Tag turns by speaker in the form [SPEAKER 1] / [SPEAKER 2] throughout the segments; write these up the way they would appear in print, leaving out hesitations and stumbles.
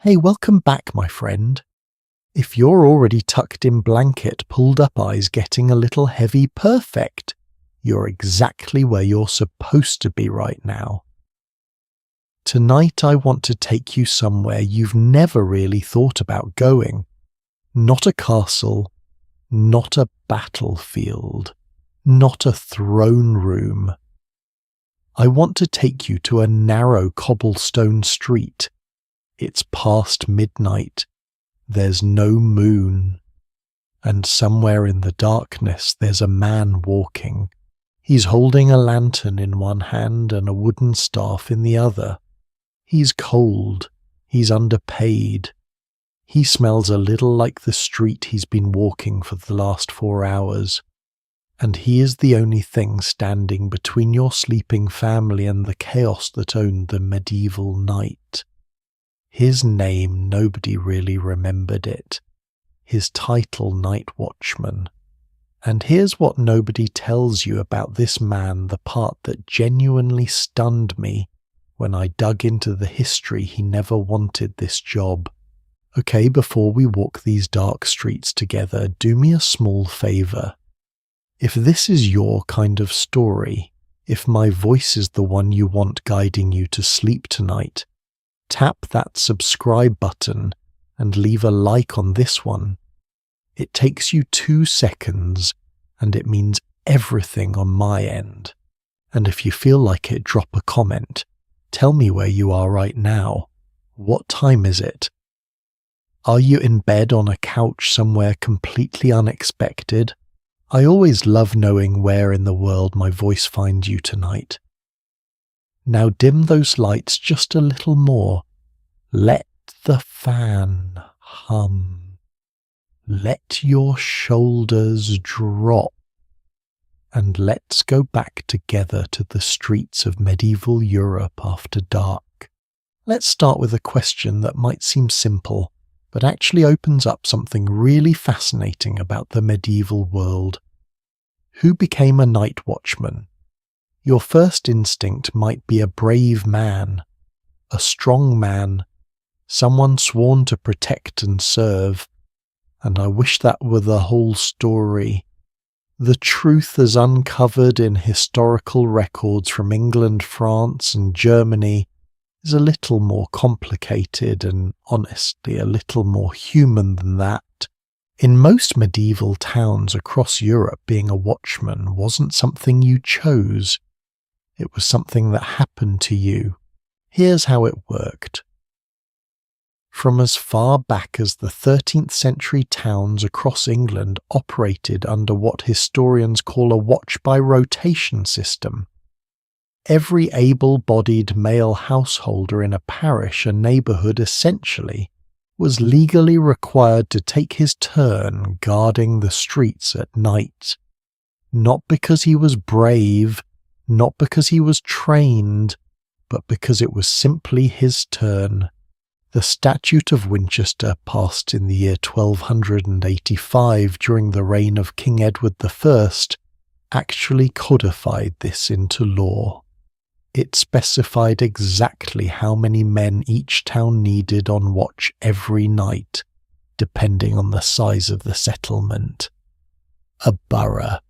[SPEAKER 1] Hey, welcome back, my friend. If you're already tucked in blanket, pulled up eyes getting a little heavy, perfect. You're exactly where you're supposed to be right now. Tonight I want to take you somewhere you've never really thought about going. Not a castle, not a battlefield, not a throne room. I want to take you to a narrow cobblestone street. It's past midnight. There's no moon. And somewhere in the darkness there's a man walking. He's holding a lantern in one hand and a wooden staff in the other. He's cold. He's underpaid. He smells a little like the street he's been walking for the last 4 hours. And he is the only thing standing between your sleeping family and the chaos that owned the medieval night. His name, nobody really remembered it. His title, Night Watchman. And here's what nobody tells you about this man, the part that genuinely stunned me when I dug into the history. He never wanted this job. Okay, before we walk these dark streets together, do me a small favor. If this is your kind of story, if my voice is the one you want guiding you to sleep tonight, tap that subscribe button and leave a like on this one. It takes you 2 seconds and it means everything on my end. And if you feel like it, drop a comment. Tell me where you are right now. What time is it? Are you in bed on a couch somewhere completely unexpected? I always love knowing where in the world my voice finds you tonight. Now dim those lights just a little more. Let the fan hum. Let your shoulders drop. And let's go back together to the streets of medieval Europe after dark. Let's start with a question that might seem simple, but actually opens up something really fascinating about the medieval world. Who became a night watchman? Your first instinct might be a brave man, a strong man, someone sworn to protect and serve. And I wish that were the whole story. The truth as uncovered in historical records from England, France, and Germany is a little more complicated and honestly a little more human than that. In most medieval towns across Europe, being a watchman wasn't something you chose. It was something that happened to you. Here's how it worked. From as far back as the 13th century, towns across England operated under what historians call a watch-by-rotation system. Every able-bodied male householder in a parish or neighbourhood essentially was legally required to take his turn guarding the streets at night. Not because he was brave, not because he was trained, but because it was simply his turn. The Statute of Winchester, passed in the year 1285 during the reign of King Edward I, actually codified this into law. It specified exactly how many men each town needed on watch every night, depending on the size of the settlement. A borough,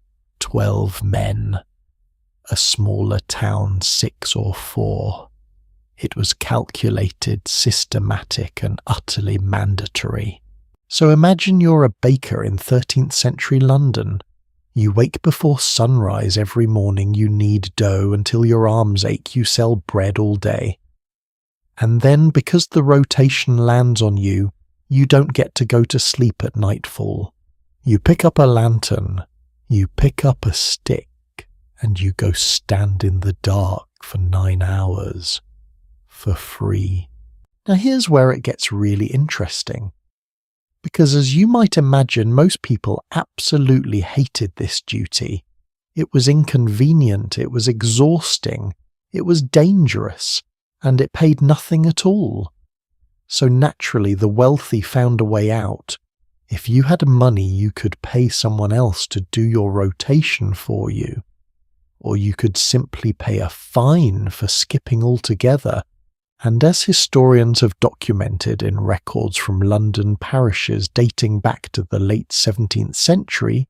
[SPEAKER 1] 12 men. A smaller town, 6 or 4. It was calculated, systematic, and utterly mandatory. So imagine you're a baker in 13th century London. You wake before sunrise every morning, you knead dough until your arms ache, you sell bread all day. And then, because the rotation lands on you, you don't get to go to sleep at nightfall. You pick up a lantern, you pick up a stick, and you go stand in the dark for 9 hours. For free. Now here's where it gets really interesting. Because as you might imagine, most people absolutely hated this duty. It was inconvenient, it was exhausting, it was dangerous, and it paid nothing at all. So naturally the wealthy found a way out. If you had money, you could pay someone else to do your rotation for you. Or you could simply pay a fine for skipping altogether And as historians have documented in records from London parishes dating back to the late 17th century,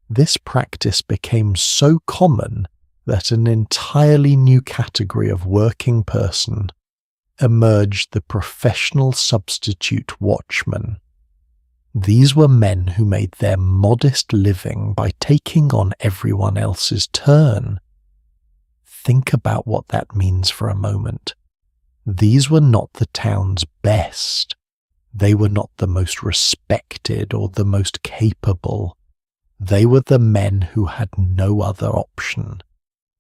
[SPEAKER 1] this practice became so common that an entirely new category of working person emerged: the professional substitute watchman. These were men who made their modest living by taking on everyone else's turn. Think about what that means for a moment. These were not the town's best. They were not the most respected or the most capable. They were the men who had no other option.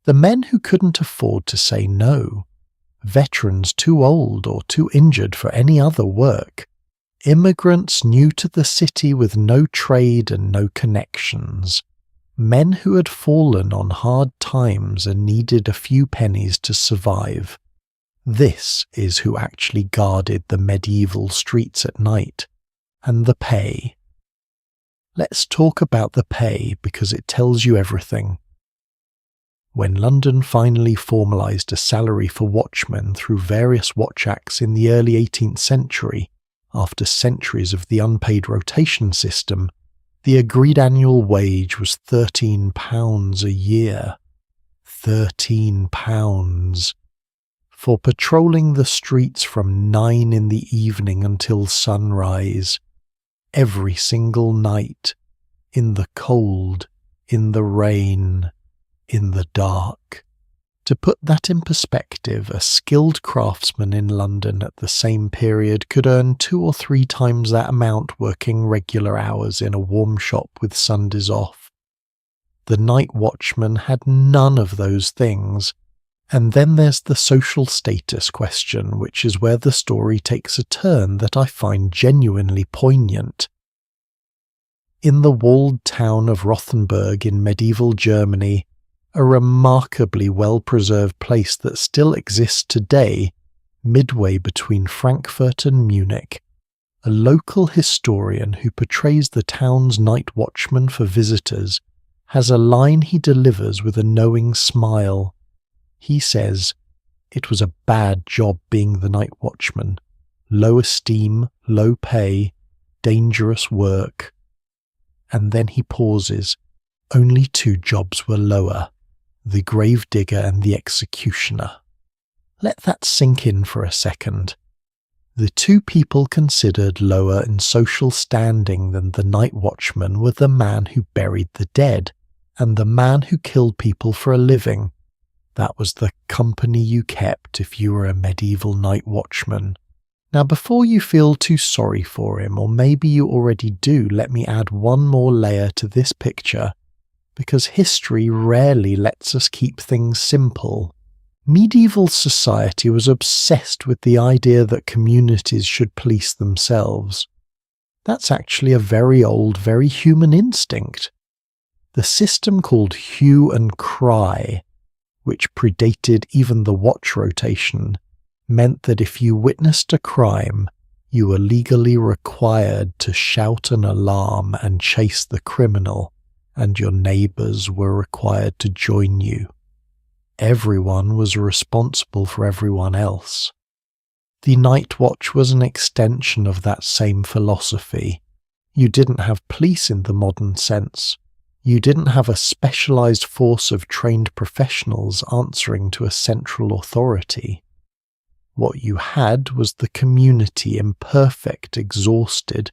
[SPEAKER 1] The men who couldn't afford to say no. Veterans too old or too injured for any other work. Immigrants new to the city with no trade and no connections. Men who had fallen on hard times and needed a few pennies to survive. This is who actually guarded the medieval streets at night. And the pay. Let's talk about the pay because it tells you everything. When London finally formalised a salary for watchmen through various watch acts in the early 18th century, after centuries of the unpaid rotation system, the agreed annual wage was £13 a year. £13. For patrolling the streets from 9 in the evening until sunrise, every single night, in the cold, in the rain, in the dark. To put that in perspective, a skilled craftsman in London at the same period could earn 2 or 3 times that amount working regular hours in a warm shop with Sundays off. The night watchman had none of those things. And then there's the social status question, which is where the story takes a turn that I find genuinely poignant. In the walled town of Rothenburg in medieval Germany, a remarkably well-preserved place that still exists today, midway between Frankfurt and Munich, a local historian who portrays the town's night watchman for visitors has a line he delivers with a knowing smile. He says, "It was a bad job being the night watchman. Low esteem, low pay, dangerous work." And then he pauses. Only 2 jobs were lower, the gravedigger and the executioner. Let that sink in for a second. The 2 people considered lower in social standing than the night watchman were the man who buried the dead and the man who killed people for a living. That was the company you kept if you were a medieval night watchman. Now, before you feel too sorry for him, or maybe you already do, let me add one more layer to this picture, because history rarely lets us keep things simple. Medieval society was obsessed with the idea that communities should police themselves. That's actually a very old, very human instinct. The system called hue and cry, which predated even the watch rotation, meant that if you witnessed a crime, you were legally required to shout an alarm and chase the criminal, and your neighbours were required to join you. Everyone was responsible for everyone else. The night watch was an extension of that same philosophy. You didn't have police in the modern sense. You didn't have a specialised force of trained professionals answering to a central authority. What you had was the community, imperfect, exhausted,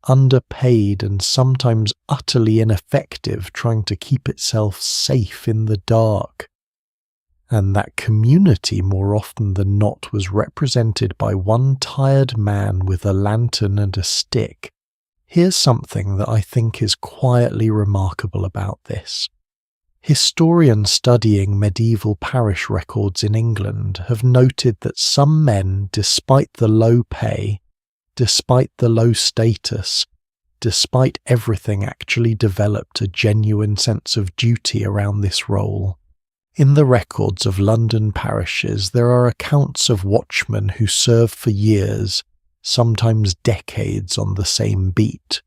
[SPEAKER 1] underpaid and sometimes utterly ineffective, trying to keep itself safe in the dark. And that community, more often than not, was represented by one tired man with a lantern and a stick. Here's something that I think is quietly remarkable about this. Historians studying medieval parish records in England have noted that some men, despite the low pay, despite the low status, despite everything, actually developed a genuine sense of duty around this role. In the records of London parishes, there are accounts of watchmen who served for years, sometimes decades, on the same beat,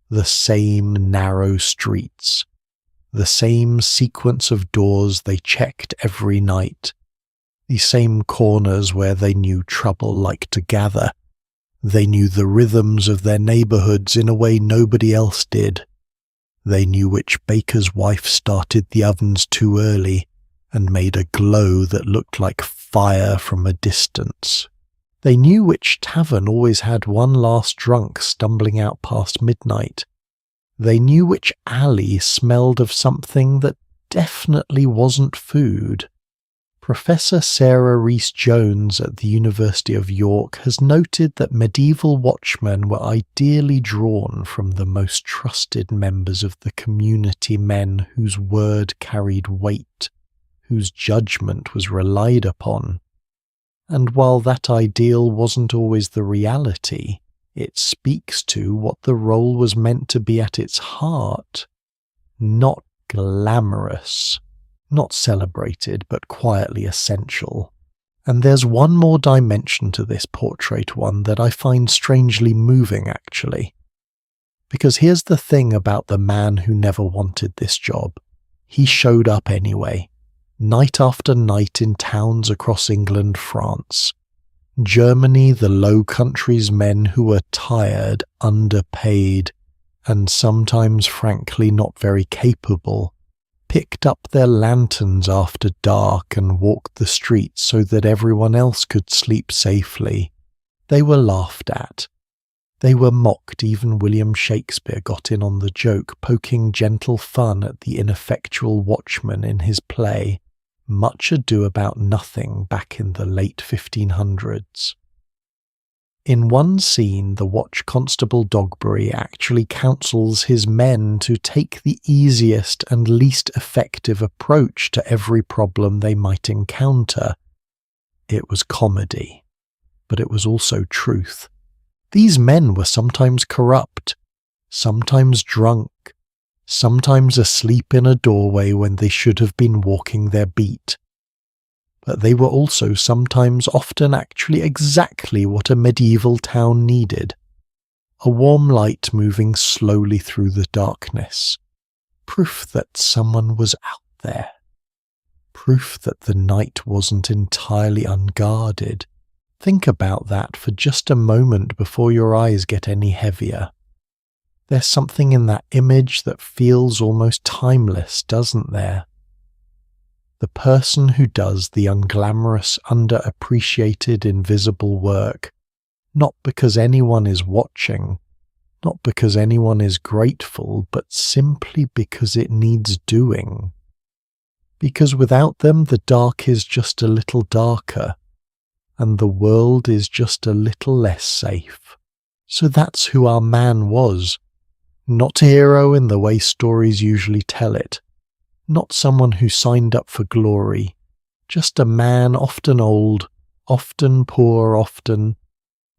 [SPEAKER 1] the same narrow streets, the same sequence of doors they checked every night, the same corners where they knew trouble liked to gather. They knew the rhythms of their neighbourhoods in a way nobody else did. They knew which baker's wife started the ovens too early and made a glow that looked like fire from a distance. They knew which tavern always had one last drunk stumbling out past midnight. They knew which alley smelled of something that definitely wasn't food. Professor Sarah Rhys-Jones at the University of York has noted that medieval watchmen were ideally drawn from the most trusted members of the community, men whose word carried weight, whose judgment was relied upon. And while that ideal wasn't always the reality, it speaks to what the role was meant to be at its heart. Not glamorous, not celebrated, but quietly essential. And there's one more dimension to this portrait one that I find strangely moving, actually. Because here's the thing about the man who never wanted this job. He showed up anyway, night after night in towns across England, France, Germany, the Low Countries, men who were tired, underpaid, and sometimes frankly not very capable, picked up their lanterns after dark and walked the streets so that everyone else could sleep safely. They were laughed at. They were mocked. Even William Shakespeare got in on the joke, poking gentle fun at the ineffectual watchman in his play Much Ado About Nothing back in the late 1500s. In one scene, the watch constable Dogberry actually counsels his men to take the easiest and least effective approach to every problem they might encounter. It was comedy, but it was also truth. These men were sometimes corrupt, sometimes drunk, sometimes asleep in a doorway when they should have been walking their beat. But they were also sometimes often actually exactly what a medieval town needed. A warm light moving slowly through the darkness. Proof that someone was out there. Proof that the night wasn't entirely unguarded. Think about that for just a moment before your eyes get any heavier. There's something in that image that feels almost timeless, doesn't there? The person who does the unglamorous, underappreciated, invisible work, not because anyone is watching, not because anyone is grateful, but simply because it needs doing. Because without them the dark is just a little darker, and the world is just a little less safe. So that's who our man was. Not a hero in the way stories usually tell it. Not someone who signed up for glory, just a man often old, often poor, often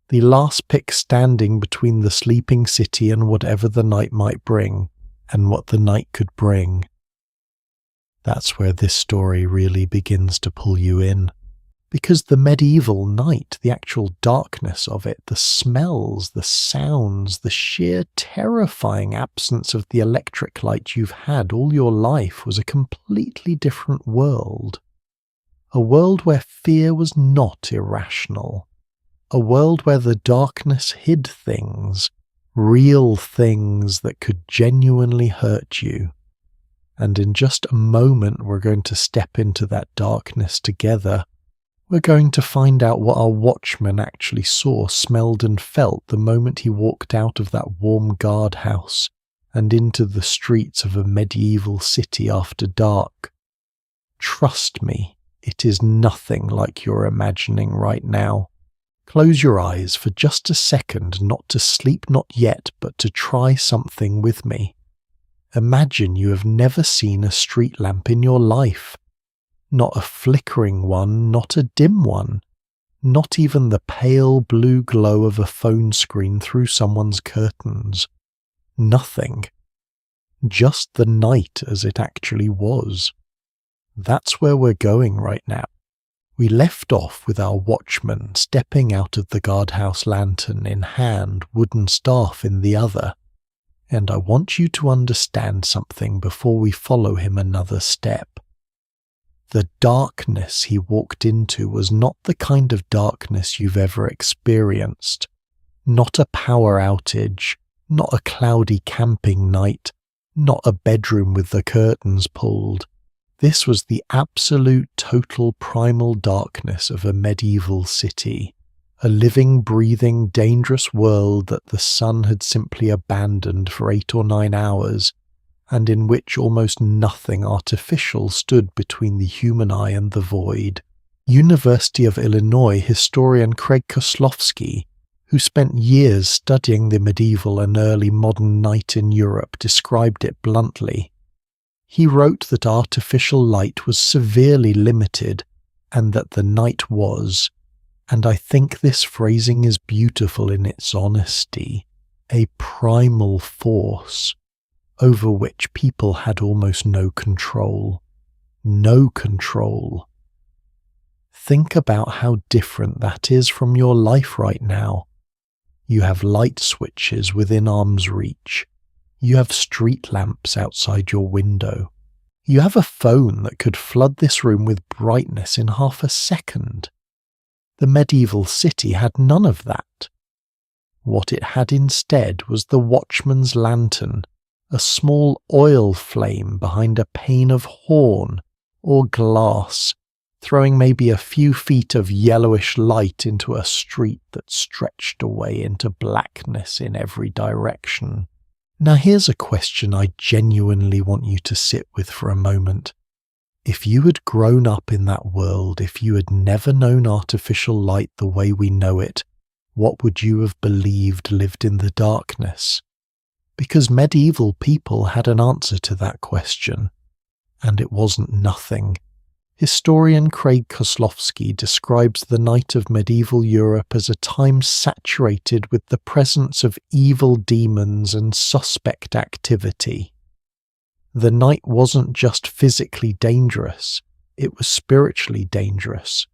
[SPEAKER 1] the last pick standing between the sleeping city and whatever the night might bring, and what the night could bring. That's where this story really begins to pull you in. Because the medieval night, the actual darkness of it, the smells, the sounds, the sheer terrifying absence of the electric light you've had all your life was a completely different world. A world where fear was not irrational. A world where the darkness hid things, real things that could genuinely hurt you. And in just a moment we're going to step into that darkness together. We're going to find out what our watchman actually saw, smelled and felt the moment he walked out of that warm guardhouse and into the streets of a medieval city after dark. Trust me, it is nothing like you're imagining right now. Close your eyes for just a second, not to sleep not yet, but to try something with me. Imagine you have never seen a street lamp in your life. Not a flickering one, not a dim one, not even the pale blue glow of a phone screen through someone's curtains. Nothing. Just the night as it actually was. That's where we're going right now. We left off with our watchman stepping out of the guardhouse, lantern in hand, wooden staff in the other. And I want you to understand something before we follow him another step. The darkness he walked into was not the kind of darkness you've ever experienced. Not a power outage, not a cloudy camping night, not a bedroom with the curtains pulled. This was the absolute total primal darkness of a medieval city, a living, breathing, dangerous world that the sun had simply abandoned for 8 or 9 hours, and in which almost nothing artificial stood between the human eye and the void. University of Illinois historian Craig Koslowski, who spent years studying the medieval and early modern night in Europe, described it bluntly. He wrote that artificial light was severely limited, and that the night was, and I think this phrasing is beautiful in its honesty, a primal force over which people had almost no control. No control. Think about how different that is from your life right now. You have light switches within arm's reach. You have street lamps outside your window. You have a phone that could flood this room with brightness in half a second. The medieval city had none of that. What it had instead was the watchman's lantern, a small oil flame behind a pane of horn or glass, throwing maybe a few feet of yellowish light into a street that stretched away into blackness in every direction. Now here's a question I genuinely want you to sit with for a moment. If you had grown up in that world, if you had never known artificial light the way we know it, what would you have believed lived in the darkness? Because medieval people had an answer to that question, and it wasn't nothing. Historian Craig Koslowski describes the night of medieval Europe as a time saturated with the presence of evil demons and suspect activity. The night wasn't just physically dangerous, it was spiritually dangerous,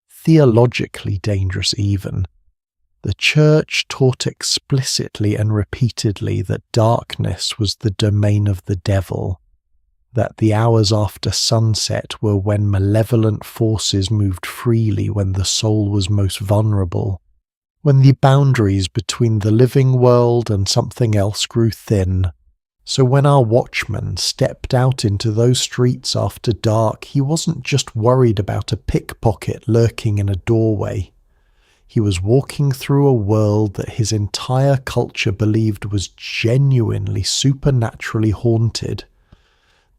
[SPEAKER 1] theologically dangerous even. The Church taught explicitly and repeatedly that darkness was the domain of the devil, that the hours after sunset were when malevolent forces moved freely, when the soul was most vulnerable, when the boundaries between the living world and something else grew thin. So when our watchman stepped out into those streets after dark, he wasn't just worried about a pickpocket lurking in a doorway. He was walking through a world that his entire culture believed was genuinely supernaturally haunted.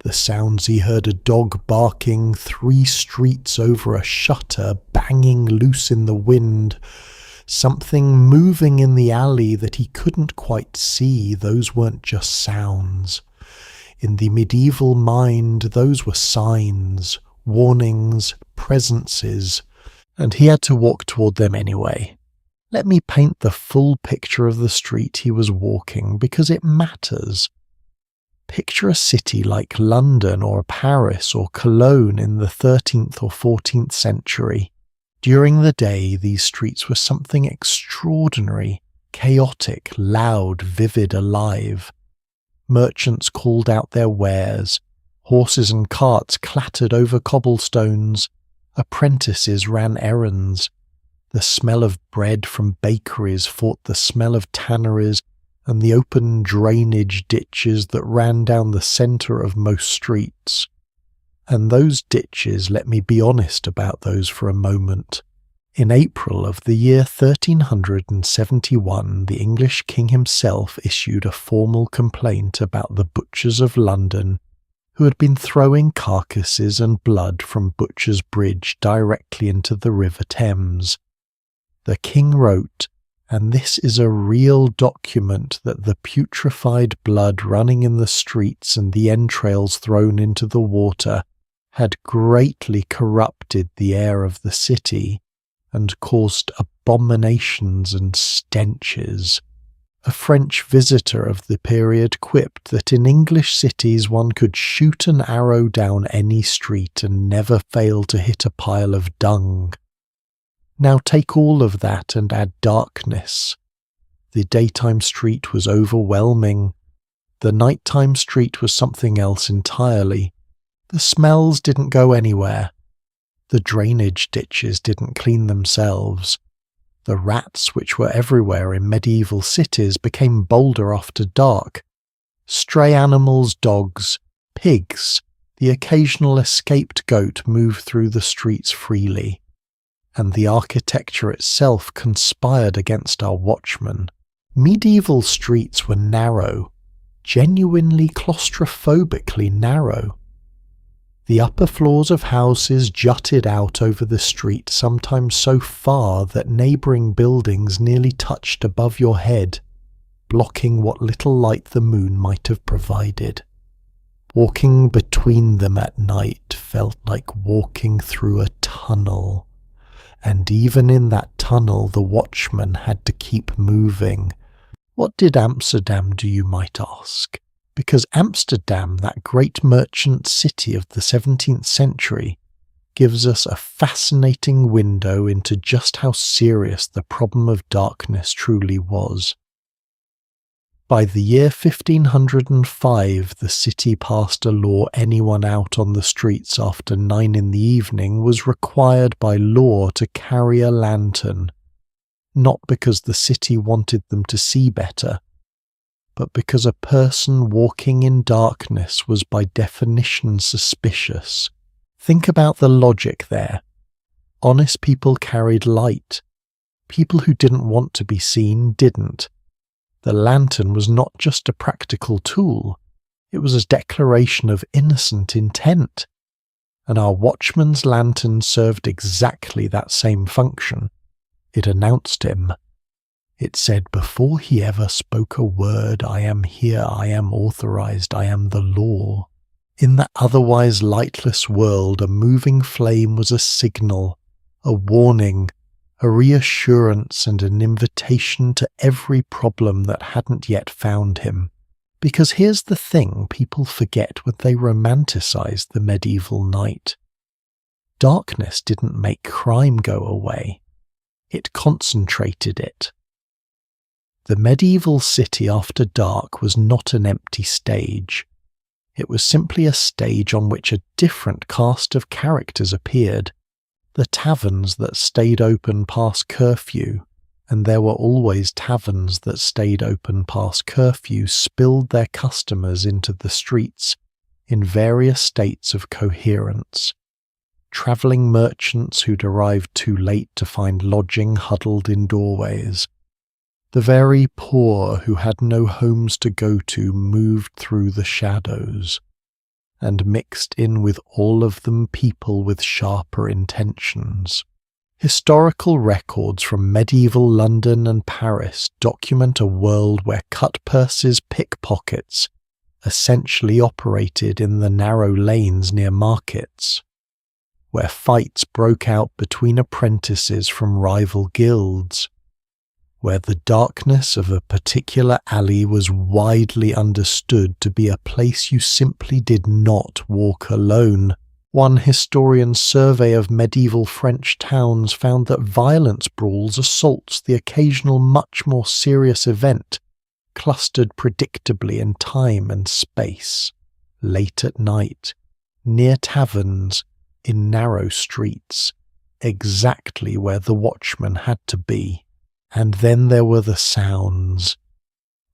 [SPEAKER 1] The sounds he heard: a dog barking 3 streets over a shutter, banging loose in the wind, something moving in the alley that he couldn't quite see, those weren't just sounds. In the medieval mind, those were signs, warnings, presences, and he had to walk toward them anyway. Let me paint the full picture of the street he was walking, because it matters. Picture a city like London or Paris or Cologne in the 13th or 14th century. During the day, these streets were something extraordinary, chaotic, loud, vivid, alive. Merchants called out their wares, horses and carts clattered over cobblestones, apprentices ran errands. The smell of bread from bakeries fought the smell of tanneries and the open drainage ditches that ran down the centre of most streets. And those ditches, let me be honest about those for a moment. In April of the year 1371, the English king himself issued a formal complaint about the butchers of London, who had been throwing carcasses and blood from Butcher's Bridge directly into the River Thames. The king wrote, and this is a real document, that the putrefied blood running in the streets and the entrails thrown into the water had greatly corrupted the air of the city and caused abominations and stenches. A French visitor of the period quipped that in English cities one could shoot an arrow down any street and never fail to hit a pile of dung. Now take all of that and add darkness. The daytime street was overwhelming. The nighttime street was something else entirely. The smells didn't go anywhere. The drainage ditches didn't clean themselves. The rats, which were everywhere in medieval cities, became bolder after dark. Stray animals, dogs, pigs, the occasional escaped goat moved through the streets freely. And the architecture itself conspired against our Watchmen. Medieval streets were narrow, genuinely claustrophobically narrow. The upper floors of houses jutted out over the street, sometimes so far that neighbouring buildings nearly touched above your head, blocking what little light the moon might have provided. Walking between them at night felt like walking through a tunnel, and even in that tunnel the watchman had to keep moving. What did Amsterdam do, you might ask? Because Amsterdam, that great merchant city of the 17th century, gives us a fascinating window into just how serious the problem of darkness truly was. By the year 1505, the city passed a law anyone out on the streets after 9 in the evening was required by law to carry a lantern, not because the city wanted them to see better, but because a person walking in darkness was by definition suspicious. Think about the logic there. Honest people carried light. People who didn't want to be seen didn't. The lantern was not just a practical tool, it was a declaration of innocent intent. And our watchman's lantern served exactly that same function. It announced him. It said before he ever spoke a word, "I am here, I am authorized, I am the law." In that otherwise lightless world, a moving flame was a signal, a warning, a reassurance and an invitation to every problem that hadn't yet found him. Because here's the thing people forget when they romanticize the medieval night. Darkness didn't make crime go away. It concentrated it. The medieval city after dark was not an empty stage. It was simply a stage on which a different cast of characters appeared. The taverns that stayed open past curfew, and there were always taverns that stayed open past curfew, spilled their customers into the streets in various states of coherence. Travelling merchants who'd arrived too late to find lodging huddled in doorways. The very poor who had no homes to go to moved through the shadows, and mixed in with all of them people with sharper intentions. Historical records from medieval London and Paris document a world where cut-purses pickpockets essentially operated in the narrow lanes near markets, where fights broke out between apprentices from rival guilds, where the darkness of a particular alley was widely understood to be a place you simply did not walk alone. One historian's survey of medieval French towns found that violence, brawls, assaults, the occasional much more serious event, clustered predictably in time and space, late at night, near taverns, in narrow streets, exactly where the watchman had to be. And then there were the sounds.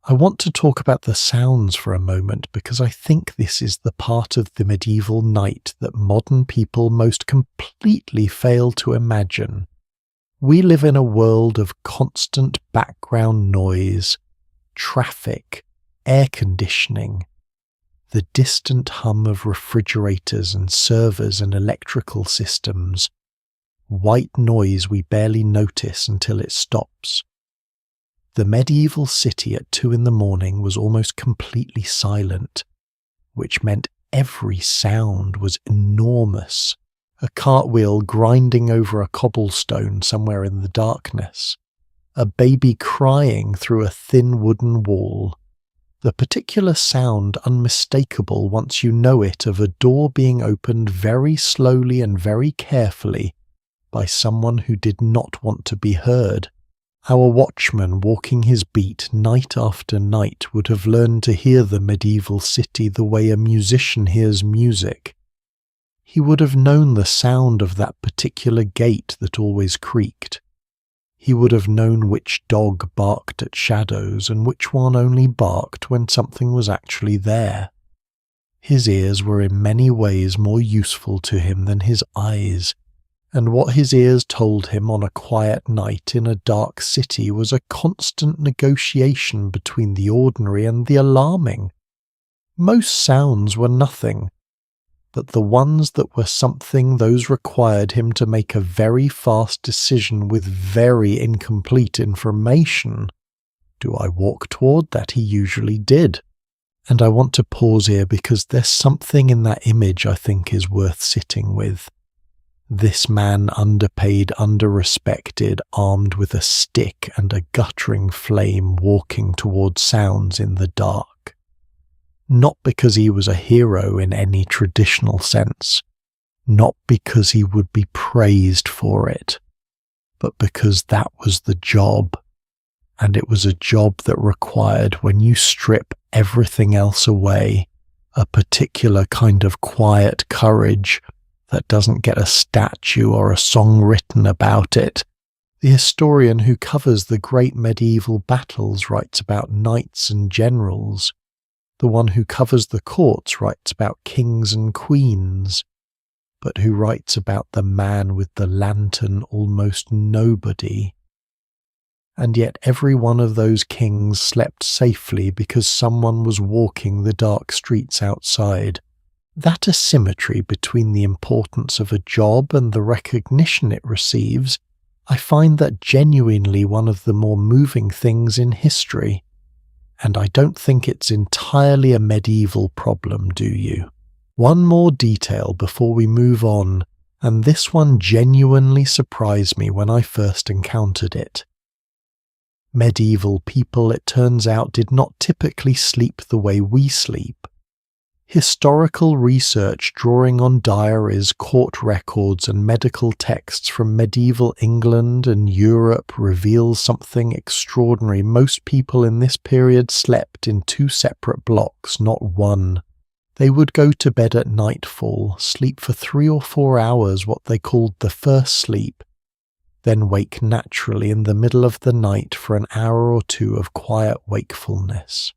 [SPEAKER 1] I want to talk about the sounds for a moment because I think this is the part of the medieval night that modern people most completely fail to imagine. We live in a world of constant background noise, traffic, air conditioning, the distant hum of refrigerators and servers and electrical systems, white noise we barely notice until it stops. The medieval city at 2 a.m. was almost completely silent, which meant every sound was enormous. A cartwheel grinding over a cobblestone somewhere in the darkness, a baby crying through a thin wooden wall, the particular sound unmistakable once you know it of a door being opened very slowly and very carefully by someone who did not want to be heard. Our watchman walking his beat night after night would have learned to hear the medieval city the way a musician hears music, He would have known the sound of that particular gate that always creaked. He would have known which dog barked at shadows and which one only barked when something was actually there. His ears were in many ways more useful to him than his eyes, and what his ears told him on a quiet night in a dark city was a constant negotiation between the ordinary and the alarming. Most sounds were nothing, but the ones that were something, those required him to make a very fast decision with very incomplete information. Do I walk toward that? He usually did. And I want to pause here because there's something in that image I think is worth sitting with. This man, underpaid, under-respected, armed with a stick and a guttering flame, walking towards sounds in the dark. Not because he was a hero in any traditional sense, not because he would be praised for it, but because that was the job, and it was a job that required, when you strip everything else away, a particular kind of quiet courage that doesn't get a statue or a song written about it. The historian who covers the great medieval battles writes about knights and generals. The one who covers the courts writes about kings and queens, but who writes about the man with the lantern almost nobody. And yet every one of those kings slept safely because someone was walking the dark streets outside. That asymmetry between the importance of a job and the recognition it receives, I find that genuinely one of the more moving things in history. And I don't think it's entirely a medieval problem, do you? One more detail before we move on, and this one genuinely surprised me when I first encountered it. Medieval people, it turns out, did not typically sleep the way we sleep. Historical research drawing on diaries, court records, and medical texts from medieval England and Europe reveals something extraordinary. Most people in this period slept in 2 separate blocks, not one. They would go to bed at nightfall, sleep for 3 or 4 hours, what they called the first sleep, then wake naturally in the middle of the night for an hour or 2 of quiet wakefulness.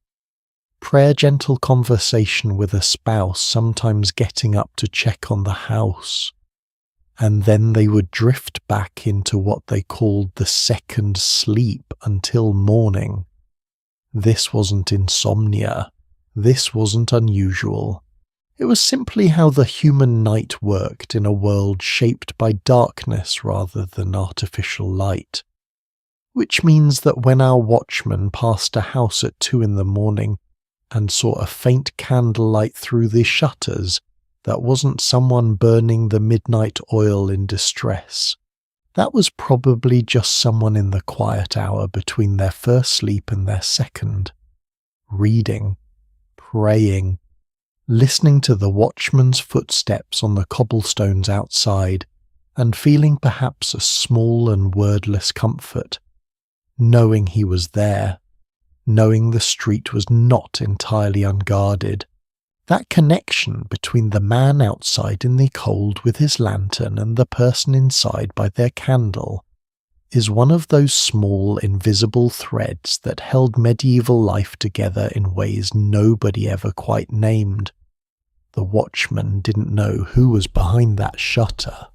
[SPEAKER 1] Prayer, gentle conversation with a spouse, sometimes getting up to check on the house, and then they would drift back into what they called the second sleep until morning. This wasn't insomnia. This wasn't unusual. It was simply how the human night worked in a world shaped by darkness rather than artificial light. Which means that when our watchman passed a house at 2 a.m, and saw a faint candlelight through the shutters, that wasn't someone burning the midnight oil in distress. That was probably just someone in the quiet hour between their first sleep and their second, reading, praying, listening to the watchman's footsteps on the cobblestones outside, and feeling perhaps a small and wordless comfort, knowing he was there, knowing the street was not entirely unguarded. That connection between the man outside in the cold with his lantern and the person inside by their candle is one of those small invisible threads that held medieval life together in ways nobody ever quite named. The watchman didn't know who was behind that shutter.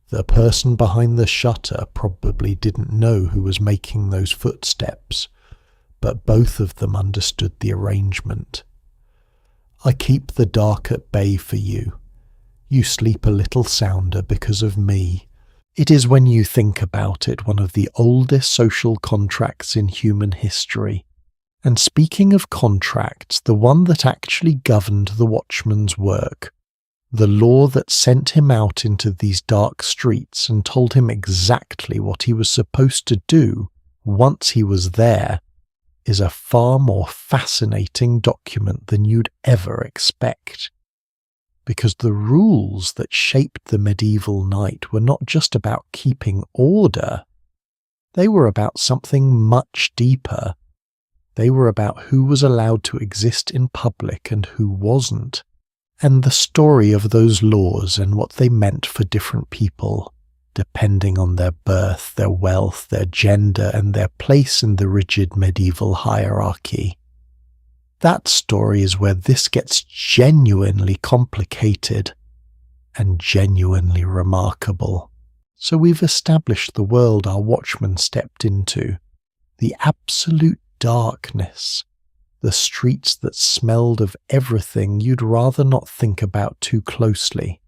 [SPEAKER 1] The person behind the shutter probably didn't know who was making those footsteps, but both of them understood the arrangement. I keep the dark at bay for you. You sleep a little sounder because of me. It is, when you think about it, one of the oldest social contracts in human history. And speaking of contracts, the one that actually governed the watchman's work, the law that sent him out into these dark streets and told him exactly what he was supposed to do once he was there, is a far more fascinating document than you'd ever expect. Because the rules that shaped the medieval night were not just about keeping order. They were about something much deeper. They were about who was allowed to exist in public and who wasn't, and the story of those laws and what they meant for different people, depending on their birth, their wealth, their gender, and their place in the rigid medieval hierarchy. That story is where this gets genuinely complicated and genuinely remarkable. So we've established the world our Watchmen stepped into, the absolute darkness, the streets that smelled of everything you'd rather not think about too closely,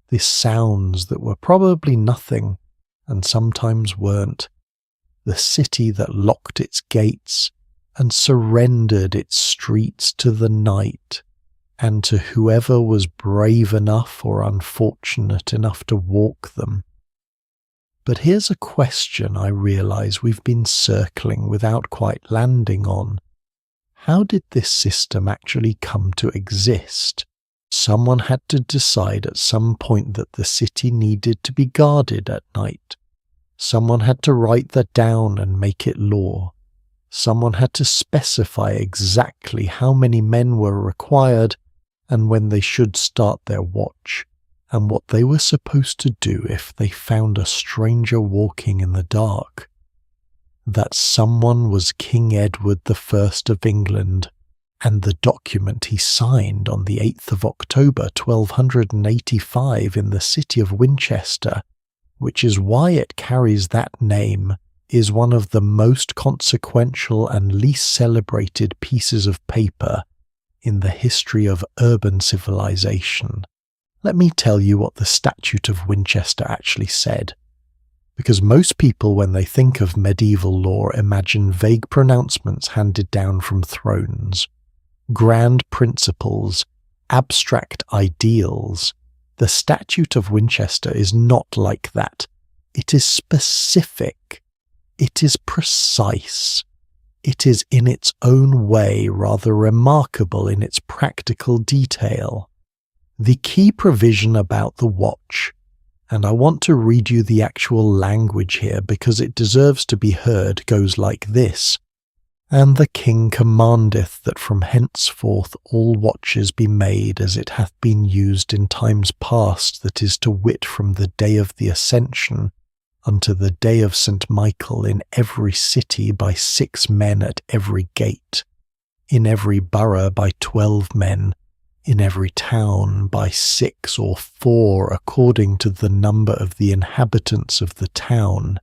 [SPEAKER 1] the sounds that were probably nothing and sometimes weren't, the city that locked its gates and surrendered its streets to the night and to whoever was brave enough or unfortunate enough to walk them. But here's a question I realize we've been circling without quite landing on. How did this system actually come to exist? Someone had to decide at some point that the city needed to be guarded at night. Someone had to write that down and make it law. Someone had to specify exactly how many men were required and when they should start their watch, and what they were supposed to do if they found a stranger walking in the dark. That someone was King Edward I of England, and the document he signed on the 8th of October 1285 in the city of Winchester, which is why it carries that name, is one of the most consequential and least celebrated pieces of paper in the history of urban civilization. Let me tell you what the Statute of Winchester actually said, because most people, when they think of medieval law, imagine vague pronouncements handed down from thrones, grand principles, abstract ideals. The Statute of Winchester is not like that. It is specific. It is precise. It is in its own way rather remarkable in its practical detail. The key provision about the watch, and I want to read you the actual language here because it deserves to be heard, goes like this. And the king commandeth that from henceforth all watches be made as it hath been used in times past, that is to wit from the day of the Ascension unto the day of St. Michael, in every city by 6 men at every gate, in every borough by 12 men, in every town by 6 or 4 according to the number of the inhabitants of the town,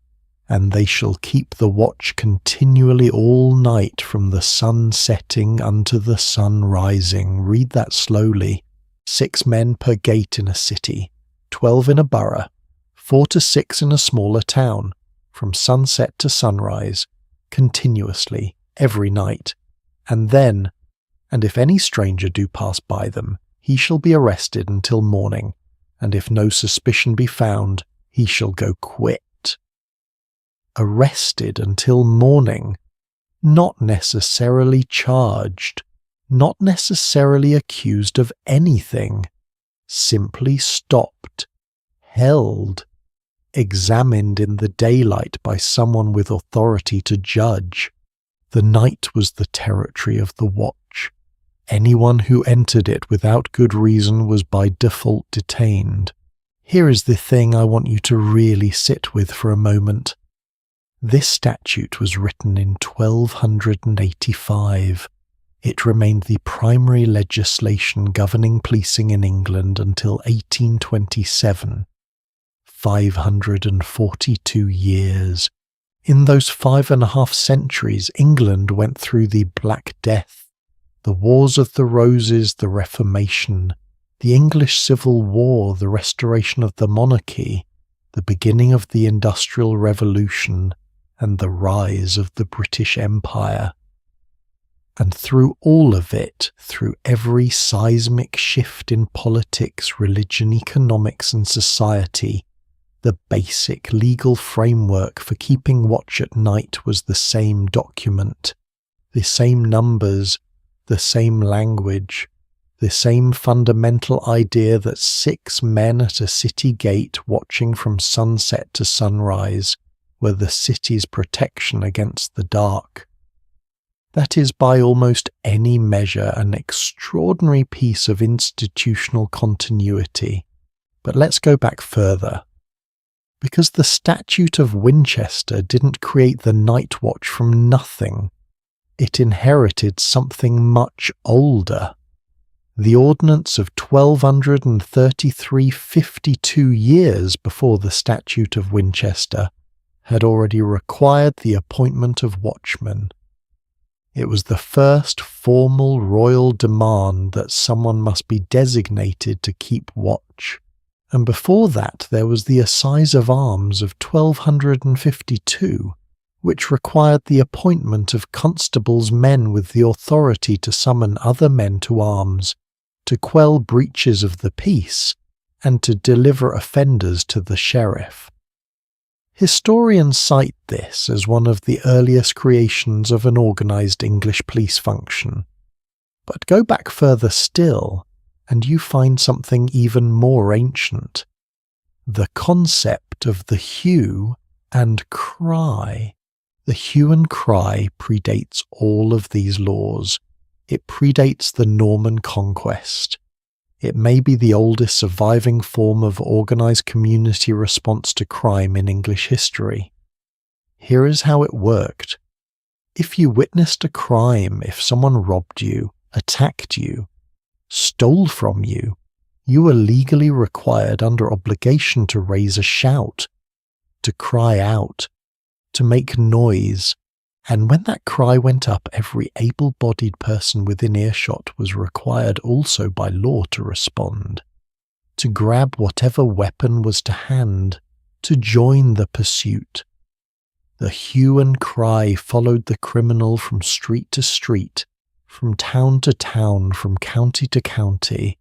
[SPEAKER 1] and they shall keep the watch continually all night from the sun setting unto the sun rising. Read that slowly. 6 men per gate in a city, 12 in a borough, 4 to 6 in a smaller town, from sunset to sunrise, continuously, every night. And then, and if any stranger do pass by them, he shall be arrested until morning, and if no suspicion be found, he shall go quit. Arrested until morning, not necessarily charged, not necessarily accused of anything, simply stopped, held, examined in the daylight by someone with authority to judge. The night was the territory of the watch. Anyone who entered it without good reason was by default detained. Here is the thing I want you to really sit with for a moment. This statute was written in 1285. It remained the primary legislation governing policing in England until 1827. 542 years. In those 5.5 centuries, England went through the Black Death, the Wars of the Roses, the Reformation, the English Civil War, the restoration of the monarchy, the beginning of the Industrial Revolution, and the rise of the British Empire. And through all of it, through every seismic shift in politics, religion, economics, and society, the basic legal framework for keeping watch at night was the same document, the same numbers, the same language, the same fundamental idea that 6 men at a city gate watching from sunset to sunrise were the city's protection against the dark. That is by almost any measure an extraordinary piece of institutional continuity. But let's go back further. Because the Statute of Winchester didn't create the night watch from nothing. It inherited something much older. The Ordinance of 1233, 52 years before the Statute of Winchester, had already required the appointment of watchmen. It was the first formal royal demand that someone must be designated to keep watch, and before that there was the Assize of Arms of 1252, which required the appointment of constables, men with the authority to summon other men to arms, to quell breaches of the peace, and to deliver offenders to the sheriff. Historians cite this as one of the earliest creations of an organised English police function. But go back further still, and you find something even more ancient. The concept of the hue and cry. The hue and cry predates all of these laws. It predates the Norman conquest. It may be the oldest surviving form of organised community response to crime in English history. Here is how it worked. If you witnessed a crime, if someone robbed you, attacked you, stole from you, you were legally required under obligation to raise a shout, to cry out, to make noise, and when that cry went up, every able-bodied person within earshot was required also by law to respond, to grab whatever weapon was to hand, to join the pursuit. The hue and cry followed the criminal from street to street, from town to town, from county to county,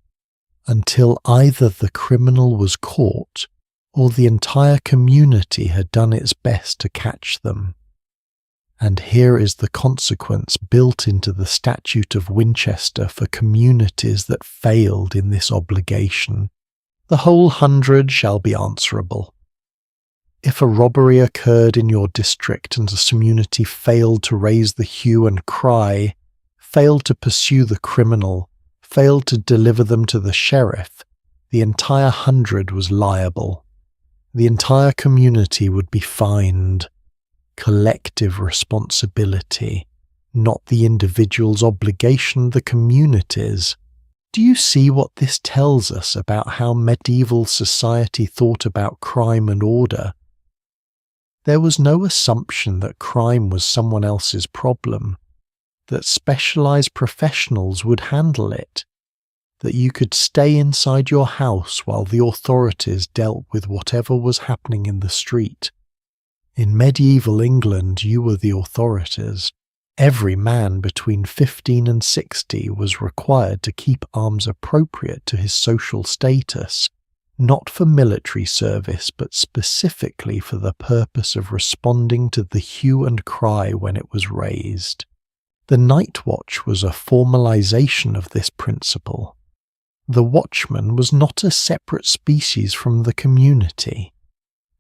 [SPEAKER 1] until either the criminal was caught or the entire community had done its best to catch them. And here is the consequence built into the Statute of Winchester for communities that failed in this obligation. The whole 100 shall be answerable. If a robbery occurred in your district and the community failed to raise the hue and cry, failed to pursue the criminal, failed to deliver them to the sheriff, the entire 100 was liable. The entire community would be fined. Collective responsibility, not the individual's obligation, the community's. Do you see what this tells us about how medieval society thought about crime and order? There was no assumption that crime was someone else's problem, that specialized professionals would handle it, that you could stay inside your house while the authorities dealt with whatever was happening in the street. In medieval England, you were the authorities. Every man between 15 and 60 was required to keep arms appropriate to his social status, not for military service, but specifically for the purpose of responding to the hue and cry when it was raised. The night watch was a formalization of this principle. The watchman was not a separate species from the community.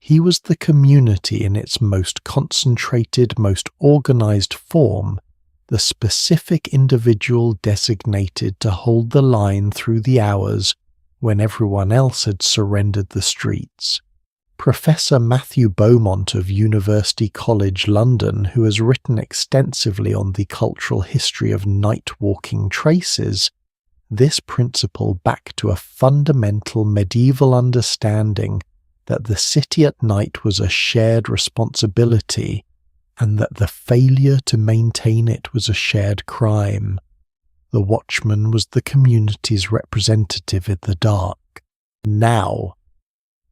[SPEAKER 1] He was the community in its most concentrated, most organized form, the specific individual designated to hold the line through the hours when everyone else had surrendered the streets. Professor Matthew Beaumont of University College London, who has written extensively on the cultural history of night-walking, traces this principle back to a fundamental medieval understanding that the city at night was a shared responsibility, and that the failure to maintain it was a shared crime. The watchman was the community's representative in the dark. Now,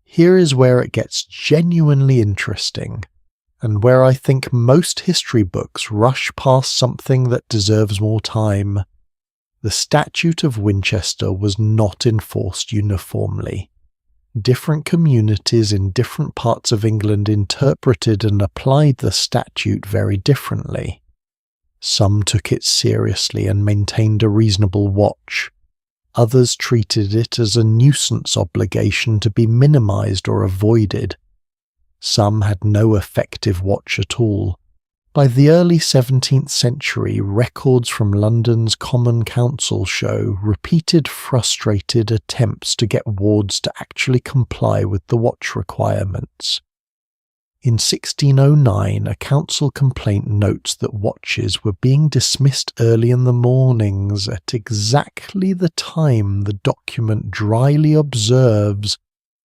[SPEAKER 1] here is where it gets genuinely interesting, and where I think most history books rush past something that deserves more time. The Statute of Winchester was not enforced uniformly. Different communities in different parts of England interpreted and applied the statute very differently. Some took it seriously and maintained a reasonable watch. Others treated it as a nuisance obligation to be minimized or avoided. Some had no effective watch at all. By the early 17th century, records from London's Common Council show repeated frustrated attempts to get wards to actually comply with the watch requirements. In 1609, a council complaint notes that watches were being dismissed early in the mornings at exactly the time the document dryly observes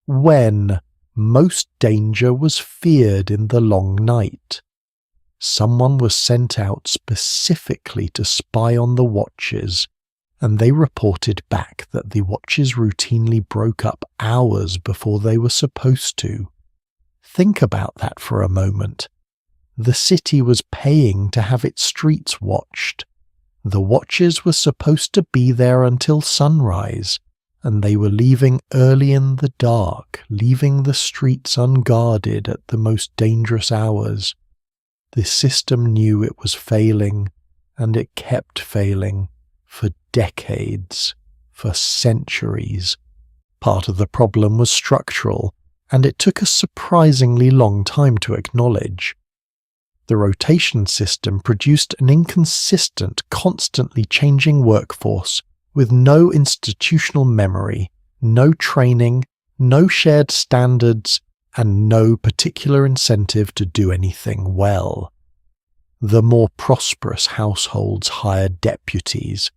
[SPEAKER 1] when most danger was feared in the long night. Someone was sent out specifically to spy on the watches, and they reported back that the watches routinely broke up hours before they were supposed to. Think about that for a moment. The city was paying to have its streets watched. The watches were supposed to be there until sunrise, and they were leaving early in the dark, leaving the streets unguarded at the most dangerous hours. The system knew it was failing, and it kept failing for decades, for centuries. Part of the problem was structural, and it took a surprisingly long time to acknowledge. The rotation system produced an inconsistent, constantly changing workforce with no institutional memory, no training, no shared standards, and no particular incentive to do anything well. The more prosperous households hired deputies,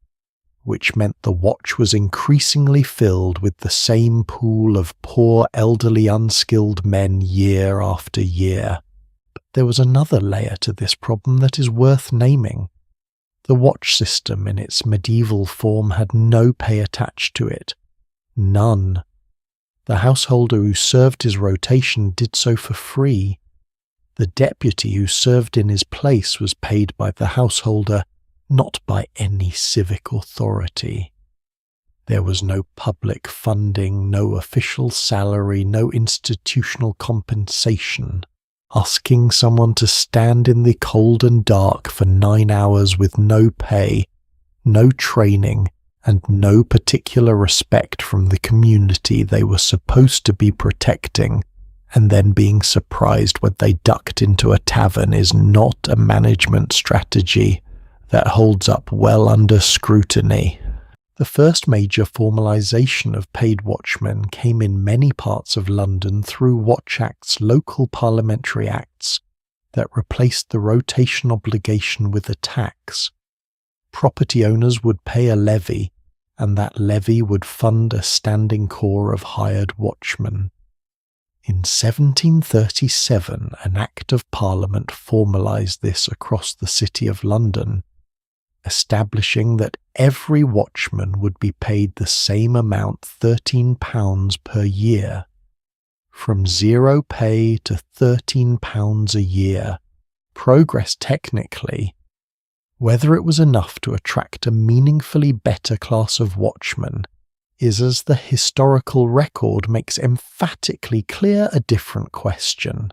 [SPEAKER 1] which meant the watch was increasingly filled with the same pool of poor elderly unskilled men year after year. But there was another layer to this problem that is worth naming. The watch system in its medieval form had no pay attached to it. None. The householder who served his rotation did so for free. The deputy who served in his place was paid by the householder, not by any civic authority. There was no public funding, no official salary, no institutional compensation. Asking someone to stand in the cold and dark for 9 hours with no pay, no training, and no particular respect from the community they were supposed to be protecting, and then being surprised when they ducked into a tavern is not a management strategy that holds up well under scrutiny. The first major formalisation of paid watchmen came in many parts of London through Watch Act's local parliamentary acts that replaced the rotation obligation with a tax. Property owners would pay a levy, and that levy would fund a standing corps of hired watchmen. In 1737, an Act of Parliament formalised this across the City of London, establishing that every watchman would be paid the same amount, £13 per year. From zero pay to £13 a year. Progress technically. Whether it was enough to attract a meaningfully better class of watchmen is, as the historical record makes emphatically clear, a different question.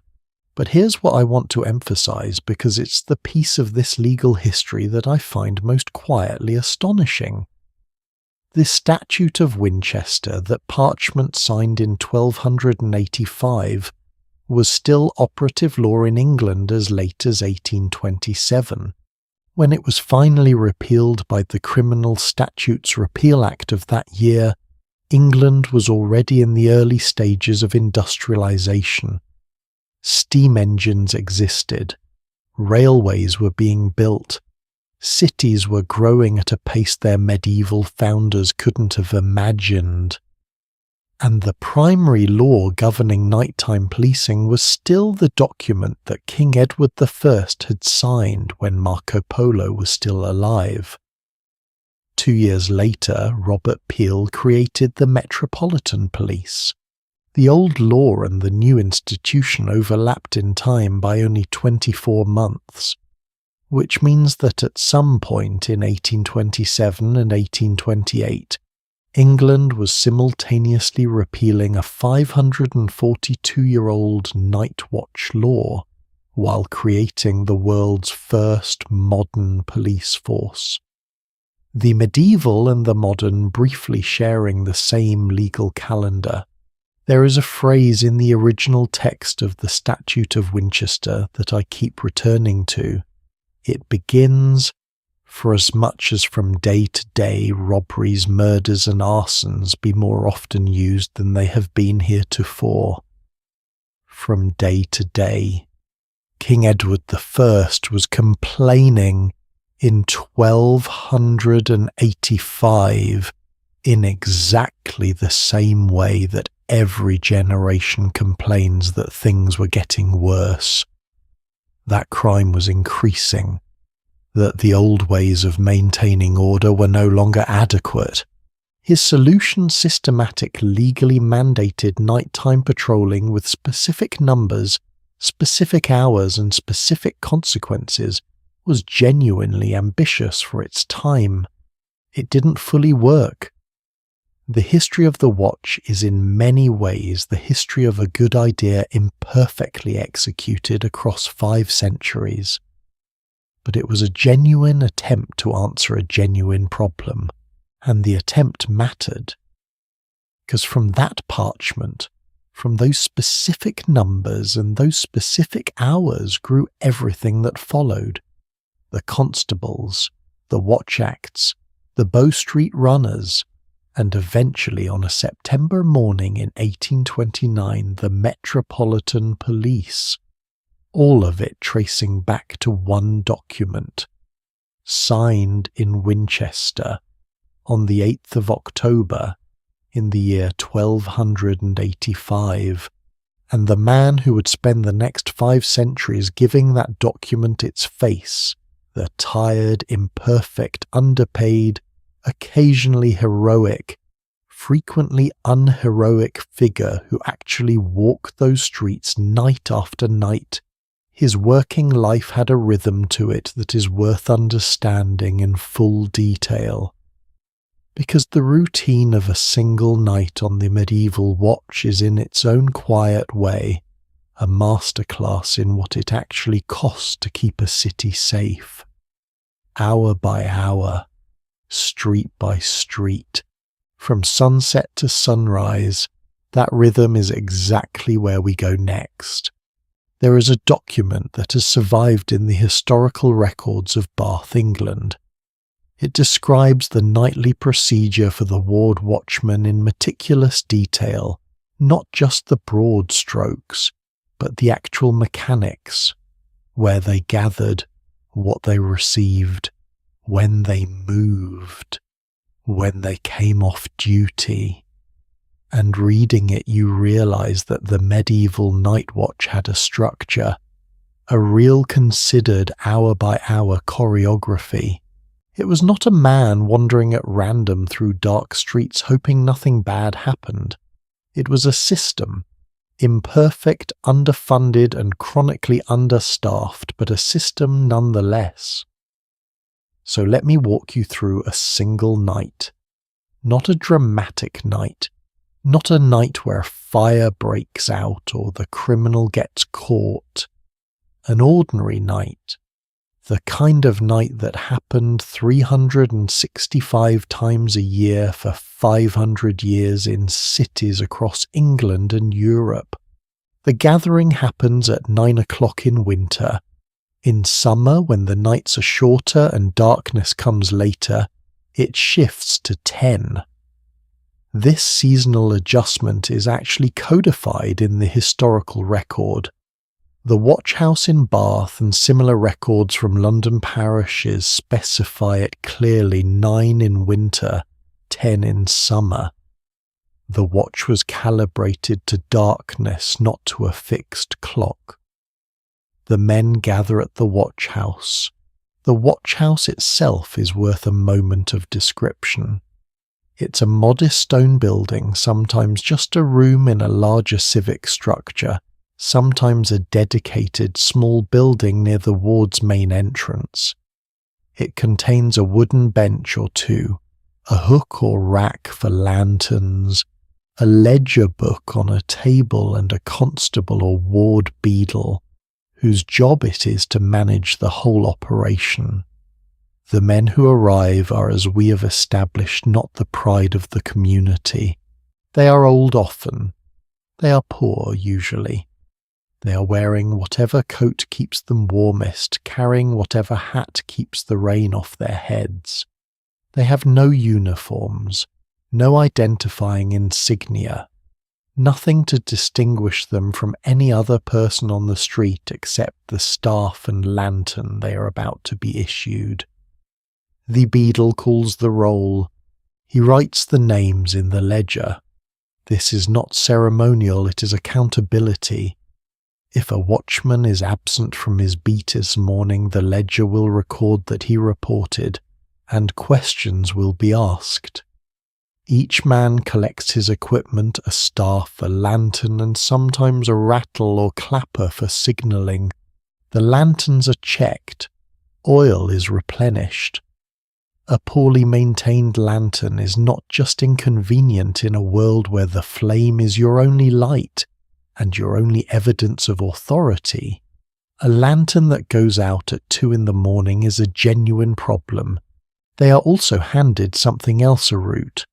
[SPEAKER 1] But here's what I want to emphasize, because it's the piece of this legal history that I find most quietly astonishing. The Statute of Winchester that Parchment signed in 1285 was still operative law in England as late as 1827. When it was finally repealed by the Criminal Statutes Repeal Act of that year, England was already in the early stages of industrialisation. Steam engines existed, railways were being built, cities were growing at a pace their medieval founders couldn't have imagined. And the primary law governing nighttime policing was still the document that King Edward I had signed when Marco Polo was still alive. 2 years later, Robert Peel created the Metropolitan Police. The old law and the new institution overlapped in time by only 24 months, which means that at some point in 1827 and 1828, England was simultaneously repealing a 542-year-old night watch law while creating the world's first modern police force. The medieval and the modern briefly sharing the same legal calendar, There is a phrase in the original text of the Statute of Winchester that I keep returning to. It begins, "For as much as from day to day robberies, murders and arsons be more often used than they have been heretofore." From day to day. King Edward I was complaining in 1285 in exactly the same way that every generation complains that things were getting worse, that crime was increasing, that the old ways of maintaining order were no longer adequate. His solution, systematic, legally mandated nighttime patrolling with specific numbers, specific hours and specific consequences, was genuinely ambitious for its time. It didn't fully work. The history of the watch is in many ways the history of a good idea imperfectly executed across 5 centuries. But it was a genuine attempt to answer a genuine problem, and the attempt mattered. Because from that parchment, from those specific numbers and those specific hours grew everything that followed. The constables, the watch acts, the Bow Street runners, and eventually on a September morning in 1829 the Metropolitan Police, all of it tracing back to one document, signed in Winchester on the 8th of October in the year 1285, and the man who would spend the next 5 centuries giving that document its face, the tired, imperfect, underpaid, occasionally heroic, frequently unheroic figure who actually walked those streets night after night. His working life had a rhythm to it that is worth understanding in full detail. Because the routine of a single night on the medieval watch is in its own quiet way a masterclass in what it actually costs to keep a city safe. Hour by hour, street by street, from sunset to sunrise, that rhythm is exactly where we go next. There is a document that has survived in the historical records of Bath, England. It describes the nightly procedure for the ward watchmen in meticulous detail, not just the broad strokes, but the actual mechanics, where they gathered, what they received, when they moved, when they came off duty. And reading it you realize that the medieval night watch had a structure, a real considered hour-by-hour choreography. It was not a man wandering at random through dark streets hoping nothing bad happened. It was a system, imperfect, underfunded and chronically understaffed, but a system nonetheless. So let me walk you through a single night. Not a dramatic night, not a night where fire breaks out or the criminal gets caught. An ordinary night. The kind of night that happened 365 times a year for 500 years in cities across England and Europe. The gathering happens at 9 o'clock in winter. In summer, when the nights are shorter and darkness comes later, it shifts to 10. This seasonal adjustment is actually codified in the historical record. The watch house in Bath and similar records from London parishes specify it clearly: 9 in winter, 10 in summer. The watch was calibrated to darkness, not to a fixed clock. The men gather at the watch house. The watch house itself is worth a moment of description. It's a modest stone building, sometimes just a room in a larger civic structure, sometimes a dedicated small building near the ward's main entrance. It contains a wooden bench or two, a hook or rack for lanterns, a ledger book on a table and a constable or ward beadle, whose job it is to manage the whole operation. The men who arrive are, as we have established, not the pride of the community. They are old often, They are poor, usually. They are wearing whatever coat keeps them warmest, carrying whatever hat keeps the rain off their heads. They have no uniforms, no identifying insignia, nothing to distinguish them from any other person on the street except the staff and lantern they are about to be issued. The beadle calls the roll. He writes the names in the ledger. This is not ceremonial, it is accountability. If a watchman is absent from his beat this morning, the ledger will record that he reported, and questions will be asked. Each man collects his equipment, a staff, a lantern, and sometimes a rattle or clapper for signalling. The lanterns are checked. Oil is replenished. A poorly maintained lantern is not just inconvenient in a world where the flame is your only light and your only evidence of authority. A lantern that goes out at 2 a.m. is a genuine problem. They are also handed something else a route.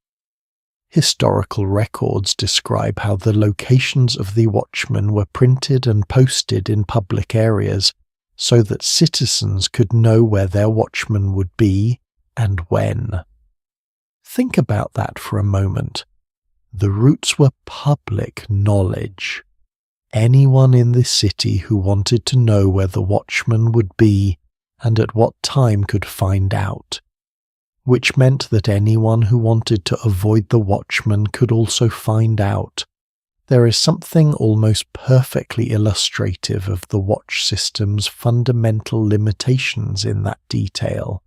[SPEAKER 1] Historical records describe how the locations of the watchmen were printed and posted in public areas so that citizens could know where their watchman would be and when. Think about that for a moment. The routes were public knowledge. Anyone in the city who wanted to know where the watchman would be and at what time could find out, which meant that anyone who wanted to avoid the watchman could also find out. There is something almost perfectly illustrative of the watch system's fundamental limitations in that detail.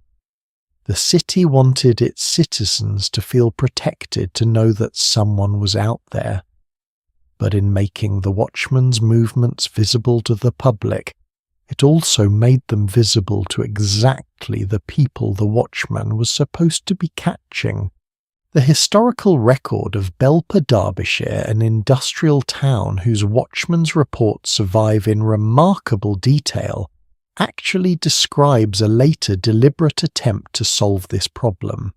[SPEAKER 1] The city wanted its citizens to feel protected, to know that someone was out there. But in making the watchman's movements visible to the public, it also made them visible to exactly the people the watchman was supposed to be catching. The historical record of Belper, Derbyshire, an industrial town whose watchman's reports survive in remarkable detail, actually describes a later deliberate attempt to solve this problem.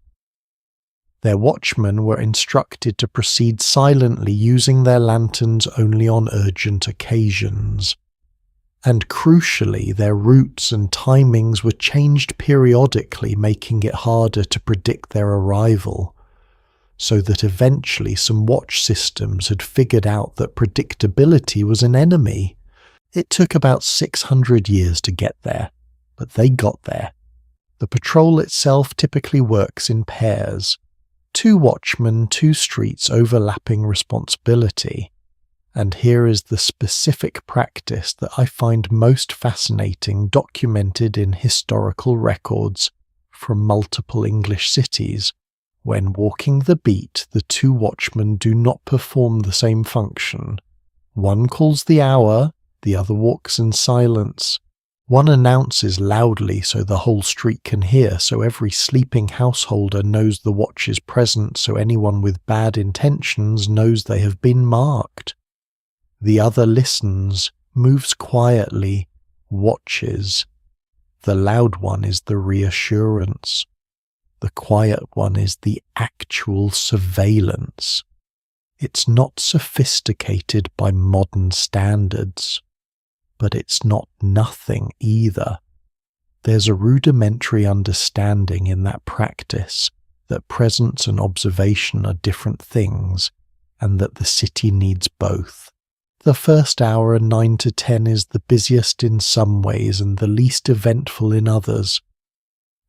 [SPEAKER 1] Their watchmen were instructed to proceed silently, using their lanterns only on urgent occasions. And crucially, their routes and timings were changed periodically, making it harder to predict their arrival, so that eventually some watch systems had figured out that predictability was an enemy. It took about 600 years to get there, but they got there. The patrol itself typically works in pairs. 2 watchmen, 2 streets overlapping responsibility. And here is the specific practice that I find most fascinating, documented in historical records from multiple English cities. When walking the beat, the 2 watchmen do not perform the same function. One calls the hour, the other walks in silence. One announces loudly so the whole street can hear, so every sleeping householder knows the watch is present, so anyone with bad intentions knows they have been marked. The other listens, moves quietly, watches. The loud one is the reassurance. The quiet one is the actual surveillance. It's not sophisticated by modern standards, but it's not nothing either. There's a rudimentary understanding in that practice that presence and observation are different things, and that the city needs both. The first hour, 9 to 10, is the busiest in some ways and the least eventful in others.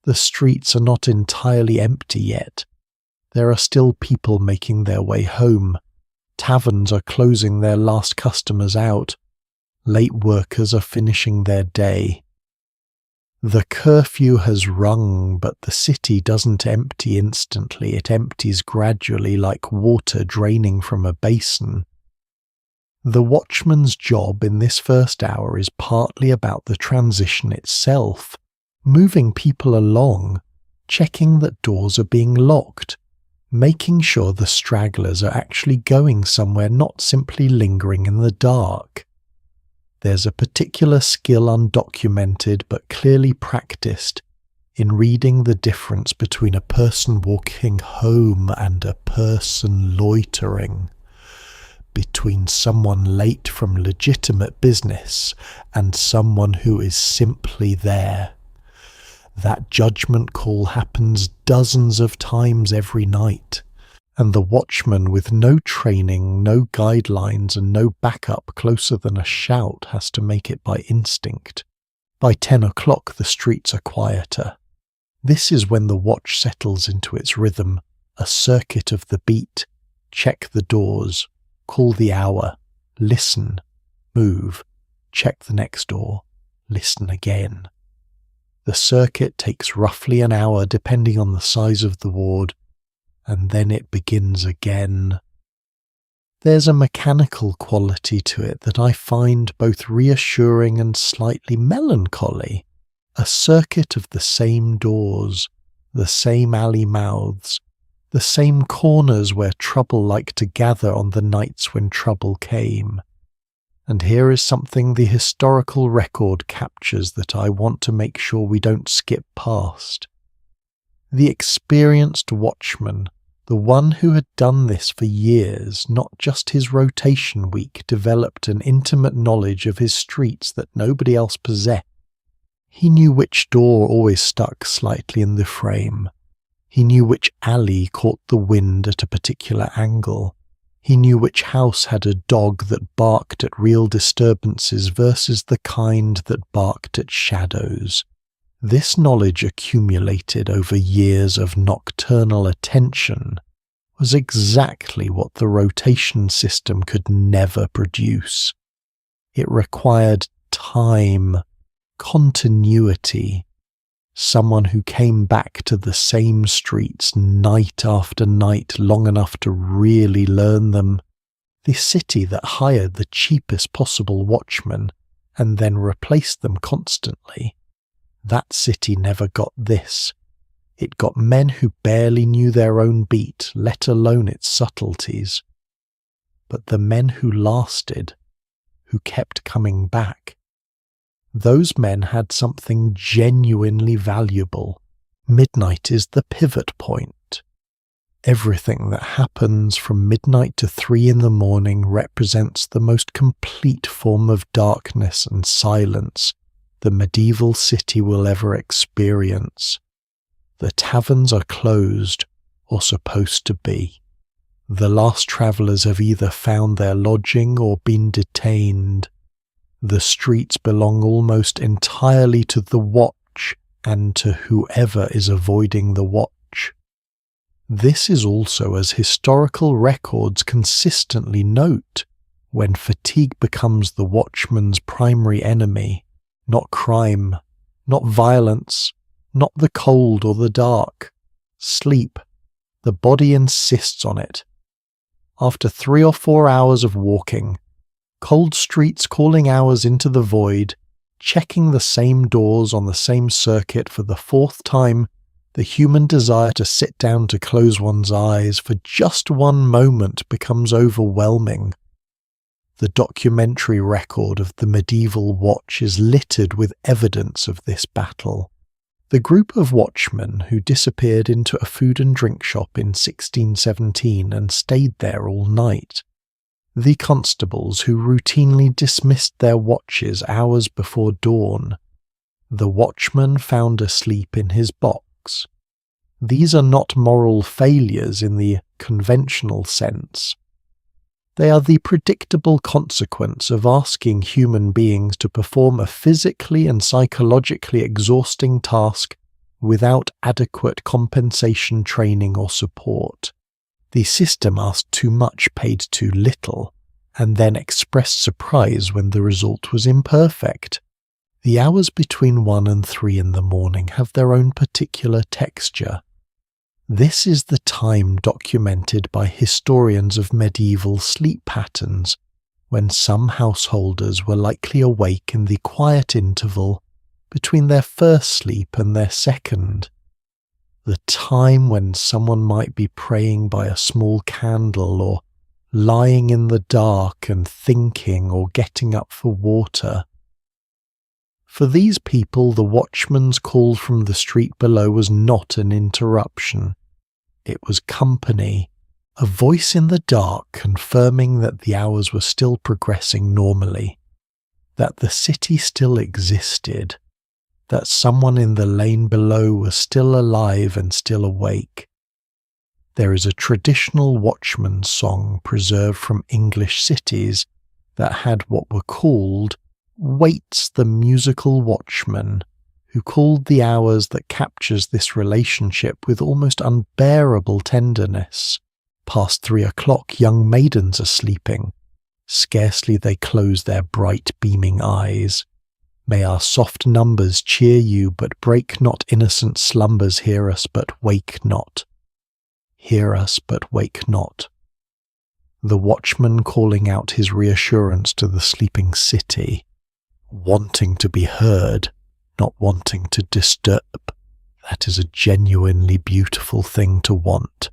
[SPEAKER 1] The streets are not entirely empty yet. There are still people making their way home. Taverns are closing their last customers out. Late workers are finishing their day. The curfew has rung, but the city doesn't empty instantly. It empties gradually, like water draining from a basin. The watchman's job in this first hour is partly about the transition itself, moving people along, checking that doors are being locked, making sure the stragglers are actually going somewhere, not simply lingering in the dark. There's a particular skill, undocumented but clearly practiced, in reading the difference between a person walking home and a person loitering. between someone late from legitimate business and someone who is simply there. That judgment call happens dozens of times every night, and the watchman with no training, no guidelines, and no backup closer than a shout has to make it by instinct. By 10 o'clock the streets are quieter. This is when the watch settles into its rhythm, a circuit of the beat. Check the doors, call the hour, listen, move, check the next door, listen again. The circuit takes roughly an hour depending on the size of the ward, and then it begins again. There's a mechanical quality to it that I find both reassuring and slightly melancholy. A circuit of the same doors, the same alley mouths, the same corners where trouble liked to gather on the nights when trouble came. And here is something the historical record captures that I want to make sure we don't skip past. The experienced watchman, the one who had done this for years, not just his rotation week, developed an intimate knowledge of his streets that nobody else possessed. He knew which door always stuck slightly in the frame. He knew which alley caught the wind at a particular angle. He knew which house had a dog that barked at real disturbances versus the kind that barked at shadows. This knowledge, accumulated over years of nocturnal attention, was exactly what the rotation system could never produce. It required time, continuity, someone who came back to the same streets night after night long enough to really learn them, the city that hired the cheapest possible watchmen and then replaced them constantly. That city never got this. It got men who barely knew their own beat, let alone its subtleties. But the men who lasted, who kept coming back, those men had something genuinely valuable. Midnight is the pivot point. Everything that happens from midnight to 3 in the morning represents the most complete form of darkness and silence the medieval city will ever experience. The taverns are closed, or supposed to be. The last travellers have either found their lodging or been detained. The streets belong almost entirely to the watch and to whoever is avoiding the watch. This is also, as historical records consistently note, when fatigue becomes the watchman's primary enemy. Not crime, not violence, not the cold or the dark. Sleep. The body insists on it. After 3 or 4 hours of walking, cold streets calling hours into the void, checking the same doors on the same circuit for the 4th time, the human desire to sit down to close one's eyes for just one moment becomes overwhelming. The documentary record of the medieval watch is littered with evidence of this battle. The group of watchmen who disappeared into a food and drink shop in 1617 and stayed there all night. The constables who routinely dismissed their watches hours before dawn. The watchman found asleep in his box. These are not moral failures in the conventional sense. They are the predictable consequence of asking human beings to perform a physically and psychologically exhausting task without adequate compensation, training or support. The system asked too much, paid too little, and then expressed surprise when the result was imperfect. The hours between 1 and 3 in the morning have their own particular texture. This is the time documented by historians of medieval sleep patterns, when some householders were likely awake in the quiet interval between their first sleep and their second. The time when someone might be praying by a small candle or lying in the dark and thinking or getting up for water. For these people, the watchman's call from the street below was not an interruption. It was company, A voice in the dark confirming that the hours were still progressing normally, that the city still existed, that someone in the lane below was still alive and still awake. There is a traditional Watchmen song preserved from English cities that had what were called waits the musical watchman, who called the hours that captures this relationship with almost unbearable tenderness. Past 3 o'clock, young maidens are sleeping. Scarcely they close their bright beaming eyes. May our soft numbers cheer you, but break not innocent slumbers. Hear us, but wake not. Hear us, but wake not. The watchman calling out his reassurance to the sleeping city, wanting to be heard, not wanting to disturb. That is a genuinely beautiful thing to want.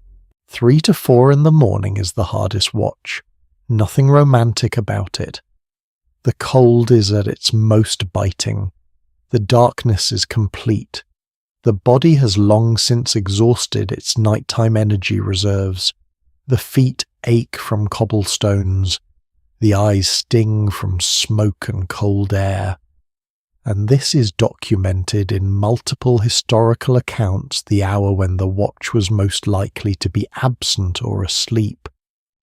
[SPEAKER 1] 3 to 4 in the morning is the hardest watch. Nothing romantic about it. The cold is at its most biting. The darkness is complete. The body has long since exhausted its nighttime energy reserves. The feet ache from cobblestones. The eyes sting from smoke and cold air. And this is documented in multiple historical accounts, the hour when the watch was most likely to be absent or asleep.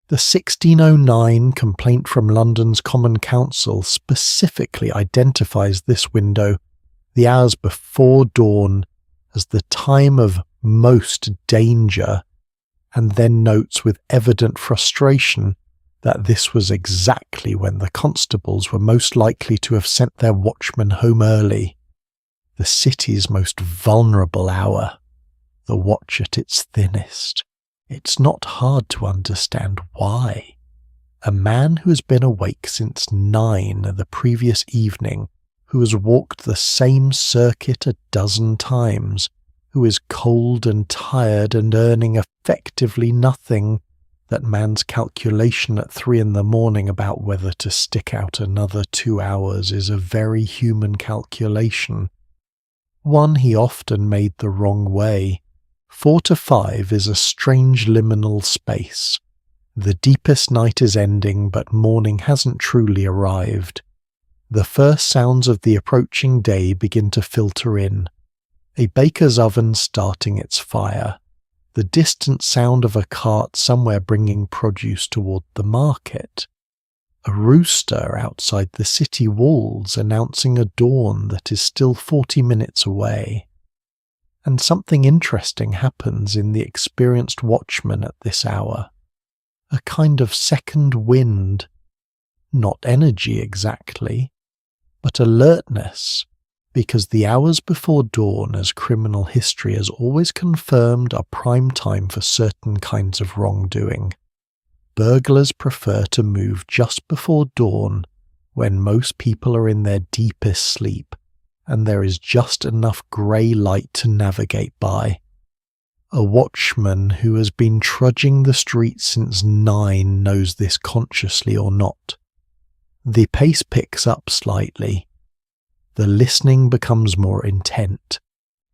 [SPEAKER 1] The 1609 complaint from London's Common Council specifically identifies this window, the hours before dawn, as the time of most danger, and then notes with evident frustration that this was exactly when the constables were most likely to have sent their watchmen home early. The city's most vulnerable hour, the watch at its thinnest. It's not hard to understand why. A man who has been awake since 9 the previous evening, who has walked the same circuit a dozen times, who is cold and tired and earning effectively nothing, that man's calculation at 3 in the morning about whether to stick out another 2 hours is a very human calculation. One he often made the wrong way. 4 to 5 is a strange liminal space. The deepest night is ending, but morning hasn't truly arrived. The first sounds of the approaching day begin to filter in. A baker's oven starting its fire. The distant sound of a cart somewhere bringing produce toward the market. A rooster outside the city walls announcing a dawn that is still 40 minutes away. And something interesting happens in the experienced watchman at this hour. A kind of second wind. Not energy exactly, but alertness. Because the hours before dawn, as criminal history has always confirmed, are prime time for certain kinds of wrongdoing. Burglars prefer to move just before dawn, when most people are in their deepest sleep, and there is just enough grey light to navigate by. A watchman who has been trudging the streets since 9 knows this consciously or not. The pace picks up slightly. The listening becomes more intent.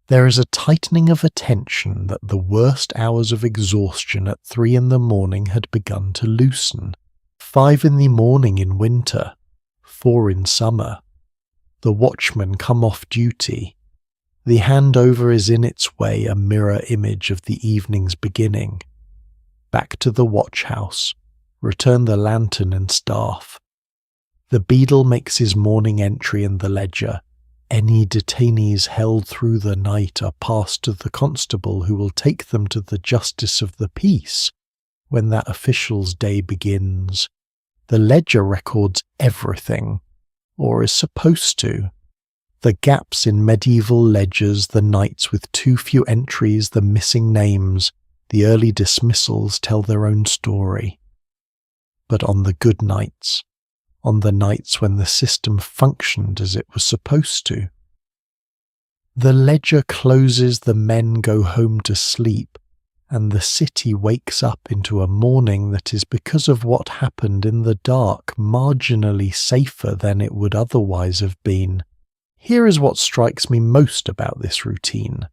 [SPEAKER 1] There is a tightening of attention that the worst hours of exhaustion at 3 in the morning had begun to loosen. 5 in the morning in winter, 4 in summer. The watchmen come off duty. The handover is in its way a mirror image of the evening's beginning. Back to the watch house. Return the lantern and staff. The beadle makes his morning entry in the ledger. Any detainees held through the night are passed to the constable who will take them to the justice of the peace when that official's day begins. The ledger records everything, or is supposed to. The gaps in medieval ledgers, the nights with too few entries, the missing names, the early dismissals tell their own story. But on the good nights, on the nights when the system functioned as it was supposed to. The ledger closes, the men go home to sleep, and the city wakes up into a morning that is, because of what happened in the dark, marginally safer than it would otherwise have been. Here is what strikes me most about this routine.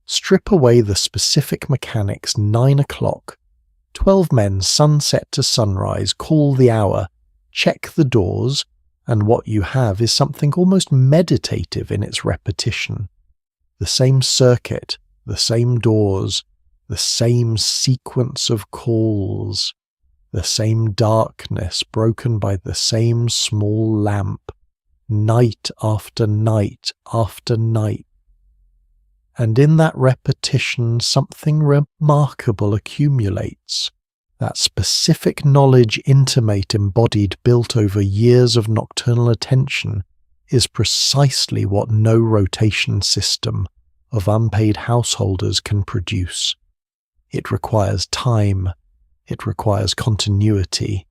[SPEAKER 1] Strip away the specific mechanics 9 o'clock, 12 men, sunset to sunrise, call the hour, check the doors, and what you have is something almost meditative in its repetition. The same circuit, the same doors, the same sequence of calls, the same darkness broken by the same small lamp, night after night after night. And in that repetition, something remarkable accumulates. That specific knowledge, intimate, embodied, built over years of nocturnal attention, is precisely what no rotation system of unpaid householders can produce. It requires time. It requires continuity.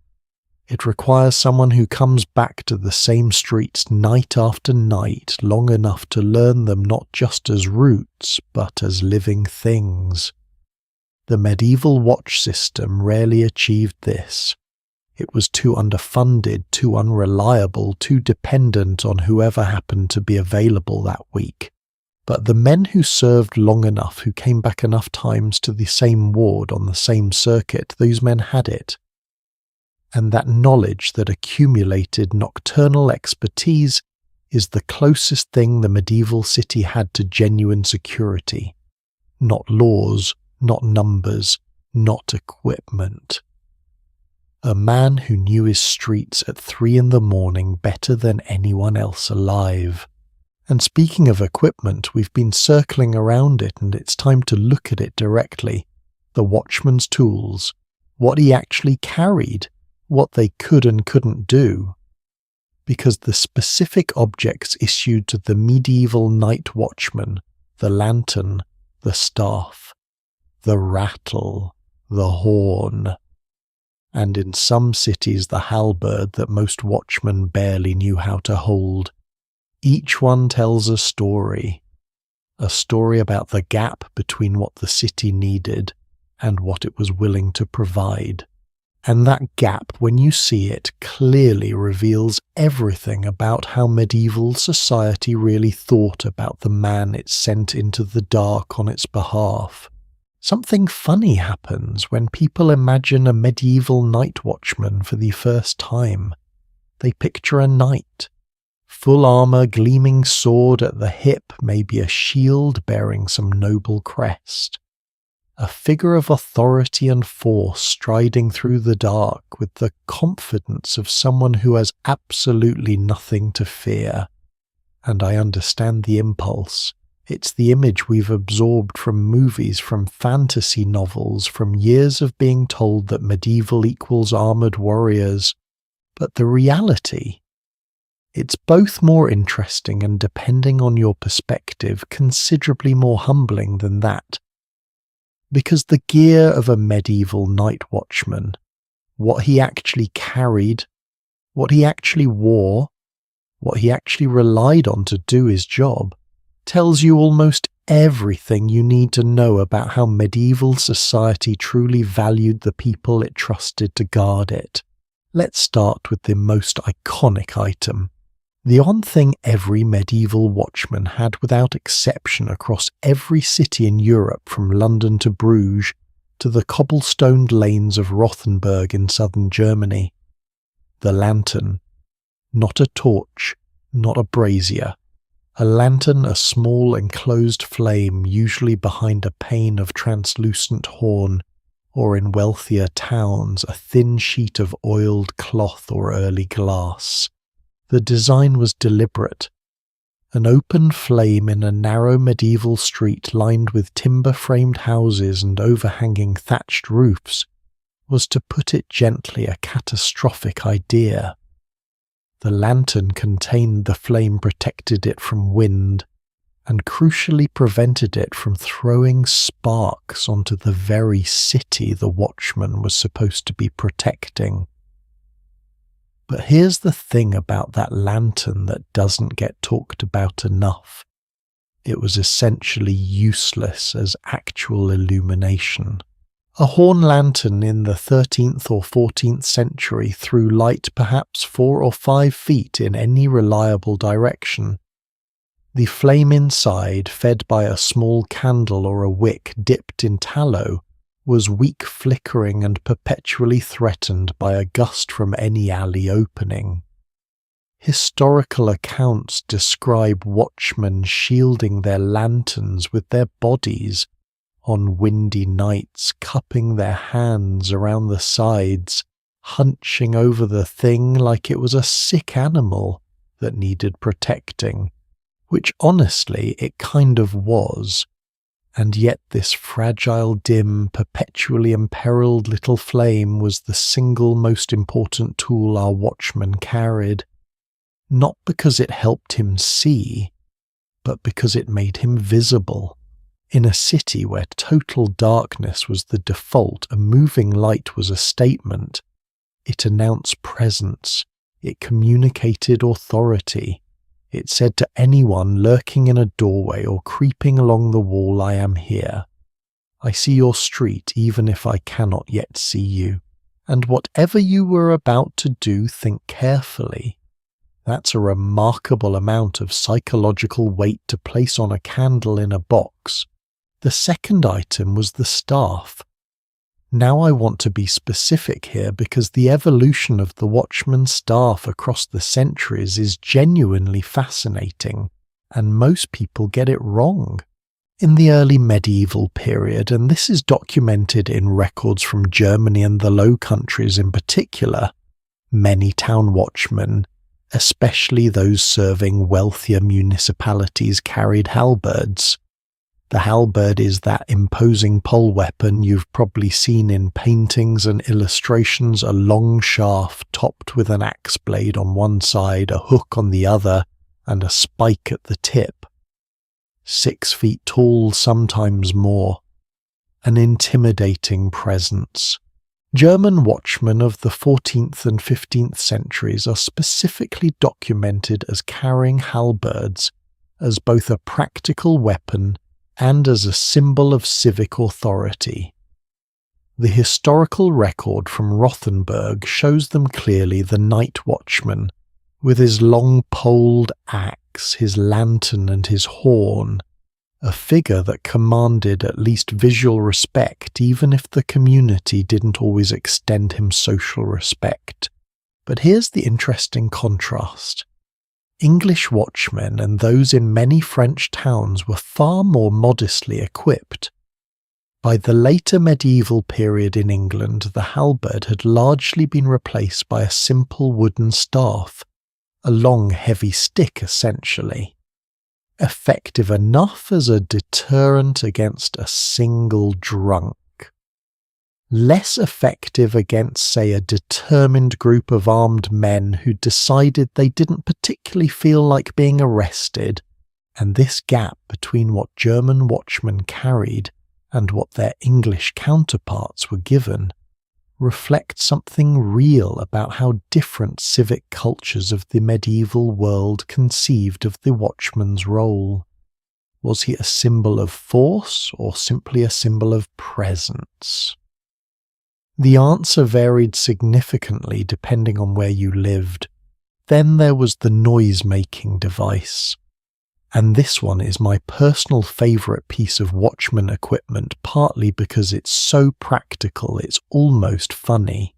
[SPEAKER 1] It requires someone who comes back to the same streets night after night long enough to learn them not just as routes, but as living things. The medieval watch system rarely achieved this. It was too underfunded, too unreliable, too dependent on whoever happened to be available that week. But the men who served long enough, who came back enough times to the same ward on the same circuit, those men had it. And that knowledge that accumulated nocturnal expertise is the closest thing the medieval city had to genuine security. Not laws, not numbers, not equipment. A man who knew his streets at 3 a.m. better than anyone else alive. And speaking of equipment, we've been circling around it, and it's time to look at it directly. The watchman's tools, what he actually carried, what they could and couldn't do. Because the specific objects issued to the medieval night watchman, the lantern, the staff, the rattle, the horn, and in some cities the halberd that most watchmen barely knew how to hold. Each one tells a story about the gap between what the city needed and what it was willing to provide. And that gap, when you see it, clearly reveals everything about how medieval society really thought about the man it sent into the dark on its behalf. Something funny happens when people imagine a medieval night watchman for the first time. They picture a knight. Full armour, gleaming sword at the hip, maybe a shield bearing some noble crest. A figure of authority and force striding through the dark with the confidence of someone who has absolutely nothing to fear. And I understand the impulse. It's the image we've absorbed from movies, from fantasy novels, from years of being told that medieval equals armoured warriors. But the reality, it's both more interesting and, depending on your perspective, considerably more humbling than that. Because the gear of a medieval night watchman, what he actually carried, what he actually wore, what he actually relied on to do his job, tells you almost everything you need to know about how medieval society truly valued the people it trusted to guard it. Let's start with the most iconic item. The one thing every medieval watchman had without exception across every city in Europe, from London to Bruges to the cobblestoned lanes of Rothenburg in southern Germany. The lantern. Not a torch, not a brazier. A lantern, a small enclosed flame, usually behind a pane of translucent horn, or in wealthier towns a thin sheet of oiled cloth or early glass. The design was deliberate. An open flame in a narrow medieval street lined with timber-framed houses and overhanging thatched roofs was, to put it gently, a catastrophic idea. The lantern contained the flame, protected it from wind, and crucially prevented it from throwing sparks onto the very city the watchman was supposed to be protecting. But here's the thing about that lantern that doesn't get talked about enough. It was essentially useless as actual illumination. A horn lantern in the 13th or 14th century threw light perhaps 4 or 5 feet in any reliable direction. The flame inside, fed by a small candle or a wick dipped in tallow, was weak flickering and perpetually threatened by a gust from any alley opening. Historical accounts describe watchmen shielding their lanterns with their bodies, on windy nights cupping their hands around the sides, hunching over the thing like it was a sick animal that needed protecting, which honestly it kind of was. And yet this fragile, dim, perpetually imperiled little flame was the single most important tool our watchman carried, not because it helped him see, but because it made him visible. In a city where total darkness was the default, a moving light was a statement. It announced presence. It communicated authority. It said to anyone lurking in a doorway or creeping along the wall, I am here. I see your street even if I cannot yet see you. And whatever you were about to do, think carefully. That's a remarkable amount of psychological weight to place on a candle in a box. The second item was the staff. Now I want to be specific here because the evolution of the Watchman staff across the centuries is genuinely fascinating, and most people get it wrong. In the early medieval period, and this is documented in records from Germany and the Low Countries in particular, many town watchmen, especially those serving wealthier municipalities, carried halberds. The halberd is that imposing pole weapon you've probably seen in paintings and illustrations, a long shaft topped with an axe blade on one side, a hook on the other, and a spike at the tip. 6 feet tall, sometimes more. An intimidating presence. German watchmen of the 14th and 15th centuries are specifically documented as carrying halberds as both a practical weapon and as a symbol of civic authority. The historical record from Rothenburg shows them clearly: the night watchman, with his long-poled axe, his lantern and his horn, a figure that commanded at least visual respect even if the community didn't always extend him social respect. But here's the interesting contrast. English watchmen and those in many French towns were far more modestly equipped. By the later medieval period in England, the halberd had largely been replaced by a simple wooden staff, a long heavy stick essentially. Effective enough as a deterrent against a single drunk. Less effective against, say, a determined group of armed men who decided they didn't particularly feel like being arrested, and this gap between what German watchmen carried and what their English counterparts were given reflects something real about how different civic cultures of the medieval world conceived of the watchman's role. Was he a symbol of force or simply a symbol of presence? The answer varied significantly depending on where you lived. Then there was the noise-making device. And this one is my personal favourite piece of watchman equipment, partly because it's so practical it's almost funny.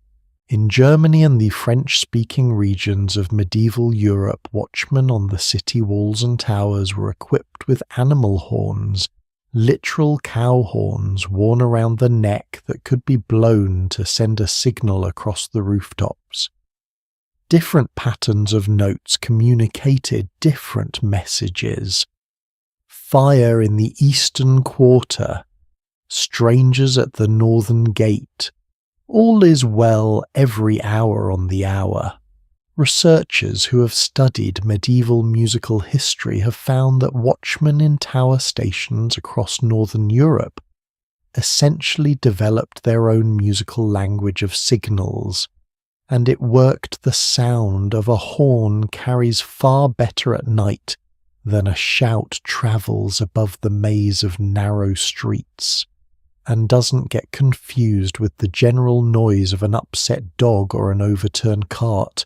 [SPEAKER 1] In Germany and the French-speaking regions of medieval Europe, watchmen on the city walls and towers were equipped with animal horns, literal cow horns worn around the neck that could be blown to send a signal across the rooftops. Different patterns of notes communicated different messages. Fire in the eastern quarter, strangers at the northern gate, all is well every hour on the hour. Researchers who have studied medieval musical history have found that watchmen in tower stations across northern Europe essentially developed their own musical language of signals, and it worked. The sound of a horn carries far better at night than a shout travels above the maze of narrow streets, and doesn't get confused with the general noise of an upset dog or an overturned cart.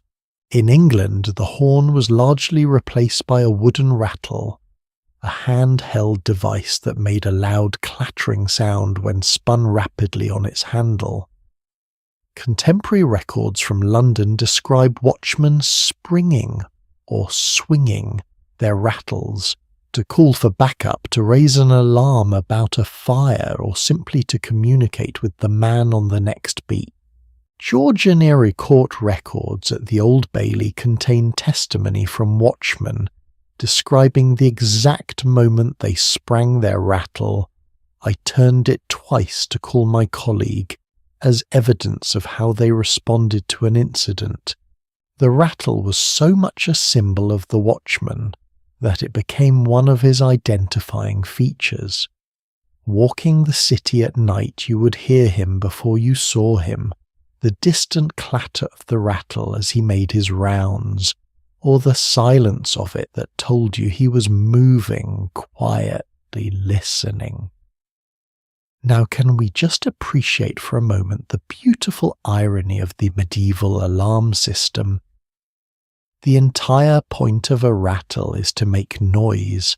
[SPEAKER 1] In England, the horn was largely replaced by a wooden rattle, a handheld device that made a loud clattering sound when spun rapidly on its handle. Contemporary records from London describe watchmen springing or swinging their rattles to call for backup, to raise an alarm about a fire, or simply to communicate with the man on the next beat. Georgian-era court records at the Old Bailey contain testimony from watchmen describing the exact moment they sprang their rattle. I turned it twice to call my colleague, as evidence of how they responded to an incident. The rattle was so much a symbol of the watchman that it became one of his identifying features. Walking the city at night, you would hear him before you saw him, the distant clatter of the rattle as he made his rounds, or the silence of it that told you he was moving, quietly listening. Now, can we just appreciate for a moment the beautiful irony of the medieval alarm system? The entire point of a rattle is to make noise.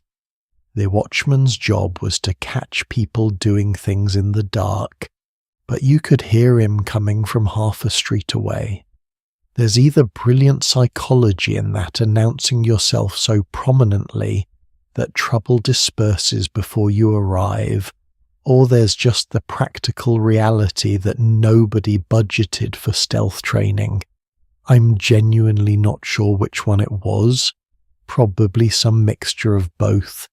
[SPEAKER 1] The watchman's job was to catch people doing things in the dark, but you could hear him coming from half a street away. There's either brilliant psychology in that, announcing yourself so prominently that trouble disperses before you arrive, or there's just the practical reality that nobody budgeted for stealth training. I'm genuinely not sure which one it was, probably some mixture of both.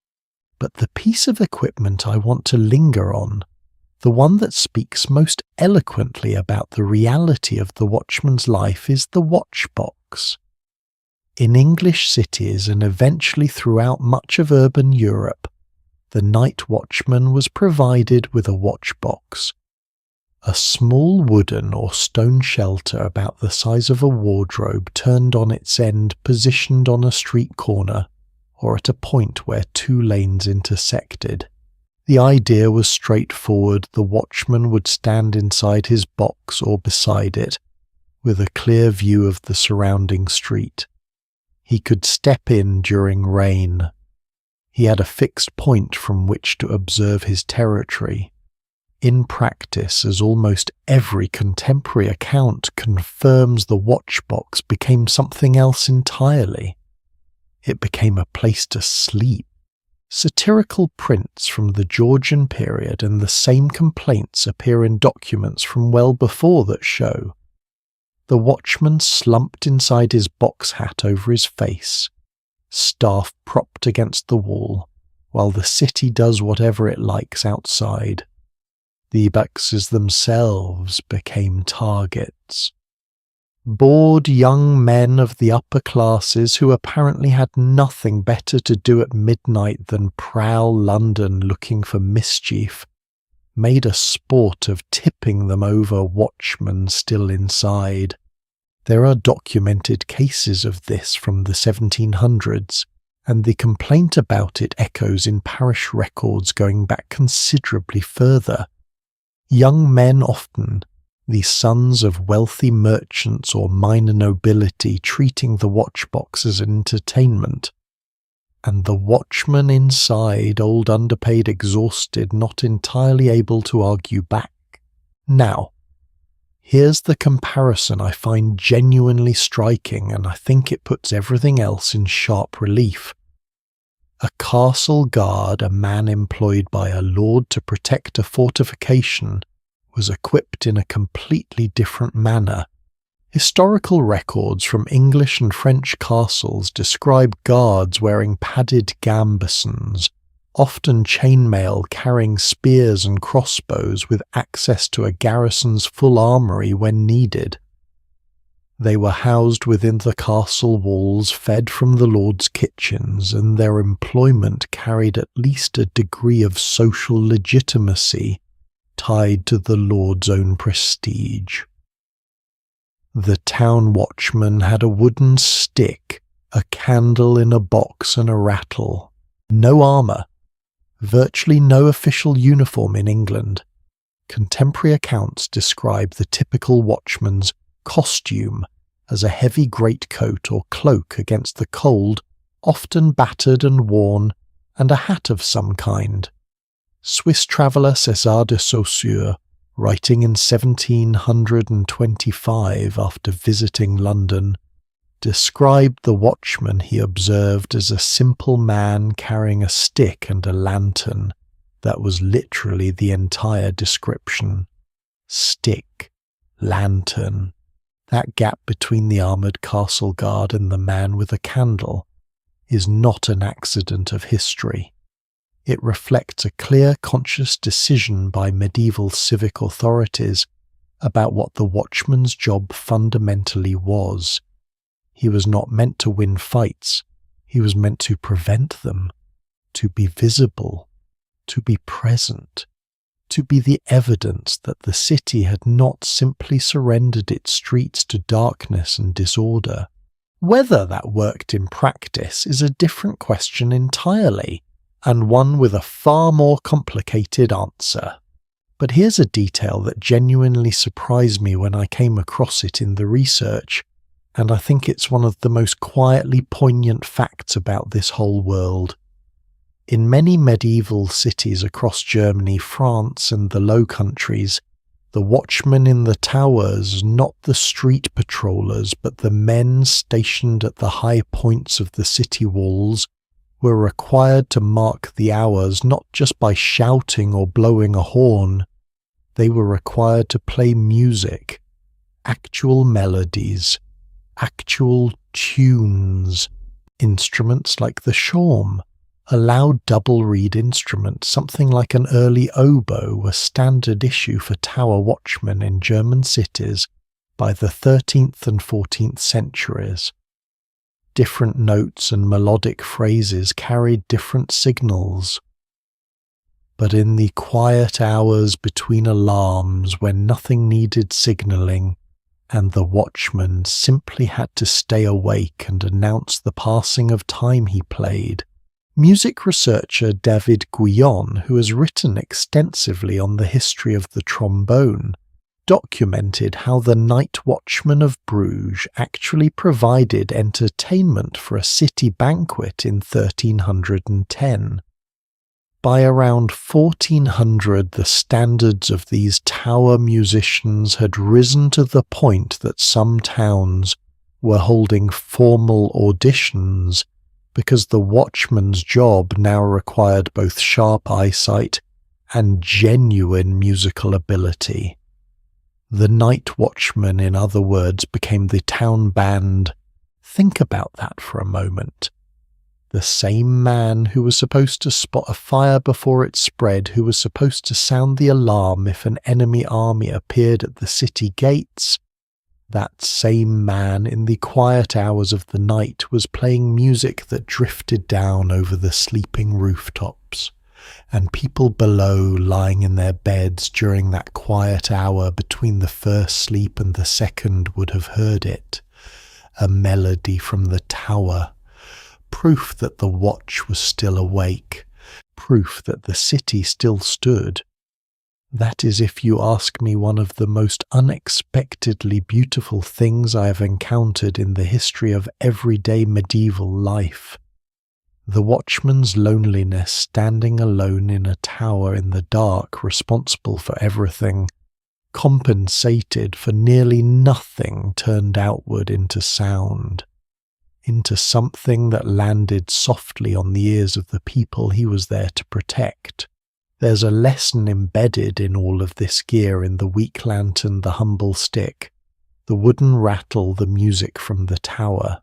[SPEAKER 1] But the piece of equipment I want to linger on, the one that speaks most eloquently about the reality of the watchman's life, is the watchbox. In English cities and eventually throughout much of urban Europe, the night watchman was provided with a watchbox, a small wooden or stone shelter about the size of a wardrobe turned on its end, positioned on a street corner or at a point where two lanes intersected. The idea was straightforward. The watchman would stand inside his box or beside it, with a clear view of the surrounding street. He could step in during rain. He had a fixed point from which to observe his territory. In practice, as almost every contemporary account confirms, the watchbox became something else entirely. It became a place to sleep. Satirical prints from the Georgian period and the same complaints appear in documents from well before that show. The watchman slumped inside his box hat over his face, staff propped against the wall, while the city does whatever it likes outside. The boxes themselves became targets. Bored young men of the upper classes, who apparently had nothing better to do at midnight than prowl London looking for mischief, made a sport of tipping them over watchmen still inside. There are documented cases of this from the 1700s, and the complaint about it echoes in parish records going back considerably further. Young men, often the sons of wealthy merchants or minor nobility, treating the watchbox as an entertainment, and the watchman inside, old, underpaid, exhausted, not entirely able to argue back. Now, here's the comparison I find genuinely striking, and I think it puts everything else in sharp relief. A castle guard, a man employed by a lord to protect a fortification, was equipped in a completely different manner. Historical records from English and French castles describe guards wearing padded gambesons, often chainmail, carrying spears and crossbows, with access to a garrison's full armoury when needed. They were housed within the castle walls, fed from the lord's kitchens, and their employment carried at least a degree of social legitimacy tied to the lord's own prestige. The town watchman had a wooden stick, a candle in a box, and a rattle. No armour. Virtually no official uniform in England. Contemporary accounts describe the typical watchman's costume as a heavy greatcoat or cloak against the cold, often battered and worn, and a hat of some kind. Swiss traveller César de Saussure, writing in 1725 after visiting London, described the watchman he observed as a simple man carrying a stick and a lantern. That was literally the entire description. Stick, lantern. That gap between the armoured castle guard and the man with a candle is not an accident of history. It reflects a clear, conscious decision by medieval civic authorities about what the watchman's job fundamentally was. He was not meant to win fights. He was meant to prevent them, to be visible, to be present, to be the evidence that the city had not simply surrendered its streets to darkness and disorder. Whether that worked in practice is a different question entirely, and one with a far more complicated answer. But here's a detail that genuinely surprised me when I came across it in the research, and I think it's one of the most quietly poignant facts about this whole world. In many medieval cities across Germany, France, and the Low Countries, the watchmen in the towers, not the street patrollers, but the men stationed at the high points of the city walls, were required to mark the hours not just by shouting or blowing a horn. They were required to play music, actual melodies, actual tunes. Instruments like the shawm, a loud double reed instrument, something like an early oboe, were standard issue for tower watchmen in German cities by the 13th and 14th centuries. Different notes and melodic phrases carried different signals. But in the quiet hours between alarms, when nothing needed signalling, and the watchman simply had to stay awake and announce the passing of time, he played. Music researcher David Guyon, who has written extensively on the history of the trombone, documented how the night watchman of Bruges actually provided entertainment for a city banquet in 1310. By around 1400, the standards of these tower musicians had risen to the point that some towns were holding formal auditions because the watchman's job now required both sharp eyesight and genuine musical ability. The night watchman, in other words, became the town band. Think about that for a moment. The same man who was supposed to spot a fire before it spread, who was supposed to sound the alarm if an enemy army appeared at the city gates, that same man in the quiet hours of the night was playing music that drifted down over the sleeping rooftops, and people below lying in their beds during that quiet hour between the first sleep and the second would have heard it, a melody from the tower, proof that the watch was still awake, proof that the city still stood. That is, if you ask me, one of the most unexpectedly beautiful things I have encountered in the history of everyday medieval life. The watchman's loneliness, standing alone in a tower in the dark, responsible for everything, compensated for nearly nothing turned outward into sound, into something that landed softly on the ears of the people he was there to protect. There's a lesson embedded in all of this gear, in the weak lantern, the humble stick, the wooden rattle, the music from the tower.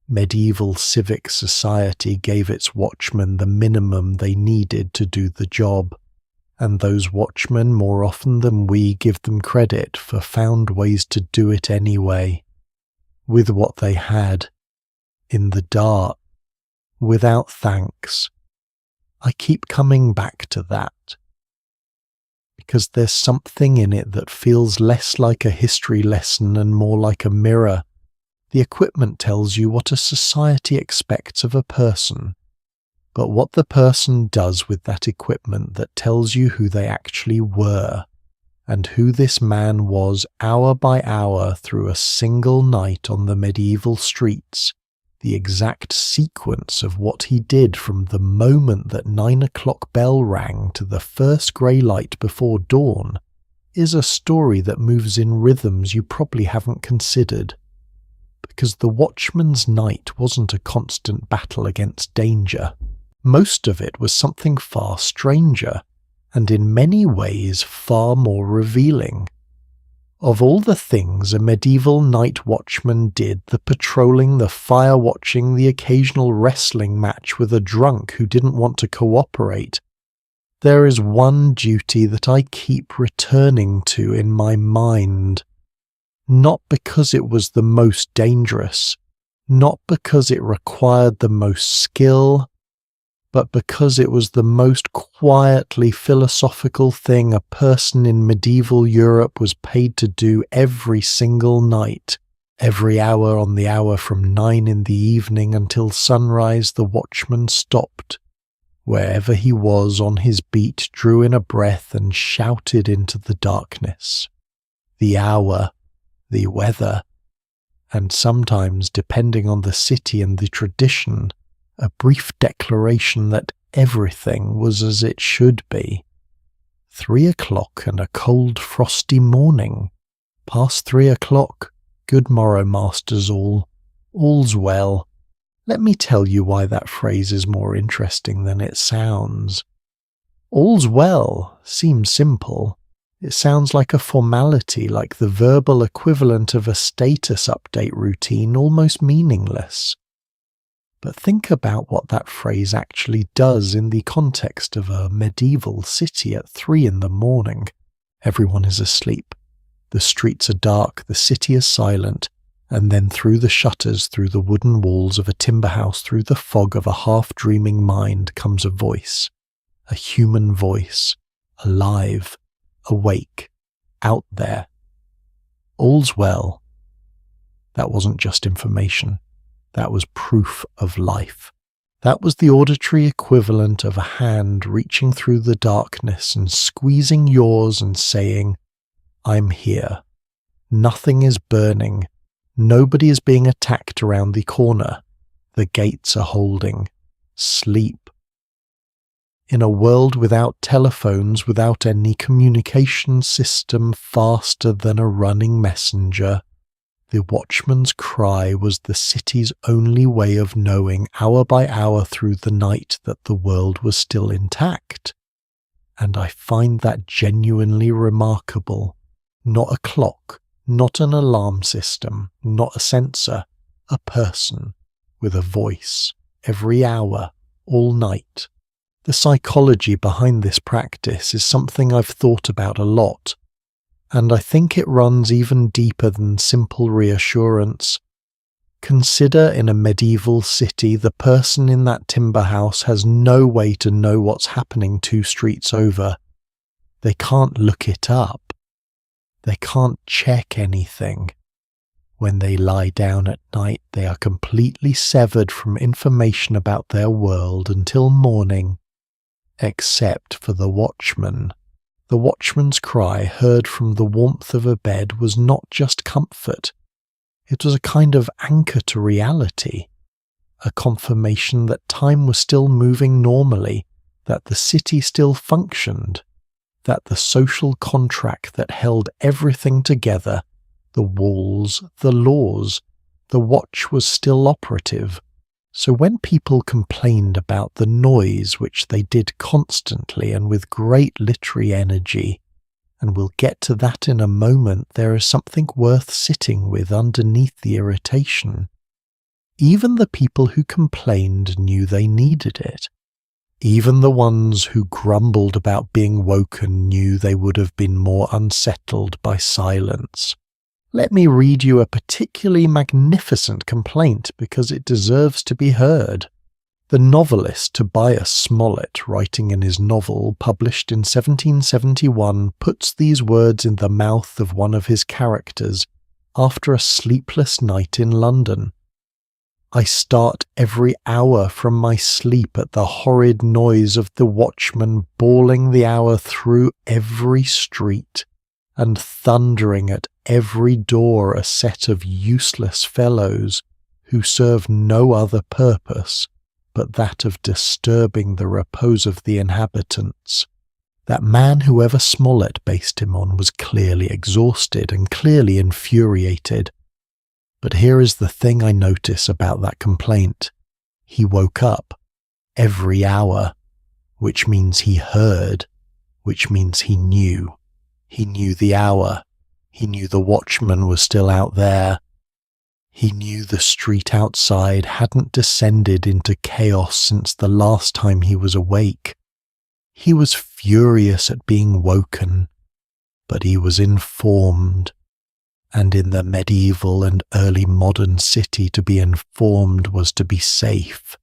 [SPEAKER 1] Medieval civic society gave its watchmen the minimum they needed to do the job, and those watchmen, more often than we give them credit for, found ways to do it anyway, with what they had, in the dark, without thanks. I keep coming back to that, because there's something in it that feels less like a history lesson and more like a mirror. The equipment tells you what a society expects of a person, but what the person does with that equipment that tells you who they actually were, and who this man was hour by hour through a single night on the medieval streets, the exact sequence of what he did from the moment that 9 o'clock bell rang to the first grey light before dawn, is a story that moves in rhythms you probably haven't considered. Because the Watchman's night wasn't a constant battle against danger. Most of it was something far stranger, and in many ways far more revealing. Of all the things a medieval night watchman did, the patrolling, the fire-watching, the occasional wrestling match with a drunk who didn't want to cooperate, there is one duty that I keep returning to in my mind. Not because it was the most dangerous, not because it required the most skill, but because it was the most quietly philosophical thing a person in medieval Europe was paid to do every single night. Every hour on the hour from 9 in the evening until sunrise, the watchman stopped. Wherever he was on his beat, drew in a breath and shouted into the darkness. The hour, the weather, and sometimes, depending on the city and the tradition, a brief declaration that everything was as it should be. 3 o'clock and a cold frosty morning. Past 3 o'clock. Good morrow, masters all. All's well. Let me tell you why that phrase is more interesting than it sounds. All's well seems simple. It sounds like a formality, like the verbal equivalent of a status update routine, almost meaningless. But think about what that phrase actually does in the context of a medieval city at 3 in the morning. Everyone is asleep. The streets are dark, the city is silent, and then through the shutters, through the wooden walls of a timber house, through the fog of a half-dreaming mind comes a voice. A human voice. Alive. Awake. Out there. All's well. That wasn't just information. That was proof of life. That was the auditory equivalent of a hand reaching through the darkness and squeezing yours and saying, I'm here. Nothing is burning. Nobody is being attacked around the corner. The gates are holding. Sleep. In a world without telephones, without any communication system faster than a running messenger, the watchman's cry was the city's only way of knowing hour by hour through the night that the world was still intact. And I find that genuinely remarkable. Not a clock, not an alarm system, not a sensor, a person with a voice, every hour, all night. The psychology behind this practice is something I've thought about a lot. And I think it runs even deeper than simple reassurance. Consider in a medieval city the person in that timber house has no way to know what's happening 2 streets over. They can't look it up. They can't check anything. When they lie down at night, they are completely severed from information about their world until morning, except for the watchman. The watchman's cry, heard from the warmth of a bed, was not just comfort. It was a kind of anchor to reality, a confirmation that time was still moving normally, that the city still functioned, that the social contract that held everything together, the walls, the laws, the watch was still operative. So when people complained about the noise, which they did constantly and with great literary energy, and we'll get to that in a moment, there is something worth sitting with underneath the irritation. Even the people who complained knew they needed it. Even the ones who grumbled about being woken knew they would have been more unsettled by silence. Let me read you a particularly magnificent complaint because it deserves to be heard. The novelist Tobias Smollett, writing in his novel published in 1771, puts these words in the mouth of one of his characters after a sleepless night in London. I start every hour from my sleep at the horrid noise of the watchman bawling the hour through every street, and thundering at every door a set of useless fellows who serve no other purpose but that of disturbing the repose of the inhabitants. That man whoever Smollett based him on was clearly exhausted and clearly infuriated. But here is the thing I notice about that complaint. He woke up every hour, which means he heard, which means he knew. He knew the hour. He knew the watchman was still out there. He knew the street outside hadn't descended into chaos since the last time he was awake. He was furious at being woken, but he was informed. And in the medieval and early modern city, to be informed was to be safe.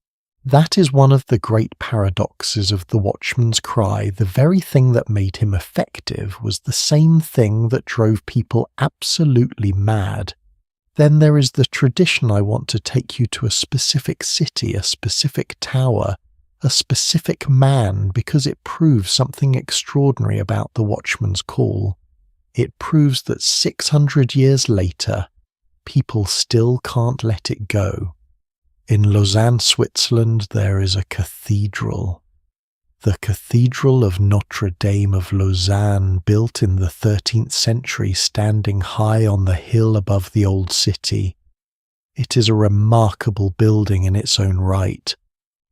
[SPEAKER 1] That is one of the great paradoxes of the Watchman's cry. The very thing that made him effective was the same thing that drove people absolutely mad. Then there is the tradition. I want to take you to a specific city, a specific tower, a specific man, because it proves something extraordinary about the Watchman's call. It proves that 600 years later, people still can't let it go. In Lausanne, Switzerland, there is a cathedral. The Cathedral of Notre Dame of Lausanne, built in the 13th century, standing high on the hill above the old city. It is a remarkable building in its own right.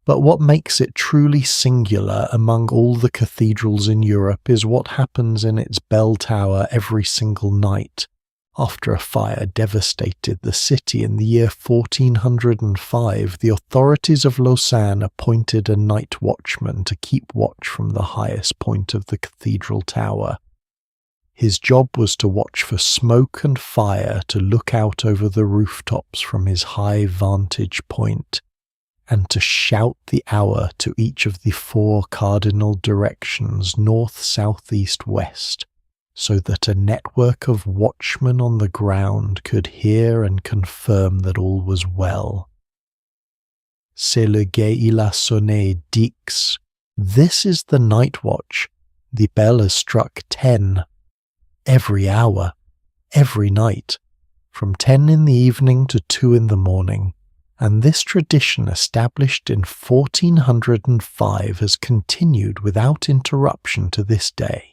[SPEAKER 1] But what makes it truly singular among all the cathedrals in Europe is what happens in its bell tower every single night. After a fire devastated the city in the year 1405, the authorities of Lausanne appointed a night watchman to keep watch from the highest point of the cathedral tower. His job was to watch for smoke and fire, to look out over the rooftops from his high vantage point, and to shout the hour to each of the 4 cardinal directions, north, south, east, west, so that a network of watchmen on the ground could hear and confirm that all was well. C'est le guet il a sonné, dix. This is the night watch. The bell has struck 10. Every hour, every night, from 10 in the evening to 2 in the morning. And this tradition, established in 1405, has continued without interruption to this day.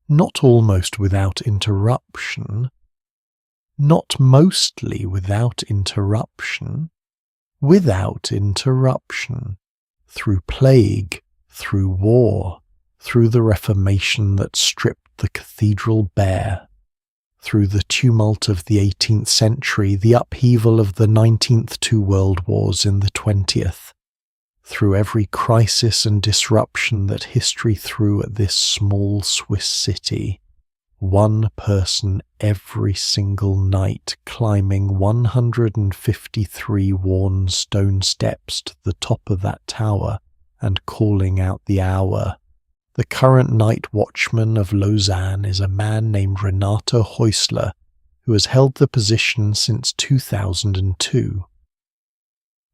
[SPEAKER 1] Not almost without interruption, not mostly without interruption, without interruption, through plague, through war, through the Reformation that stripped the cathedral bare, through the tumult of the 18th century, the upheaval of the 19th 2 world wars in the 20th, through every crisis and disruption that history threw at this small Swiss city, one person every single night climbing 153 worn stone steps to the top of that tower and calling out the hour. The current night watchman of Lausanne is a man named Renato Häusler, who has held the position since 2002.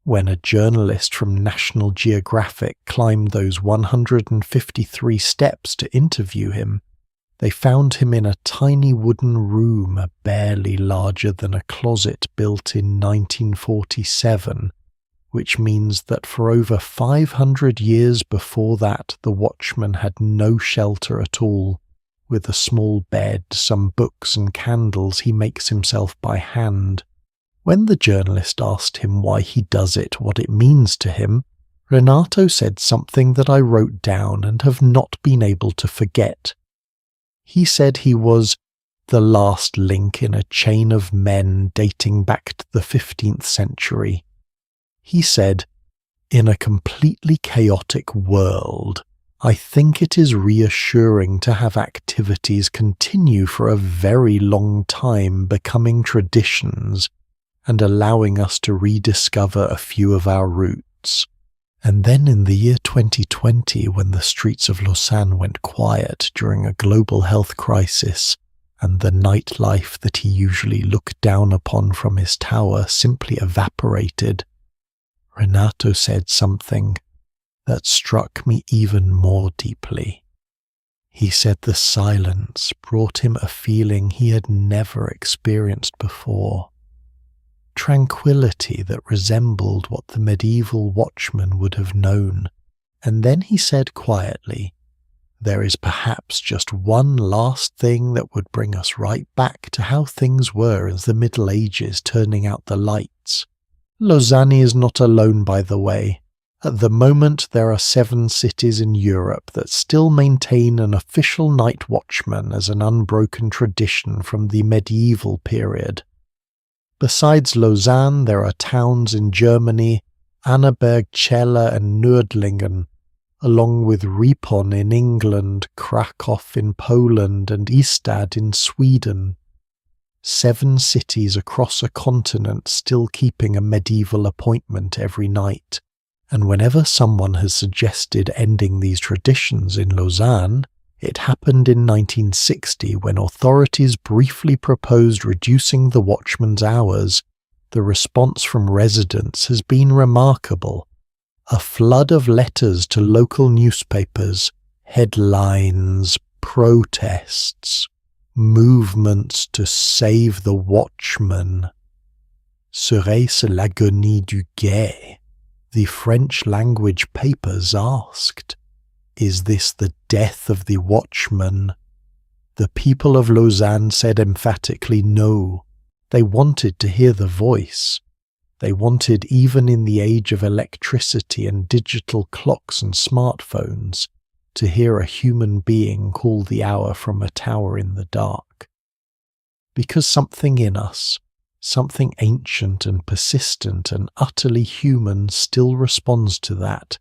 [SPEAKER 1] When a journalist from National Geographic climbed those 153 steps to interview him, they found him in a tiny wooden room barely larger than a closet, built in 1947, which means that for over 500 years before that, the watchman had no shelter at all. With a small bed, some books and candles, he makes himself by hand. When the journalist asked him why he does it, what it means to him, Renato said something that I wrote down and have not been able to forget. He said he was the last link in a chain of men dating back to the 15th century. He said, "In a completely chaotic world, I think it is reassuring to have activities continue for a very long time, becoming traditions, and allowing us to rediscover a few of our roots." And then in the year 2020, when the streets of Lausanne went quiet during a global health crisis, and the nightlife that he usually looked down upon from his tower simply evaporated, Renato said something that struck me even more deeply. He said the silence brought him a feeling he had never experienced before. tranquility that resembled what the medieval watchman would have known. And then he said quietly, "There is perhaps just one last thing that would bring us right back to how things were in the Middle Ages, turning out the lights. Lausanne is not alone, by the way. At the moment there are 7 cities in Europe that still maintain an official night watchman as an unbroken tradition from the medieval period. Besides Lausanne, there are towns in Germany, Annaberg, Celle and Nördlingen, along with Ripon in England, Krakow in Poland and Ystad in Sweden. 7 cities across a continent still keeping a medieval appointment every night. And whenever someone has suggested ending these traditions in Lausanne, it happened in 1960 when authorities briefly proposed reducing the watchman's hours. The response from residents has been remarkable. A flood of letters to local newspapers, headlines, protests, movements to save the watchman. Serait-ce l'agonie du guet? The French language papers asked. Is this the death of the watchman? The people of Lausanne said emphatically no. They wanted to hear the voice. They wanted, even in the age of electricity and digital clocks and smartphones, to hear a human being call the hour from a tower in the dark. Because something in us, something ancient and persistent and utterly human, still responds to that.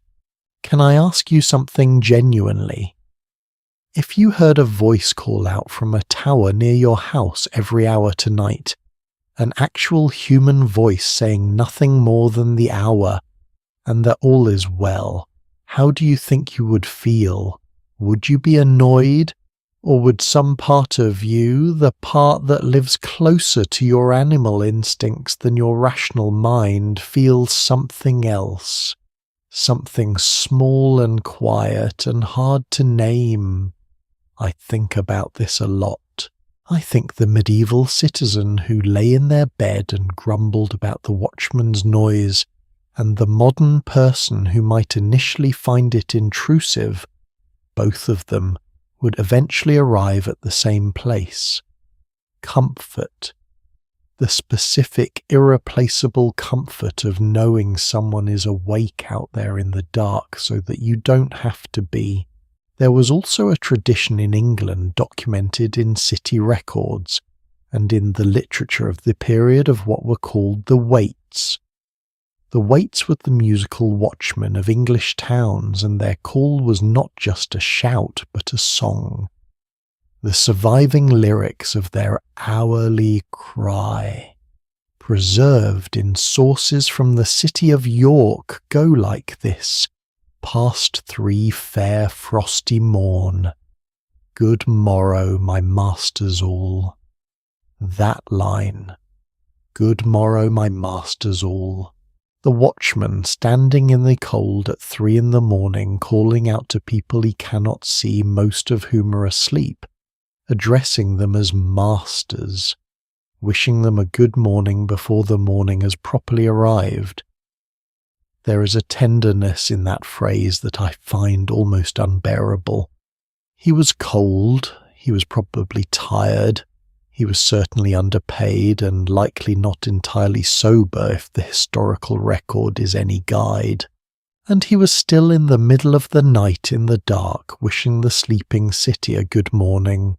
[SPEAKER 1] Can I ask you something genuinely? If you heard a voice call out from a tower near your house every hour tonight, an actual human voice saying nothing more than the hour, and that all is well, how do you think you would feel? Would you be annoyed? Or would some part of you, the part that lives closer to your animal instincts than your rational mind, feel something else? Something small and quiet and hard to name. I think about this a lot. I think the medieval citizen who lay in their bed and grumbled about the watchman's noise, and the modern person who might initially find it intrusive, both of them would eventually arrive at the same place. Comfort. The specific, irreplaceable comfort of knowing someone is awake out there in the dark so that you don't have to be. There was also a tradition in England documented in city records and in the literature of the period of what were called the waits. The waits were the musical watchmen of English towns, and their call was not just a shout but a song. The surviving lyrics of their hourly cry, preserved in sources from the city of York, go like this: "Past 3 fair frosty morn, good morrow, my masters all." That line, "Good morrow, my masters all." The watchman standing in the cold at 3 in the morning, calling out to people he cannot see, most of whom are asleep, addressing them as masters, wishing them a good morning before the morning has properly arrived. There is a tenderness in that phrase that I find almost unbearable. He was cold, he was probably tired, he was certainly underpaid and likely not entirely sober if the historical record is any guide. And he was still in the middle of the night in the dark, wishing the sleeping city a good morning.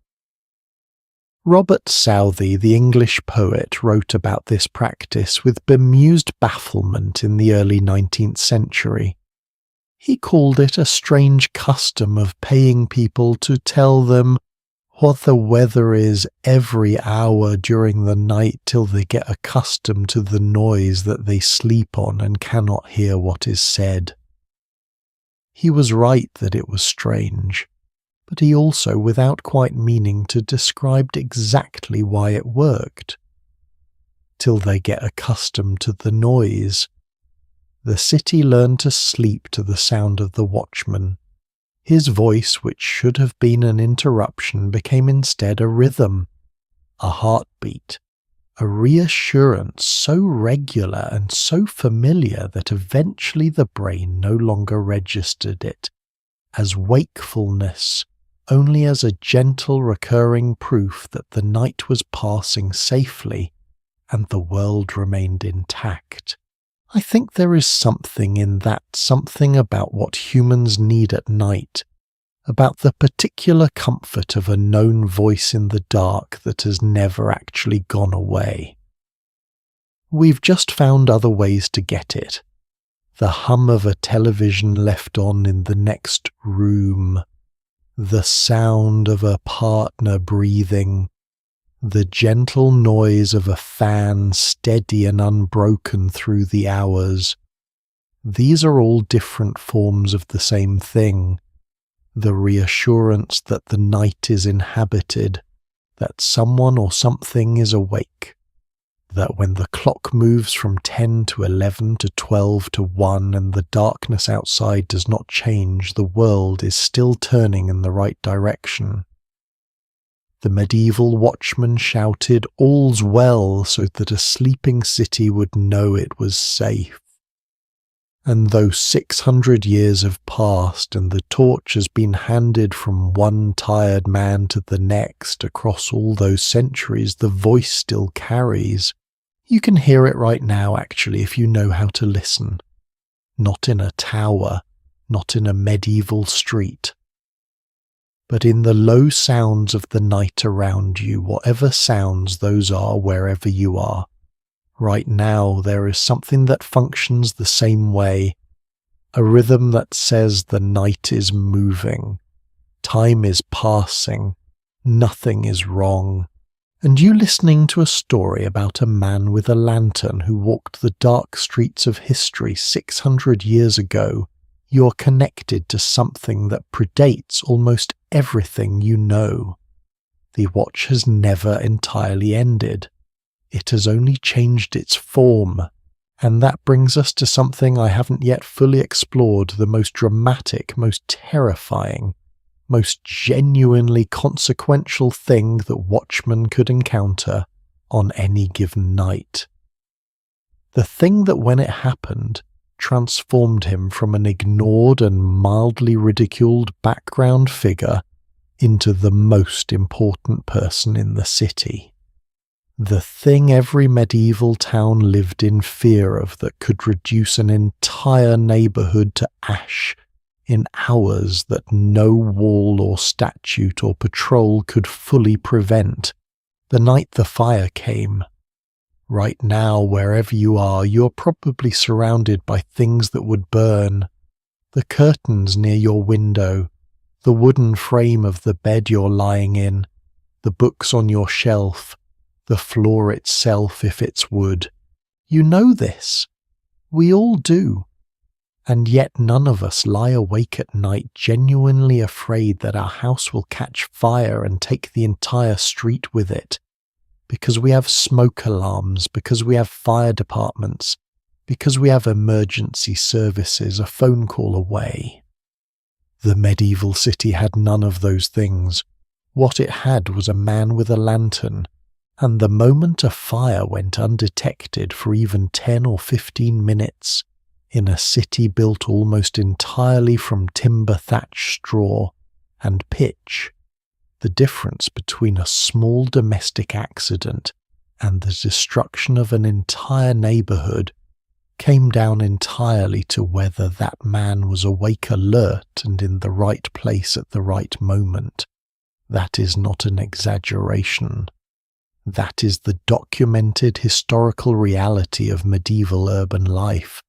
[SPEAKER 1] Robert Southey, the English poet, wrote about this practice with bemused bafflement in the early 19th century. He called it a strange custom of paying people to tell them what the weather is every hour during the night till they get accustomed to the noise that they sleep on and cannot hear what is said. He was right that it was strange, but he also, without quite meaning to, described exactly why it worked. Till they get accustomed to the noise. The city learned to sleep to the sound of the watchman. His voice, which should have been an interruption, became instead a rhythm, a heartbeat, a reassurance so regular and so familiar that eventually the brain no longer registered it as wakefulness, only as a gentle recurring proof that the night was passing safely and the world remained intact. I think there is something in that, something about what humans need at night, about the particular comfort of a known voice in the dark that has never actually gone away. We've just found other ways to get it. The hum of a television left on in the next room, the sound of a partner breathing, the gentle noise of a fan steady and unbroken through the hours. These are all different forms of the same thing. The reassurance that the night is inhabited, that someone or something is awake, that when the clock moves from 10 to 11 to 12 to 1 and the darkness outside does not change, the world is still turning in the right direction. The medieval watchman shouted, "All's well," so that a sleeping city would know it was safe. And though 600 years have passed and the torch has been handed from one tired man to the next across all those centuries, the voice still carries. You can hear it right now, actually, if you know how to listen. Not in a tower, not in a medieval street, but in the low sounds of the night around you, whatever sounds those are wherever you are. Right now, there is something that functions the same way, a rhythm that says the night is moving, time is passing, nothing is wrong, and you listening to a story about a man with a lantern who walked the dark streets of history 600 years ago, you're connected to something that predates almost everything you know. The watch has never entirely ended. It has only changed its form, and that brings us to something I haven't yet fully explored, the most dramatic, most terrifying, most genuinely consequential thing that Watchmen could encounter on any given night. The thing that, when it happened, transformed him from an ignored and mildly ridiculed background figure into the most important person in the city. The thing every medieval town lived in fear of that could reduce an entire neighborhood to ash in hours that no wall or statute or patrol could fully prevent. The night the fire came. Right now, wherever you are, you're probably surrounded by things that would burn. The curtains near your window, the wooden frame of the bed you're lying in, the books on your shelf, the floor itself if it's wood. You know this. We all do. And yet none of us lie awake at night genuinely afraid that our house will catch fire and take the entire street with it. Because we have smoke alarms, because we have fire departments, because we have emergency services a phone call away. The medieval city had none of those things. What it had was a man with a lantern, and the moment a fire went undetected for even 10 or 15 minutes, in a city built almost entirely from timber-thatched straw and pitch, the difference between a small domestic accident and the destruction of an entire neighborhood came down entirely to whether that man was awake, alert, and in the right place at the right moment. That is not an exaggeration. That is the documented historical reality of medieval urban life.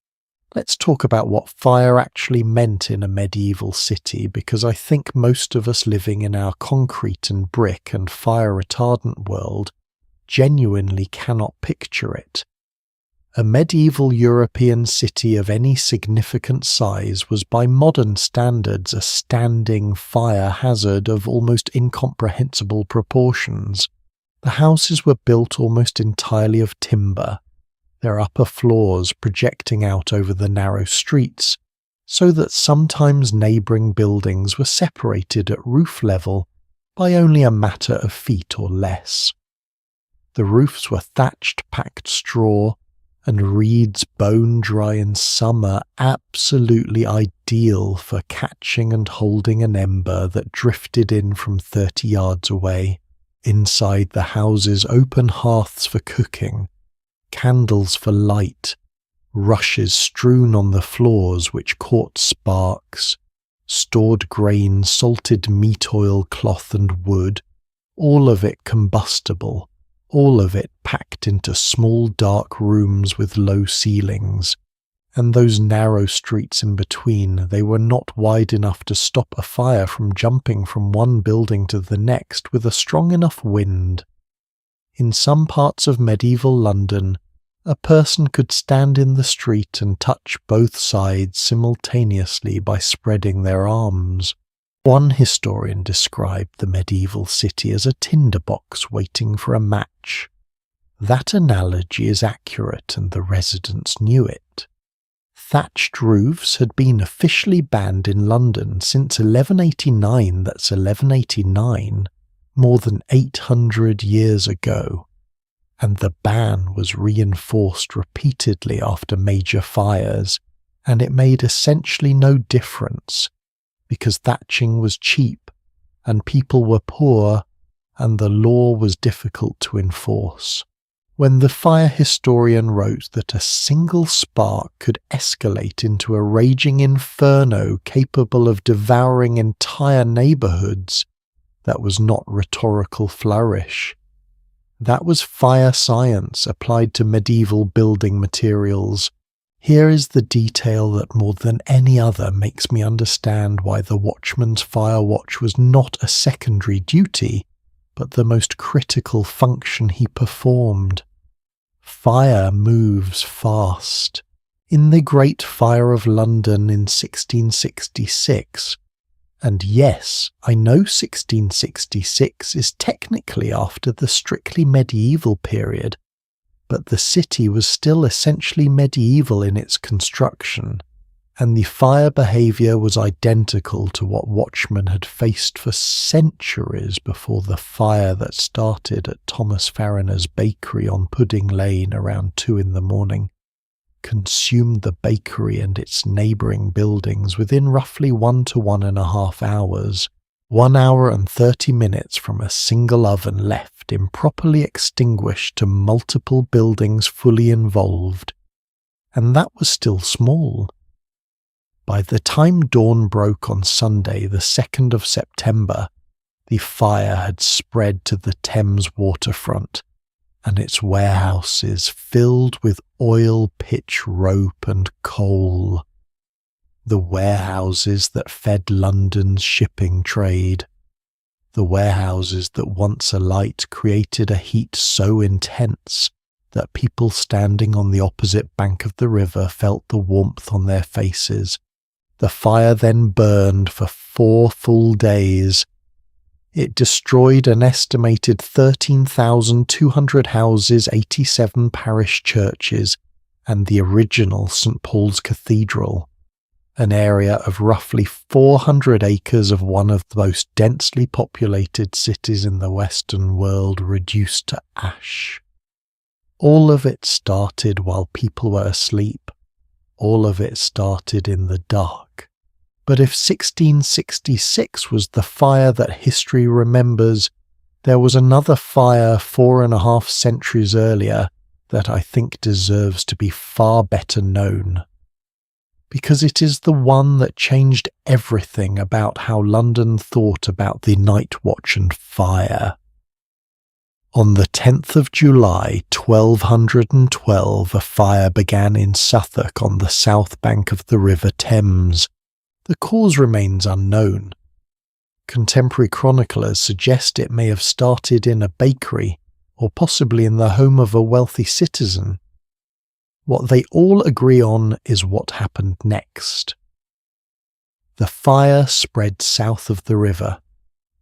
[SPEAKER 1] Let's talk about what fire actually meant in a medieval city, because I think most of us living in our concrete and brick and fire retardant world genuinely cannot picture it. A medieval European city of any significant size was by modern standards a standing fire hazard of almost incomprehensible proportions. The houses were built almost entirely of timber, their upper floors projecting out over the narrow streets, so that sometimes neighbouring buildings were separated at roof level by only a matter of feet or less. The roofs were thatched packed straw, and reeds bone dry in summer, absolutely ideal for catching and holding an ember that drifted in from 30 yards away. Inside the houses, open hearths for cooking, candles for light, rushes strewn on the floors which caught sparks, stored grain, salted meat oil, cloth and wood, all of it combustible, all of it packed into small dark rooms with low ceilings, and those narrow streets in between, they were not wide enough to stop a fire from jumping from one building to the next with a strong enough wind. In some parts of medieval London, a person could stand in the street and touch both sides simultaneously by spreading their arms. One historian described the medieval city as a tinderbox waiting for a match. That analogy is accurate, and the residents knew it. Thatched roofs had been officially banned in London since 1189, that's 1189, more than 800 years ago, and the ban was reinforced repeatedly after major fires, and it made essentially no difference, because thatching was cheap, and people were poor, and the law was difficult to enforce. When the fire historian wrote that a single spark could escalate into a raging inferno capable of devouring entire neighbourhoods, that was not rhetorical flourish. That was fire science applied to medieval building materials. Here is the detail that more than any other makes me understand why the watchman's fire watch was not a secondary duty, but the most critical function he performed. Fire moves fast. In the Great Fire of London in 1666, and yes, I know 1666 is technically after the strictly medieval period, but the city was still essentially medieval in its construction, and the fire behaviour was identical to what Watchmen had faced for centuries before the fire that started at Thomas Farriner's bakery on Pudding Lane around 2 a.m. consumed the bakery and its neighbouring buildings within roughly 1 to 1.5 hours, 1 hour and 30 minutes from a single oven left improperly extinguished to multiple buildings fully involved. And that was still small. By the time dawn broke on Sunday, the 2nd of September, the fire had spread to the Thames waterfront, and its warehouses filled with oil, pitch, rope and coal. The warehouses that fed London's shipping trade. The warehouses that once alight created a heat so intense that people standing on the opposite bank of the river felt the warmth on their faces. The fire then burned for 4 full days. It destroyed an estimated 13,200 houses, 87 parish churches, and the original St. Paul's Cathedral, an area of roughly 400 acres of one of the most densely populated cities in the Western world reduced to ash. All of it started while people were asleep. All of it started in the dark. But if 1666 was the fire that history remembers, there was another fire 4.5 centuries earlier that I think deserves to be far better known. Because it is the one that changed everything about how London thought about the night watch and fire. On the 10th of July, 1212, a fire began in Suffolk on the south bank of the River Thames. The cause remains unknown. Contemporary chroniclers suggest it may have started in a bakery, or possibly in the home of a wealthy citizen. What they all agree on is what happened next. The fire spread south of the river.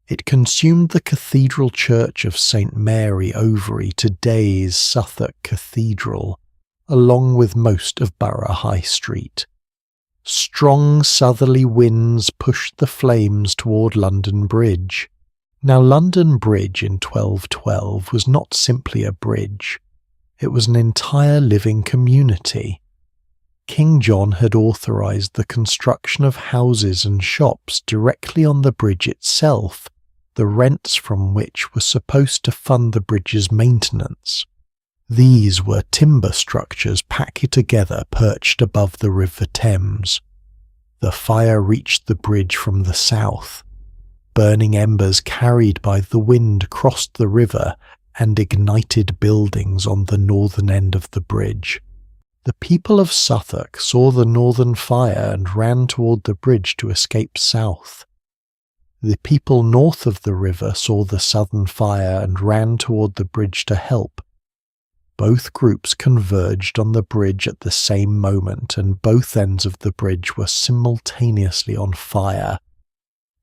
[SPEAKER 1] It consumed the cathedral church of St. Mary Overy, today's Suffolk Cathedral, along with most of Borough High Street. Strong southerly winds pushed the flames toward London Bridge. Now, London Bridge in 1212 was not simply a bridge. It was an entire living community. King John had authorised the construction of houses and shops directly on the bridge itself, the rents from which were supposed to fund the bridge's maintenance. These were timber structures packed together perched above the River Thames. The fire reached the bridge from the south. Burning embers carried by the wind crossed the river and ignited buildings on the northern end of the bridge. The people of Suffolk saw the northern fire and ran toward the bridge to escape south. The people north of the river saw the southern fire and ran toward the bridge to help. Both groups converged on the bridge at the same moment, and both ends of the bridge were simultaneously on fire.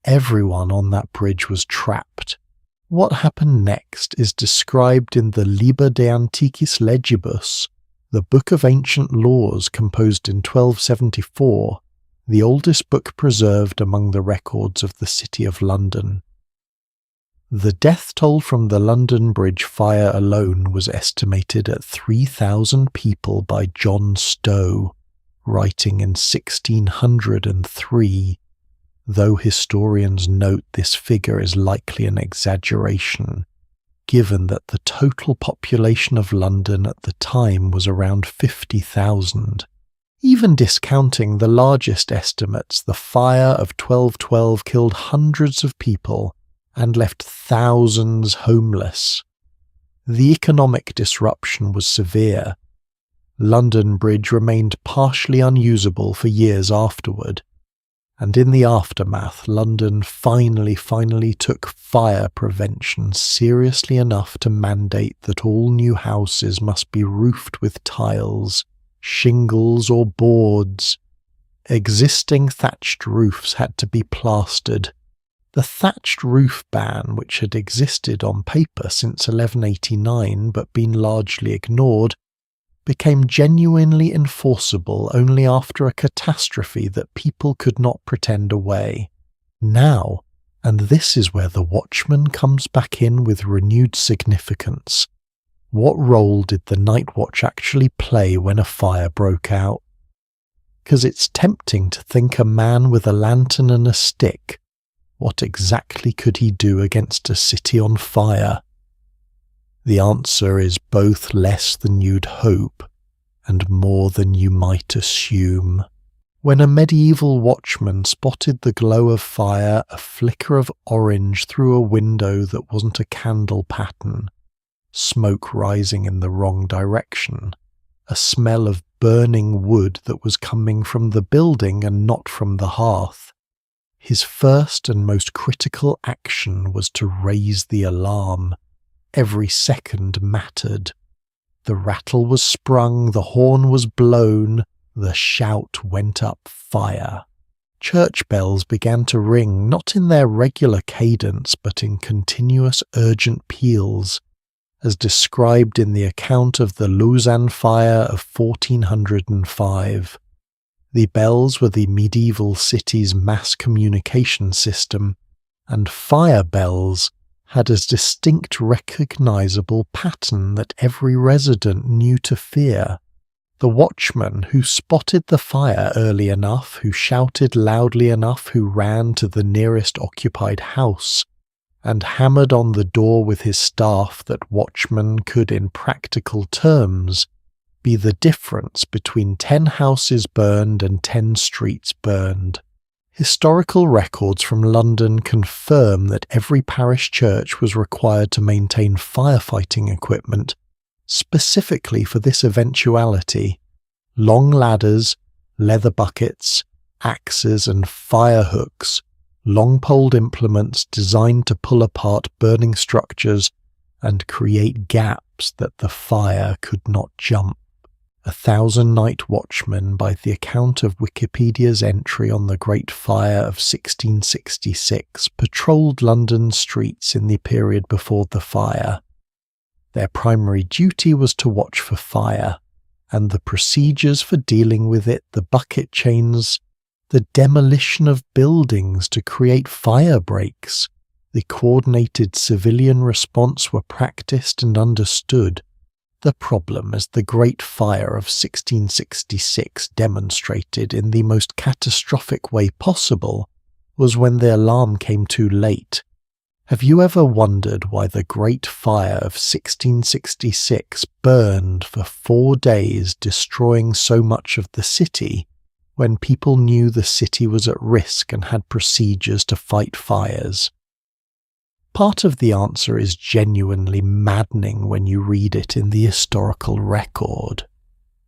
[SPEAKER 1] Everyone on that bridge was trapped. What happened next is described in the Liber de Antiquis Legibus, the Book of Ancient Laws composed in 1274, the oldest book preserved among the records of the City of London. The death toll from the London Bridge fire alone was estimated at 3,000 people by John Stowe, writing in 1603, though historians note this figure is likely an exaggeration, given that the total population of London at the time was around 50,000. Even discounting the largest estimates, the fire of 1212 killed hundreds of people and left thousands homeless. The economic disruption was severe. London Bridge remained partially unusable for years afterward, and in the aftermath, London finally took fire prevention seriously enough to mandate that all new houses must be roofed with tiles, shingles or boards. Existing thatched roofs had to be plastered. The thatched roof ban, which had existed on paper since 1189 but been largely ignored, became genuinely enforceable only after a catastrophe that people could not pretend away. Now, and this is where the Watchmen comes back in with renewed significance, what role did the Night Watch actually play when a fire broke out? 'Cause it's tempting to think a man with a lantern and a stick, what exactly could he do against a city on fire? The answer is both less than you'd hope and more than you might assume. When a medieval watchman spotted the glow of fire, a flicker of orange through a window that wasn't a candle pattern, smoke rising in the wrong direction, a smell of burning wood that was coming from the building and not from the hearth, his first and most critical action was to raise the alarm. Every second mattered. The rattle was sprung, the horn was blown, the shout went up, fire. Church bells began to ring, not in their regular cadence, but in continuous urgent peals, as described in the account of the Lausanne fire of 1405. The bells were the medieval city's mass communication system, and fire bells had a distinct recognizable pattern that every resident knew to fear. The watchman who spotted the fire early enough, who shouted loudly enough, who ran to the nearest occupied house, and hammered on the door with his staff, that watchman could, in practical terms, be the difference between 10 houses burned and 10 streets burned. Historical records from London confirm that every parish church was required to maintain firefighting equipment specifically for this eventuality: long ladders, leather buckets, axes and fire hooks, long-poled implements designed to pull apart burning structures and create gaps that the fire could not jump. 1,000 night watchmen, by the account of Wikipedia's entry on the Great Fire of 1666, patrolled London streets in the period before the fire. Their primary duty was to watch for fire, and the procedures for dealing with it, the bucket chains, the demolition of buildings to create fire breaks, The coordinated civilian response were practiced and understood. The problem, as the Great Fire of 1666 demonstrated in the most catastrophic way possible, was when the alarm came too late. Have you ever wondered why the Great Fire of 1666 burned for 4 days, destroying so much of the city, when people knew the city was at risk and had procedures to fight fires? Part of the answer is genuinely maddening when you read it in the historical record.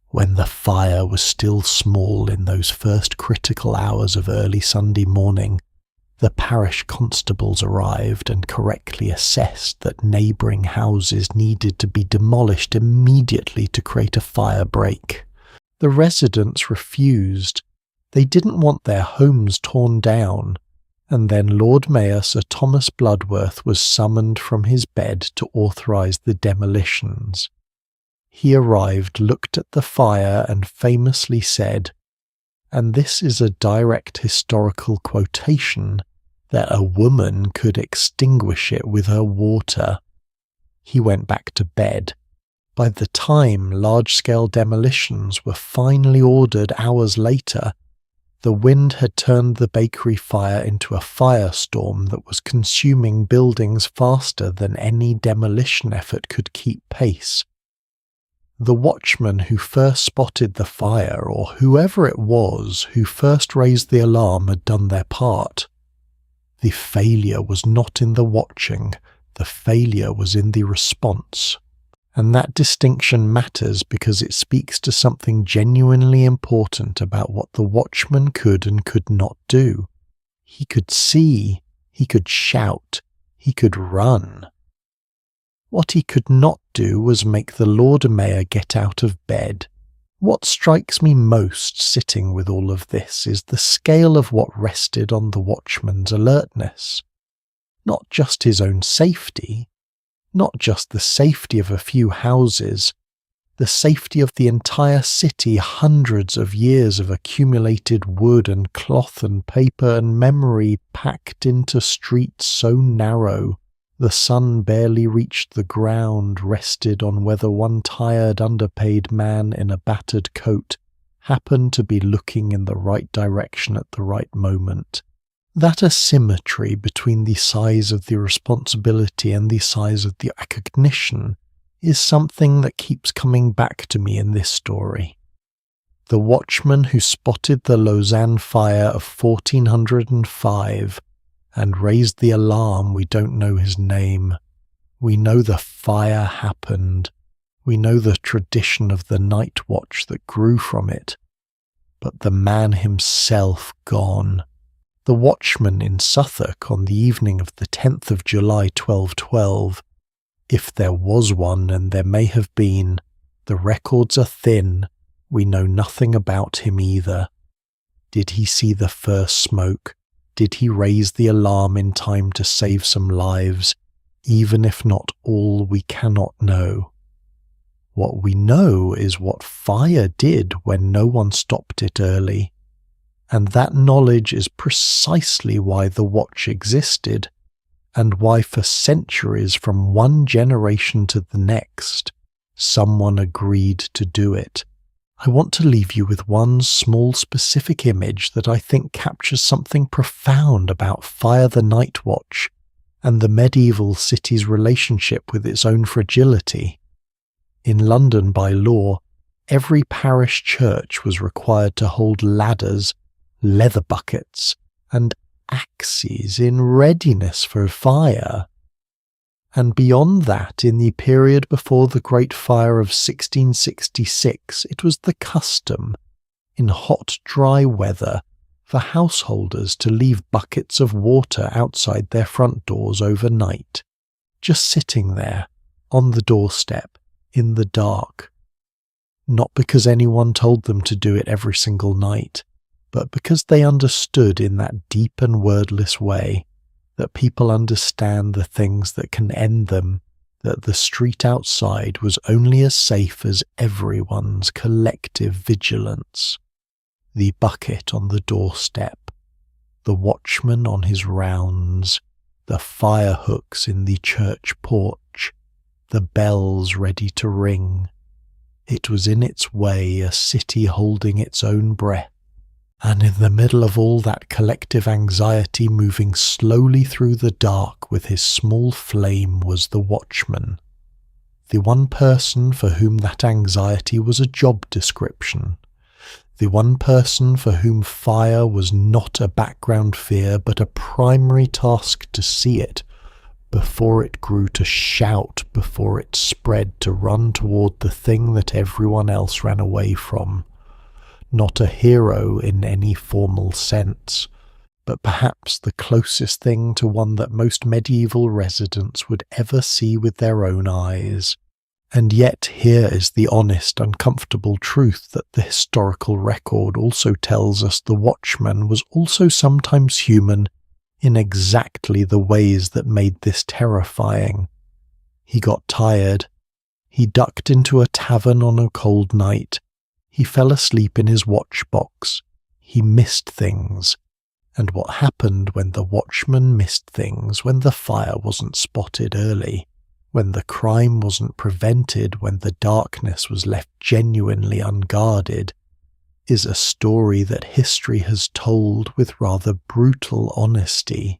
[SPEAKER 1] When the fire was still small in those first critical hours of early Sunday morning, the parish constables arrived and correctly assessed that neighbouring houses needed to be demolished immediately to create a fire break. The residents refused. They didn't want their homes torn down. And then Lord Mayor Sir Thomas Bloodworth was summoned from his bed to authorise the demolitions. He arrived, looked at the fire and famously said, and this is a direct historical quotation, that a woman could extinguish it with her water. He went back to bed. By the time large-scale demolitions were finally ordered hours later, the wind had turned the bakery fire into a firestorm that was consuming buildings faster than any demolition effort could keep pace. The watchman who first spotted the fire, or whoever it was who first raised the alarm, had done their part. The failure was not in the watching, the failure was in the response. And that distinction matters because it speaks to something genuinely important about what the watchman could and could not do. He could see, he could shout, he could run. What he could not do was make the Lord Mayor get out of bed. What strikes me most sitting with all of this is the scale of what rested on the watchman's alertness. Not just his own safety, not just the safety of a few houses, the safety of the entire city, hundreds of years of accumulated wood and cloth and paper and memory packed into streets so narrow, the sun barely reached the ground, rested on whether one tired, underpaid man in a battered coat happened to be looking in the right direction at the right moment. That asymmetry between the size of the responsibility and the size of the recognition is something that keeps coming back to me in this story. The watchman who spotted the Lausanne fire of 1405 and raised the alarm, we don't know his name. We know the fire happened. We know the tradition of the night watch that grew from it. But the man himself gone. The watchman in Suffolk on the evening of the 10th of July 1212, if there was one, and there may have been, the records are thin, we know nothing about him either. Did he see the first smoke? Did he raise the alarm in time to save some lives? Even if not all, we cannot know. What we know is what fire did when no one stopped it early. And that knowledge is precisely why the watch existed, and why for centuries from one generation to the next, someone agreed to do it. I want to leave you with one small specific image that I think captures something profound about Fire the Night Watch and the medieval city's relationship with its own fragility. In London, by law, every parish church was required to hold ladders, leather buckets, and axes in readiness for fire. And beyond that, in the period before the Great Fire of 1666, it was the custom, in hot, dry weather, for householders to leave buckets of water outside their front doors overnight, just sitting there, on the doorstep, in the dark. Not because anyone told them to do it every single night, but because they understood in that deep and wordless way that people understand the things that can end them, that the street outside was only as safe as everyone's collective vigilance. The bucket on the doorstep, the watchman on his rounds, the fire hooks in the church porch, the bells ready to ring. It was in its way a city holding its own breath, and in the middle of all that collective anxiety moving slowly through the dark with his small flame was the watchman, the one person for whom that anxiety was a job description, the one person for whom fire was not a background fear but a primary task to see it, before it grew to shout, before it spread to run toward the thing that everyone else ran away from. Not a hero in any formal sense, but perhaps the closest thing to one that most medieval residents would ever see with their own eyes. And yet here is the honest, uncomfortable truth that the historical record also tells us the watchman was also sometimes human in exactly the ways that made this terrifying. He got tired. He ducked into a tavern on a cold night. He fell asleep in his watchbox. He missed things. And what happened when the watchman missed things, when the fire wasn't spotted early, when the crime wasn't prevented, when the darkness was left genuinely unguarded, is a story that history has told with rather brutal honesty.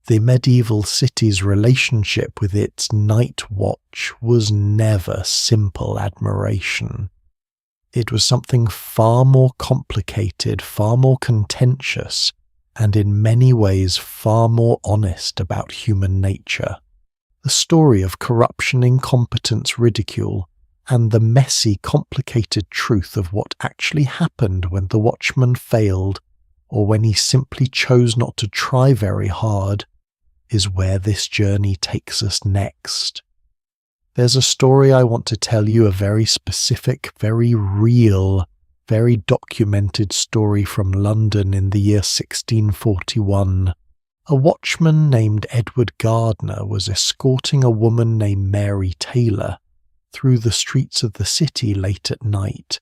[SPEAKER 1] The medieval city's relationship with its night watch was never simple admiration. It was something far more complicated, far more contentious, and in many ways far more honest about human nature. The story of corruption, incompetence, ridicule, and the messy, complicated truth of what actually happened when the watchman failed, or when he simply chose not to try very hard, is where this journey takes us next. There's a story I want to tell you, a very specific, very real, very documented story from London in the year 1641. A watchman named Edward Gardner was escorting a woman named Mary Taylor through the streets of the city late at night.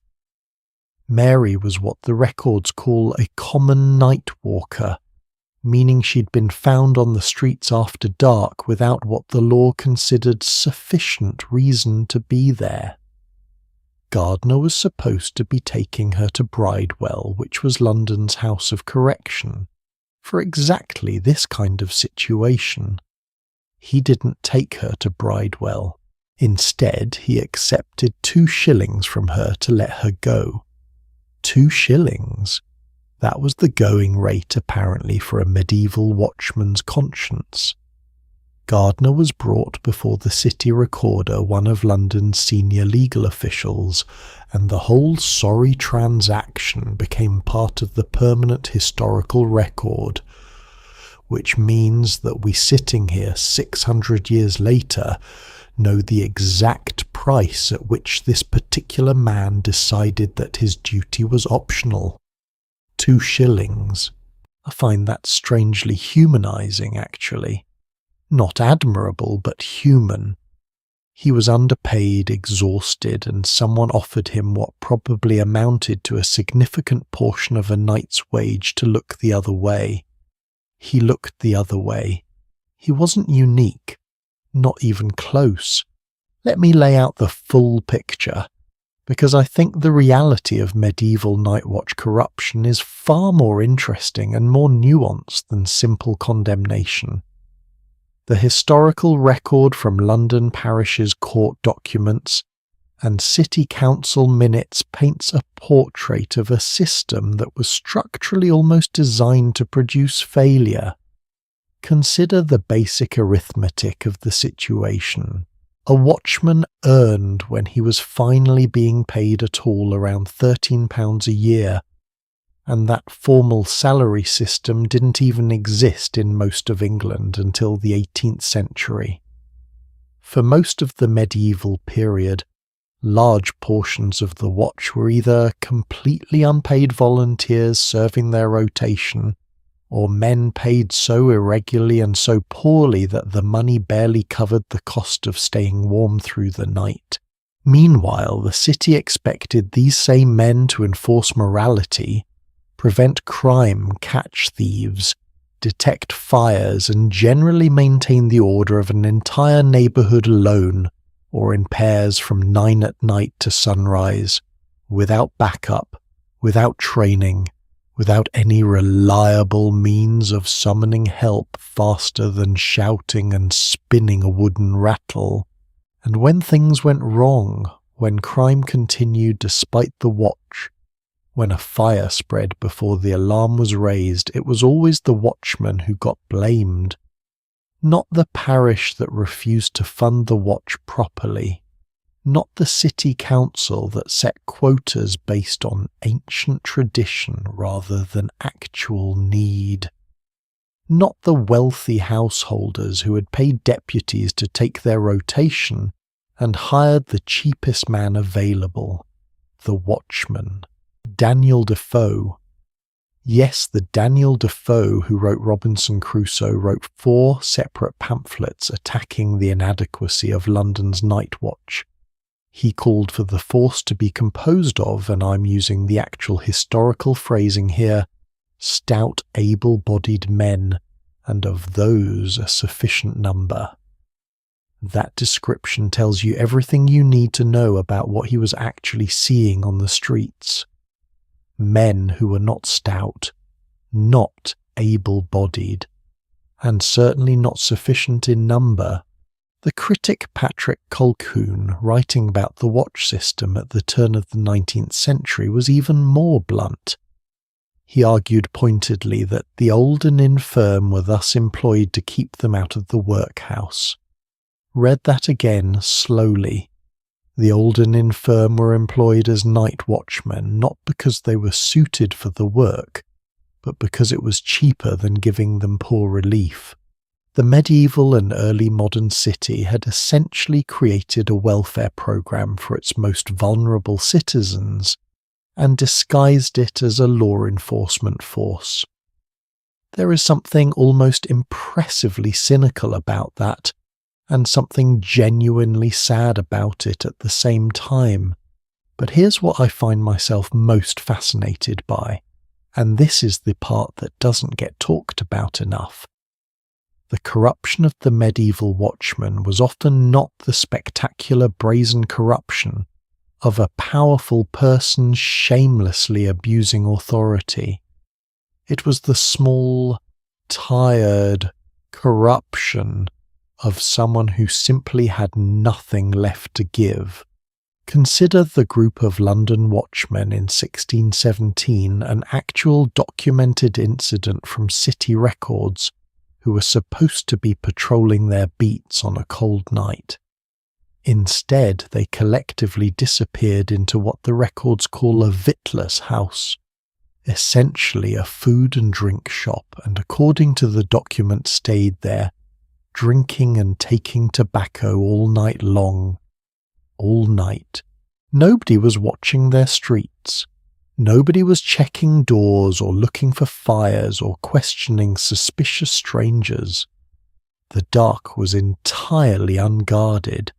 [SPEAKER 1] Mary was what the records call a common night walker, meaning she'd been found on the streets after dark without what the law considered sufficient reason to be there. Gardner was supposed to be taking her to Bridewell, which was London's House of Correction, for exactly this kind of situation. He didn't take her to Bridewell. Instead, he accepted 2 shillings from her to let her go. 2 shillings? That was the going rate apparently for a medieval watchman's conscience. Gardner was brought before the city recorder, one of London's senior legal officials, and the whole sorry transaction became part of the permanent historical record, which means that we sitting here 600 years later know the exact price at which this particular man decided that his duty was optional. 2 shillings. I find that strangely humanizing, actually. Not admirable, but human. He was underpaid, exhausted, and someone offered him what probably amounted to a significant portion of a night's wage to look the other way. He looked the other way. He wasn't unique, not even close. Let me lay out the full picture, because I think the reality of medieval night watch corruption is far more interesting and more nuanced than simple condemnation. The historical record from London Parish's court documents and City Council minutes paints a portrait of a system that was structurally almost designed to produce failure. Consider the basic arithmetic of the situation. A watchman earned, when he was finally being paid at all, around £13 a year, and that formal salary system didn't even exist in most of England until the 18th century. For most of the medieval period, large portions of the watch were either completely unpaid volunteers serving their rotation, or men paid so irregularly and so poorly that the money barely covered the cost of staying warm through the night. Meanwhile, the city expected these same men to enforce morality, prevent crime, catch thieves, detect fires, and generally maintain the order of an entire neighborhood alone or in pairs from 9 at night to sunrise, without backup, without training, without any reliable means of summoning help faster than shouting and spinning a wooden rattle. And when things went wrong, when crime continued despite the watch, when a fire spread before the alarm was raised, it was always the watchman who got blamed, not the parish that refused to fund the watch properly, not the city council that set quotas based on ancient tradition rather than actual need, not the wealthy householders who had paid deputies to take their rotation and hired the cheapest man available, the watchman. Daniel Defoe. Yes, the Daniel Defoe who wrote Robinson Crusoe wrote 4 separate pamphlets attacking the inadequacy of London's night watch. He called for the force to be composed of, and I'm using the actual historical phrasing here, stout, able-bodied men, and of those a sufficient number. That description tells you everything you need to know about what he was actually seeing on the streets. Men who were not stout, not able-bodied, and certainly not sufficient in number. The critic Patrick Colquhoun, writing about the watch system at the turn of the 19th century, was even more blunt. He argued pointedly that the old and infirm were thus employed to keep them out of the workhouse. Read that again slowly. The old and infirm were employed as night watchmen, not because they were suited for the work, but because it was cheaper than giving them poor relief. The medieval and early modern city had essentially created a welfare program for its most vulnerable citizens and disguised it as a law enforcement force. There is something almost impressively cynical about that, and something genuinely sad about it at the same time. But here's what I find myself most fascinated by, and this is the part that doesn't get talked about enough. The corruption of the medieval watchman was often not the spectacular brazen corruption of a powerful person shamelessly abusing authority. It was the small, tired corruption of someone who simply had nothing left to give. Consider the group of London watchmen in 1617, an actual documented incident from city records, who were supposed to be patrolling their beats on a cold night. Instead, they collectively disappeared into what the records call a victualler's house, essentially a food and drink shop, and according to the document stayed there, drinking and taking tobacco all night long. All night. Nobody was watching their streets. Nobody was checking doors or looking for fires or questioning suspicious strangers. The dark was entirely unguarded,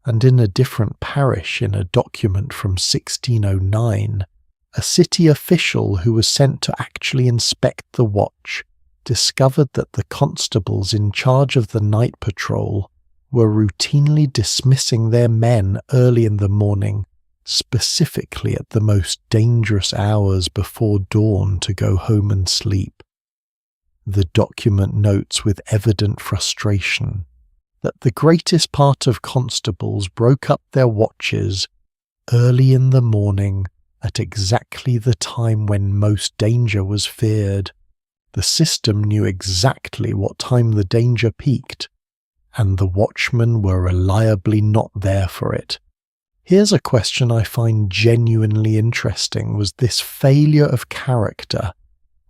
[SPEAKER 1] and in a different parish in a document from 1609, a city official who was sent to actually inspect the watch discovered that the constables in charge of the night patrol were routinely dismissing their men early in the morning, specifically at the most dangerous hours before dawn, to go home and sleep. The document notes with evident frustration that the greatest part of constables broke up their watches early in the morning at exactly the time when most danger was feared. The system knew exactly what time the danger peaked, and the watchmen were reliably not there for it. Here's a question I find genuinely interesting. Was this failure of character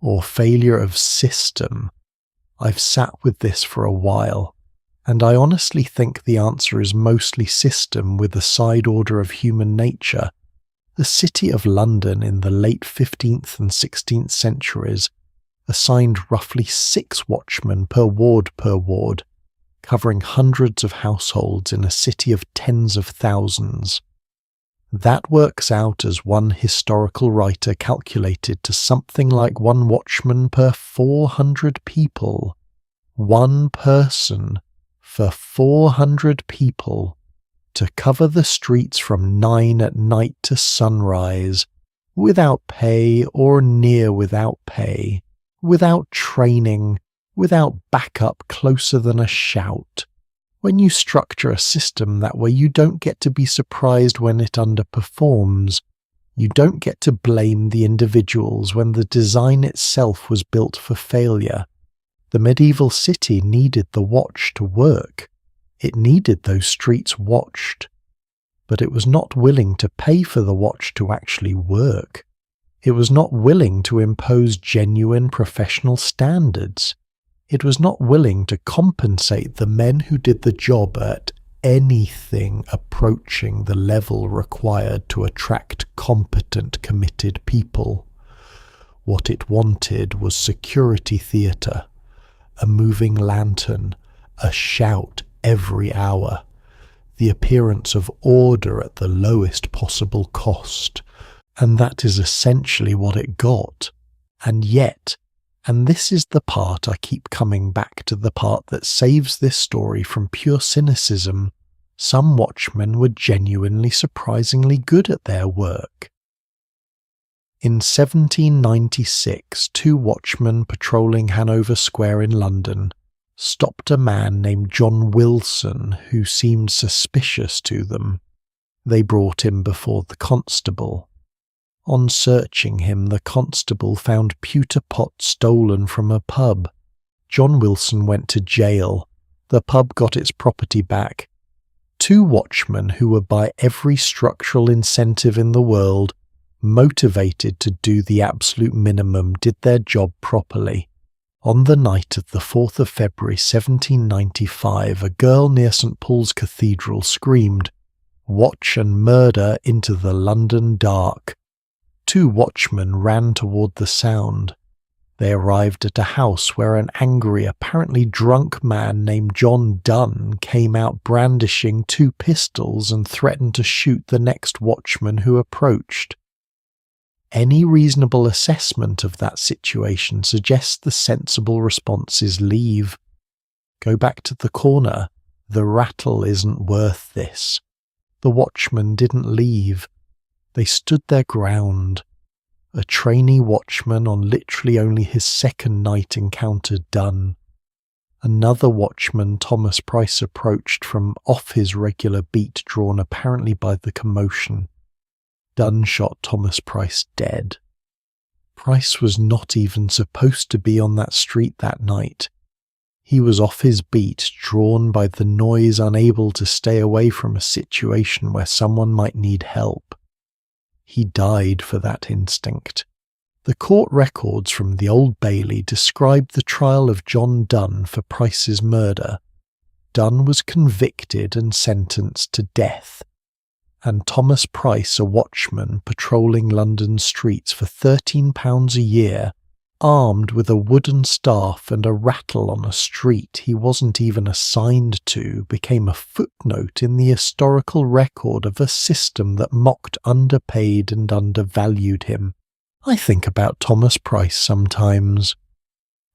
[SPEAKER 1] or failure of system? I've sat with this for a while, and I honestly think the answer is mostly system with a side order of human nature. The city of London in the late 15th and 16th centuries assigned roughly 6 watchmen per ward, covering hundreds of households in a city of tens of thousands. That works out, as one historical writer calculated, to something like one watchman per 400 people. One person for 400 people to cover the streets from 9 at night to sunrise, without pay or near without pay, without training, without backup closer than a shout. When you structure a system that way, you don't get to be surprised when it underperforms. You don't get to blame the individuals when the design itself was built for failure. The medieval city needed the watch to work. It needed those streets watched. But it was not willing to pay for the watch to actually work. It was not willing to impose genuine professional standards. It was not willing to compensate the men who did the job at anything approaching the level required to attract competent, committed people. What it wanted was security theatre, a moving lantern, a shout every hour, the appearance of order at the lowest possible cost, and that is essentially what it got. And yet, and this is the part I keep coming back to, the part that saves this story from pure cynicism, some watchmen were genuinely surprisingly good at their work. In 1796, 2 watchmen patrolling Hanover Square in London stopped a man named John Wilson who seemed suspicious to them. They brought him before the constable. On searching him, the constable found pewter pots stolen from a pub. John Wilson went to jail. The pub got its property back. 2 watchmen who were by every structural incentive in the world, motivated to do the absolute minimum, did their job properly. On the night of the 4th of February 1795, a girl near St. Paul's Cathedral screamed, "Watch and murder," into the London dark. 2 watchmen ran toward the sound. They arrived at a house where an angry, apparently drunk man named John Dunn came out brandishing 2 pistols and threatened to shoot the next watchman who approached. Any reasonable assessment of that situation suggests the sensible response is leave. Go back to the corner. The rattle isn't worth this. The watchmen didn't leave. They stood their ground. A trainee watchman on literally only his 2nd night encountered Dunn. Another watchman, Thomas Price, approached from off his regular beat, drawn apparently by the commotion. Dunn shot Thomas Price dead. Price was not even supposed to be on that street that night. He was off his beat, drawn by the noise, unable to stay away from a situation where someone might need help. He died for that instinct. The court records from the Old Bailey describe the trial of John Dunn for Price's murder. Dunn was convicted and sentenced to death, and Thomas Price, a watchman patrolling London streets for £13 a year, armed with a wooden staff and a rattle on a street he wasn't even assigned to, became a footnote in the historical record of a system that mocked underpaid and undervalued him. I think about Thomas Price sometimes.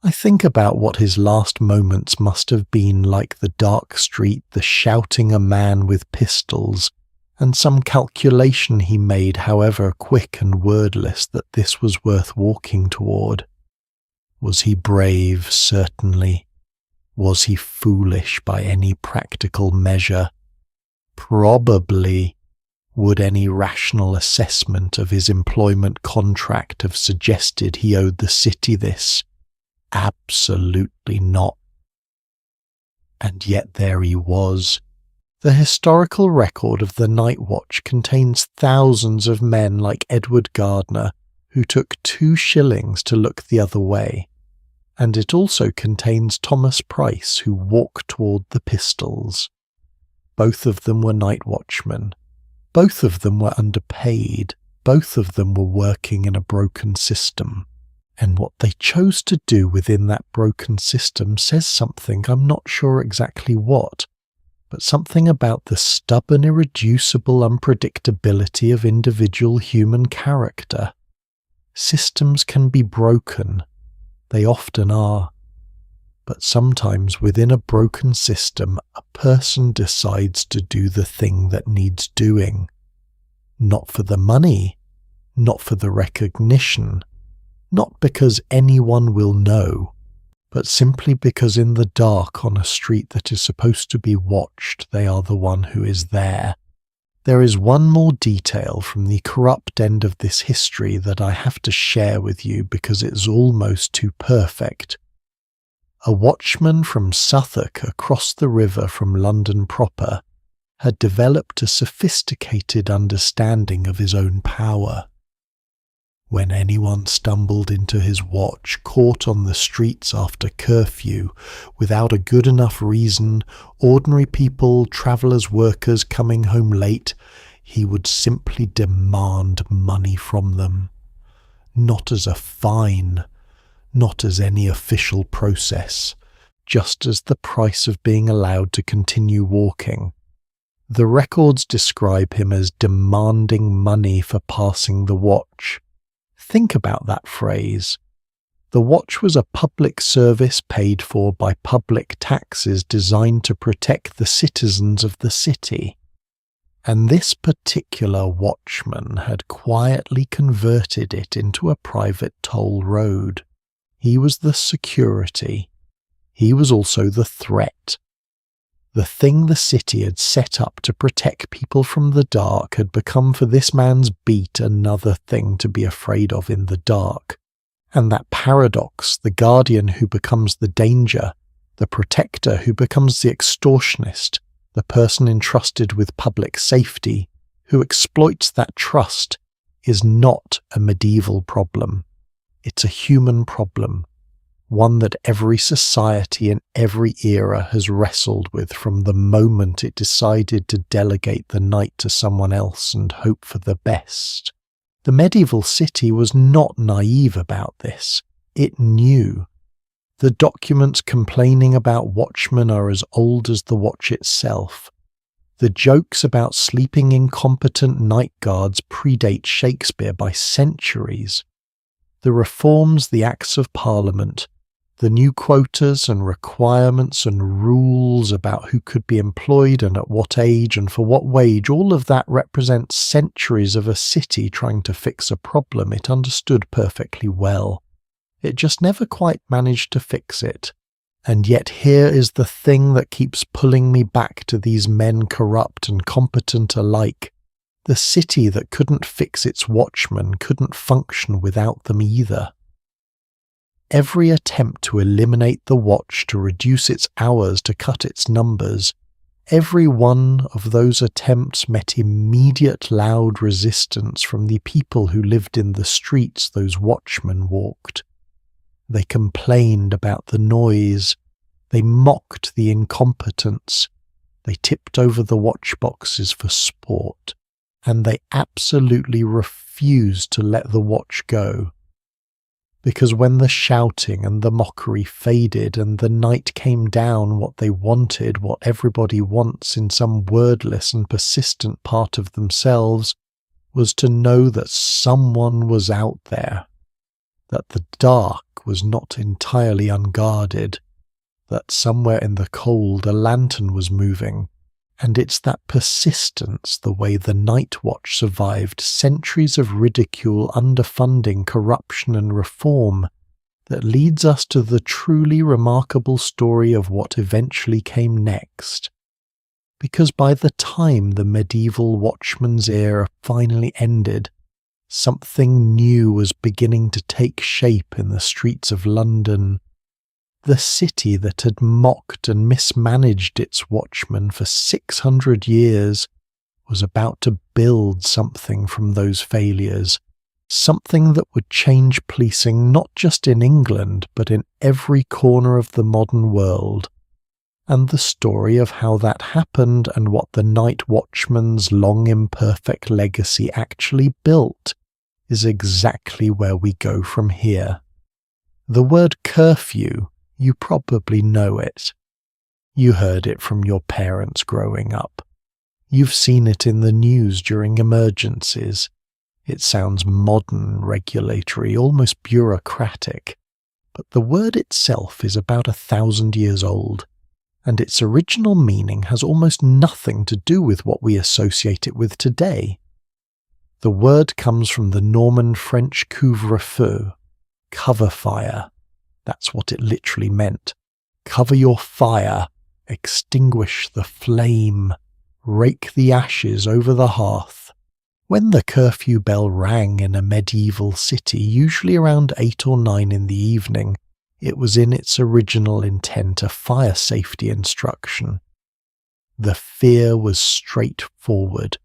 [SPEAKER 1] I think about what his last moments must have been like, the dark street, the shouting a man with pistols, and some calculation he made, however quick and wordless, that this was worth walking toward. Was he brave? Certainly. Was he foolish by any practical measure? Probably. Would any rational assessment of his employment contract have suggested he owed the city this? Absolutely not. And yet there he was. The historical record of the Night Watch contains thousands of men like Edward Gardner who took 2 shillings to look the other way, and it also contains Thomas Price who walked toward the pistols. Both of them were night watchmen. Both of them were underpaid. Both of them were working in a broken system. And what they chose to do within that broken system says something, I'm not sure exactly what, but something about the stubborn, irreducible unpredictability of individual human character. Systems can be broken. They often are. But sometimes within a broken system, a person decides to do the thing that needs doing. Not for the money, not for the recognition, not because anyone will know, but simply because in the dark on a street that is supposed to be watched, they are the one who is there. There is one more detail from the corrupt end of this history that I have to share with you because it's almost too perfect. A watchman from Suffolk across the river from London proper had developed a sophisticated understanding of his own power. When anyone stumbled into his watch caught on the streets after curfew without a good enough reason, ordinary people, travellers, workers coming home late, he would simply demand money from them. Not as a fine, not as any official process, just as the price of being allowed to continue walking. The records describe him as demanding money for passing the watch. Think about that phrase. The watch was a public service paid for by public taxes designed to protect the citizens of the city. And this particular watchman had quietly converted it into a private toll road. He was the security. He was also the threat. The thing the city had set up to protect people from the dark had become for this man's beat another thing to be afraid of in the dark. And that paradox, the guardian who becomes the danger, the protector who becomes the extortionist, the person entrusted with public safety, who exploits that trust, is not a medieval problem. It's a human problem. One that every society in every era has wrestled with from the moment it decided to delegate the night to someone else and hope for the best. The medieval city was not naive about this. It knew. The documents complaining about watchmen are as old as the watch itself. The jokes about sleeping incompetent night guards predate Shakespeare by centuries. The reforms, the Acts of Parliament, the new quotas and requirements and rules about who could be employed and at what age and for what wage, all of that represents centuries of a city trying to fix a problem it understood perfectly well. It just never quite managed to fix it. And yet here is the thing that keeps pulling me back to these men, corrupt and competent alike. The city that couldn't fix its watchmen couldn't function without them either. Every attempt to eliminate the watch, to reduce its hours, to cut its numbers, every one of those attempts met immediate loud resistance from the people who lived in the streets those watchmen walked. They complained about the noise, they mocked the incompetence, they tipped over the watch boxes for sport, and they absolutely refused to let the watch go. Because when the shouting and the mockery faded and the night came down, what they wanted, what everybody wants in some wordless and persistent part of themselves, was to know that someone was out there, that the dark was not entirely unguarded, that somewhere in the cold a lantern was moving. And it's that persistence, the way the Night Watch survived centuries of ridicule, underfunding, corruption and reform, that leads us to the truly remarkable story of what eventually came next. Because by the time the medieval watchman's era finally ended, something new was beginning to take shape in the streets of London. The city that had mocked and mismanaged its watchmen for 600 years was about to build something from those failures, something that would change policing not just in England but in every corner of the modern world. And the story of how that happened and what the Night Watchman's long imperfect legacy actually built is exactly where we go from here. The word curfew, you probably know it. You heard it from your parents growing up. You've seen it in the news during emergencies. It sounds modern, regulatory, almost bureaucratic, but the word itself is about 1,000 years old, and its original meaning has almost nothing to do with what we associate it with today. The word comes from the Norman French couvre-feu, cover fire. That's what it literally meant. Cover your fire, extinguish the flame, rake the ashes over the hearth. When the curfew bell rang in a medieval city, usually around 8 or 9 in the evening, it was in its original intent a fire safety instruction. The fear was straightforward.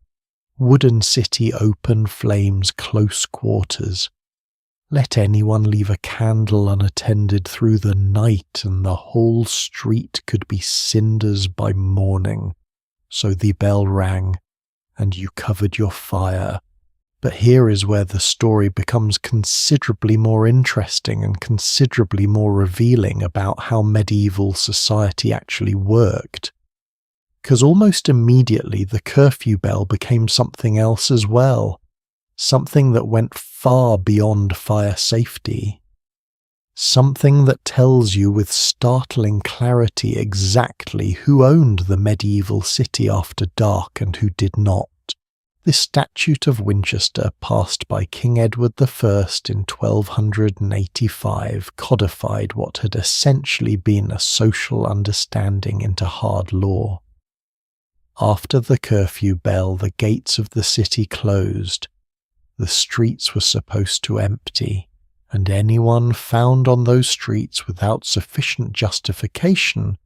[SPEAKER 1] Wooden city, open flames, close quarters. Let anyone leave a candle unattended through the night and the whole street could be cinders by morning. So the bell rang, and you covered your fire. But here is where the story becomes considerably more interesting and considerably more revealing about how medieval society actually worked. Because almost immediately the curfew bell became something else as well, something that went far beyond fire safety. Something that tells you with startling clarity exactly who owned the medieval city after dark and who did not. This Statute of Winchester, passed by King Edward I in 1285, codified what had essentially been a social understanding into hard law. After the curfew bell, the gates of the city closed. The streets were supposed to empty, and anyone found on those streets without sufficient justification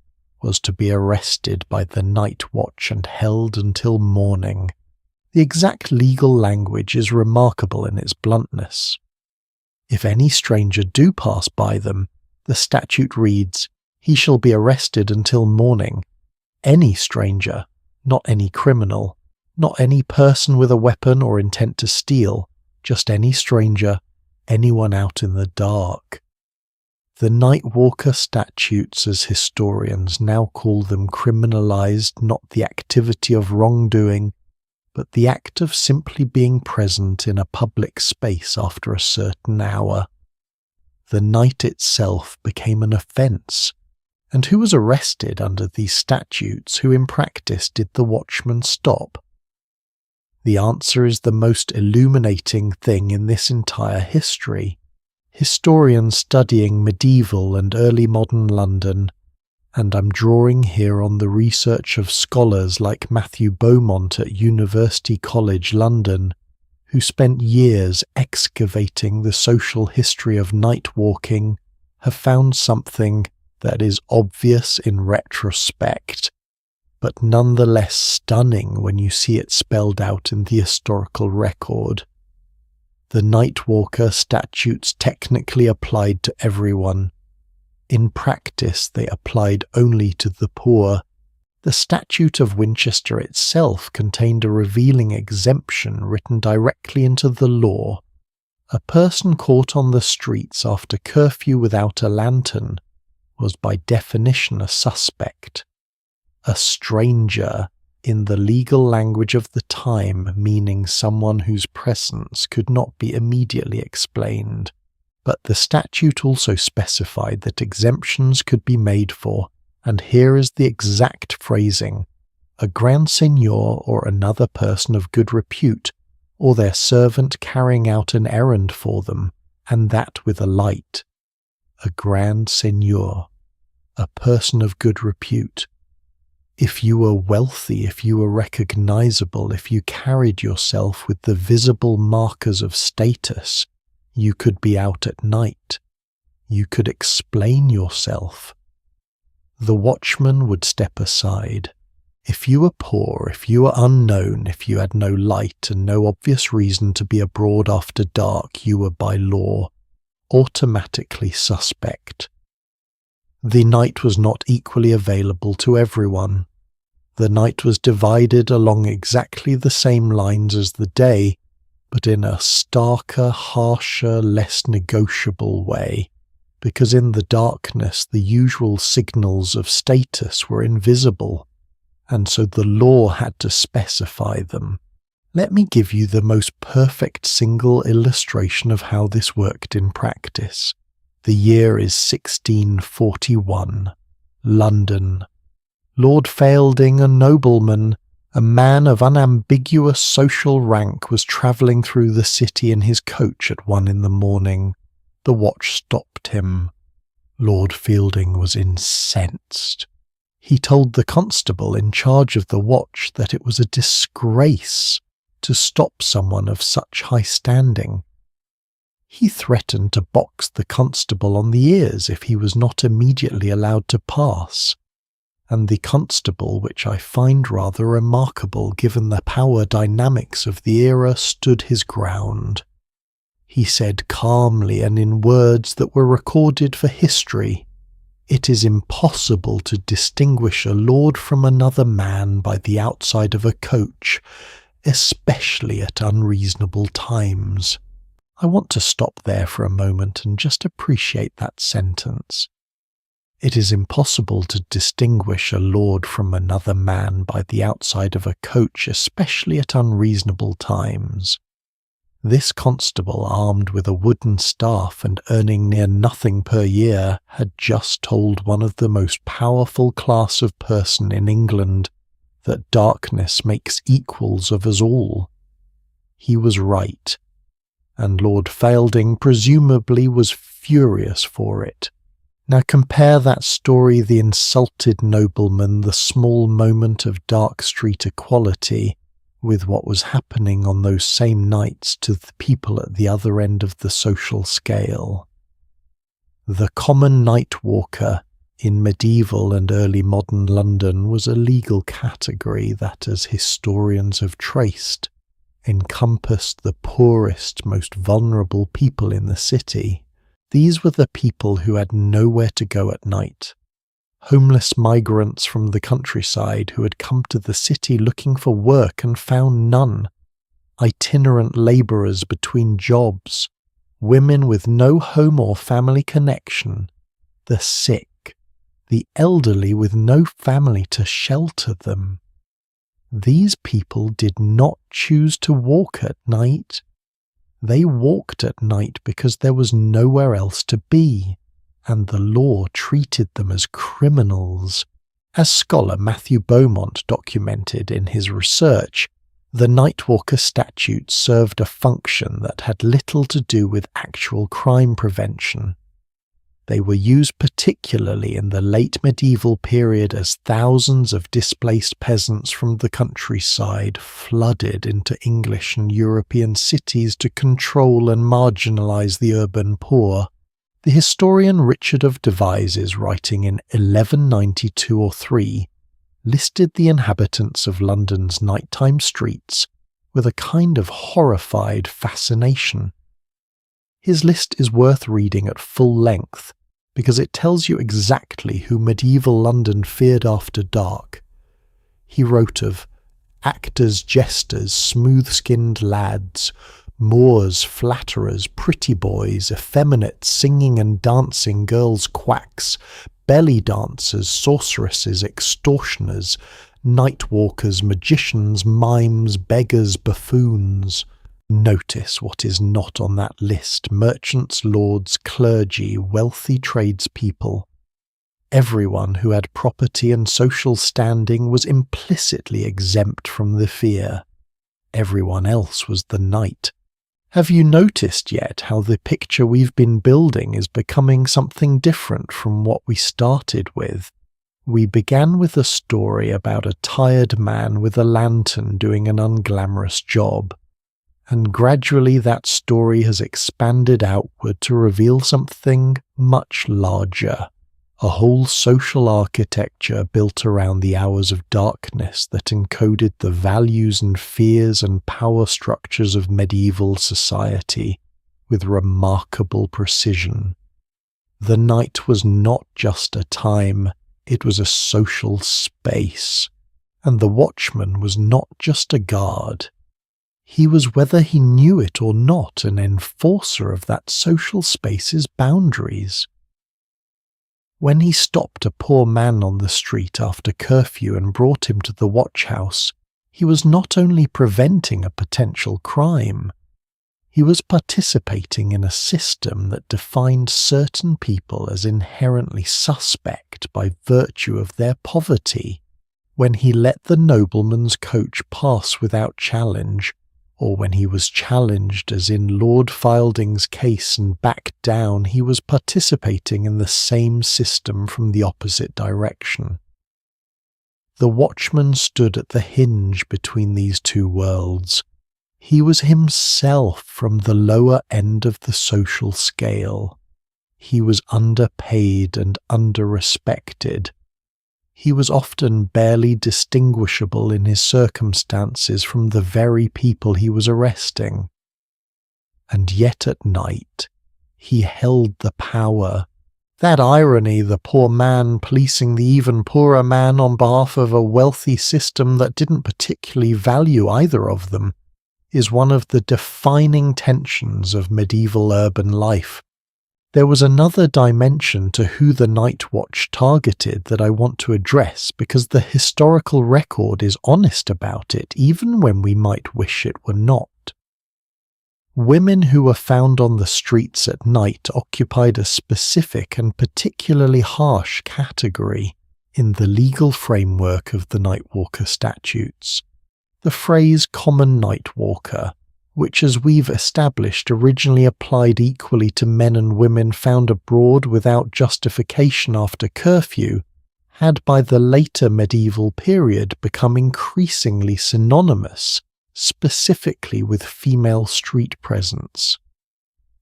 [SPEAKER 1] was to be arrested by the night watch and held until morning. The exact legal language is remarkable in its bluntness. If any stranger do pass by them, the statute reads, "He shall be arrested until morning." Any stranger, not any criminal, not any person with a weapon or intent to steal, just any stranger, anyone out in the dark. The Night Walker statutes, as historians now call them, criminalized not the activity of wrongdoing, but the act of simply being present in a public space after a certain hour. The night itself became an offence, and who was arrested under these statutes, who in practice did the watchman stop? The answer is the most illuminating thing in this entire history. Historians studying medieval and early modern London, and I'm drawing here on the research of scholars like Matthew Beaumont at University College London, who spent years excavating the social history of night walking, have found something that is obvious in retrospect, but nonetheless stunning when you see it spelled out in the historical record. The Night Walker statutes technically applied to everyone. In practice, they applied only to the poor. The Statute of Winchester itself contained a revealing exemption written directly into the law. A person caught on the streets after curfew without a lantern was by definition a suspect. A stranger, in the legal language of the time, meaning someone whose presence could not be immediately explained. But the statute also specified that exemptions could be made for, and here is the exact phrasing: a grand seigneur or another person of good repute, or their servant carrying out an errand for them, and that with a light. A grand seigneur, a person of good repute. If you were wealthy, if you were recognizable, if you carried yourself with the visible markers of status, you could be out at night. You could explain yourself. The watchman would step aside. If you were poor, if you were unknown, if you had no light and no obvious reason to be abroad after dark, you were by law automatically suspect. The night was not equally available to everyone. The night was divided along exactly the same lines as the day, but in a starker, harsher, less negotiable way. because in the darkness the usual signals of status were invisible, and so the law had to specify them. Let me give you the most perfect single illustration of how this worked in practice. The year is 1641. London. Lord Fielding, a nobleman, a man of unambiguous social rank, was travelling through the city in his coach at 1 a.m. The watch stopped him. Lord Fielding was incensed. He told the constable in charge of the watch that it was a disgrace to stop someone of such high standing. He threatened to box the constable on the ears if he was not immediately allowed to pass, and the constable, which I find rather remarkable given the power dynamics of the era, stood his ground. He said calmly and in words that were recorded for history, "It is impossible to distinguish a lord from another man by the outside of a coach, especially at unreasonable times." I want to stop there for a moment and just appreciate that sentence. It is impossible to distinguish a lord from another man by the outside of a coach, especially at unreasonable times. This constable, armed with a wooden staff and earning near nothing per year, had just told one of the most powerful class of person in England that darkness makes equals of us all. He was right, and Lord Fielding presumably was furious for it. Now compare that story, the insulted nobleman, the small moment of dark street equality, with what was happening on those same nights to the people at the other end of the social scale. The common night walker in medieval and early modern London was a legal category that, as historians have traced, encompassed the poorest, most vulnerable people in the city. These were the people who had nowhere to go at night. Homeless migrants from the countryside who had come to the city looking for work and found none. Itinerant labourers between jobs. Women with no home or family connection. The sick. The elderly with no family to shelter them. These people did not choose to walk at night. They walked at night because there was nowhere else to be, and the law treated them as criminals. As scholar Matthew Beaumont documented in his research, the Nightwalker statutes served a function that had little to do with actual crime prevention. They were used particularly in the late medieval period as thousands of displaced peasants from the countryside flooded into English and European cities to control and marginalise the urban poor. The historian Richard of Devizes, writing in 1192 or 3, listed the inhabitants of London's nighttime streets with a kind of horrified fascination. His list is worth reading at full length because it tells you exactly who medieval London feared after dark. He wrote of actors, jesters, smooth-skinned lads, Moors, flatterers, pretty boys, effeminate singing and dancing girls, quacks, belly dancers, sorceresses, extortioners, night walkers, magicians, mimes, beggars, buffoons. Notice what is not on that list: merchants, lords, clergy, wealthy tradespeople. Everyone who had property and social standing was implicitly exempt from the fear. Everyone else was the night. Have you noticed yet how the picture we've been building is becoming something different from what we started with? We began with a story about a tired man with a lantern doing an unglamorous job, and gradually that story has expanded outward to reveal something much larger, a whole social architecture built around the hours of darkness that encoded the values and fears and power structures of medieval society with remarkable precision. The night was not just a time, it was a social space, and the watchman was not just a guard. He was, whether he knew it or not, an enforcer of that social space's boundaries. When he stopped a poor man on the street after curfew and brought him to the watch house, he was not only preventing a potential crime, he was participating in a system that defined certain people as inherently suspect by virtue of their poverty. When he let the nobleman's coach pass without challenge, or when he was challenged as in Lord Fielding's case and backed down, he was participating in the same system from the opposite direction. The watchman stood at the hinge between these two worlds. He was himself from the lower end of the social scale. He was underpaid and under-respected. He was often barely distinguishable in his circumstances from the very people he was arresting. And yet at night, he held the power. That irony, the poor man policing the even poorer man on behalf of a wealthy system that didn't particularly value either of them, is one of the defining tensions of medieval urban life. There was another dimension to who the Night Watch targeted that I want to address because the historical record is honest about it, even when we might wish it were not. Women who were found on the streets at night occupied a specific and particularly harsh category in the legal framework of the Nightwalker statutes. The phrase common night walker, which as we've established originally applied equally to men and women found abroad without justification after curfew, had by the later medieval period become increasingly synonymous, specifically with female street presence.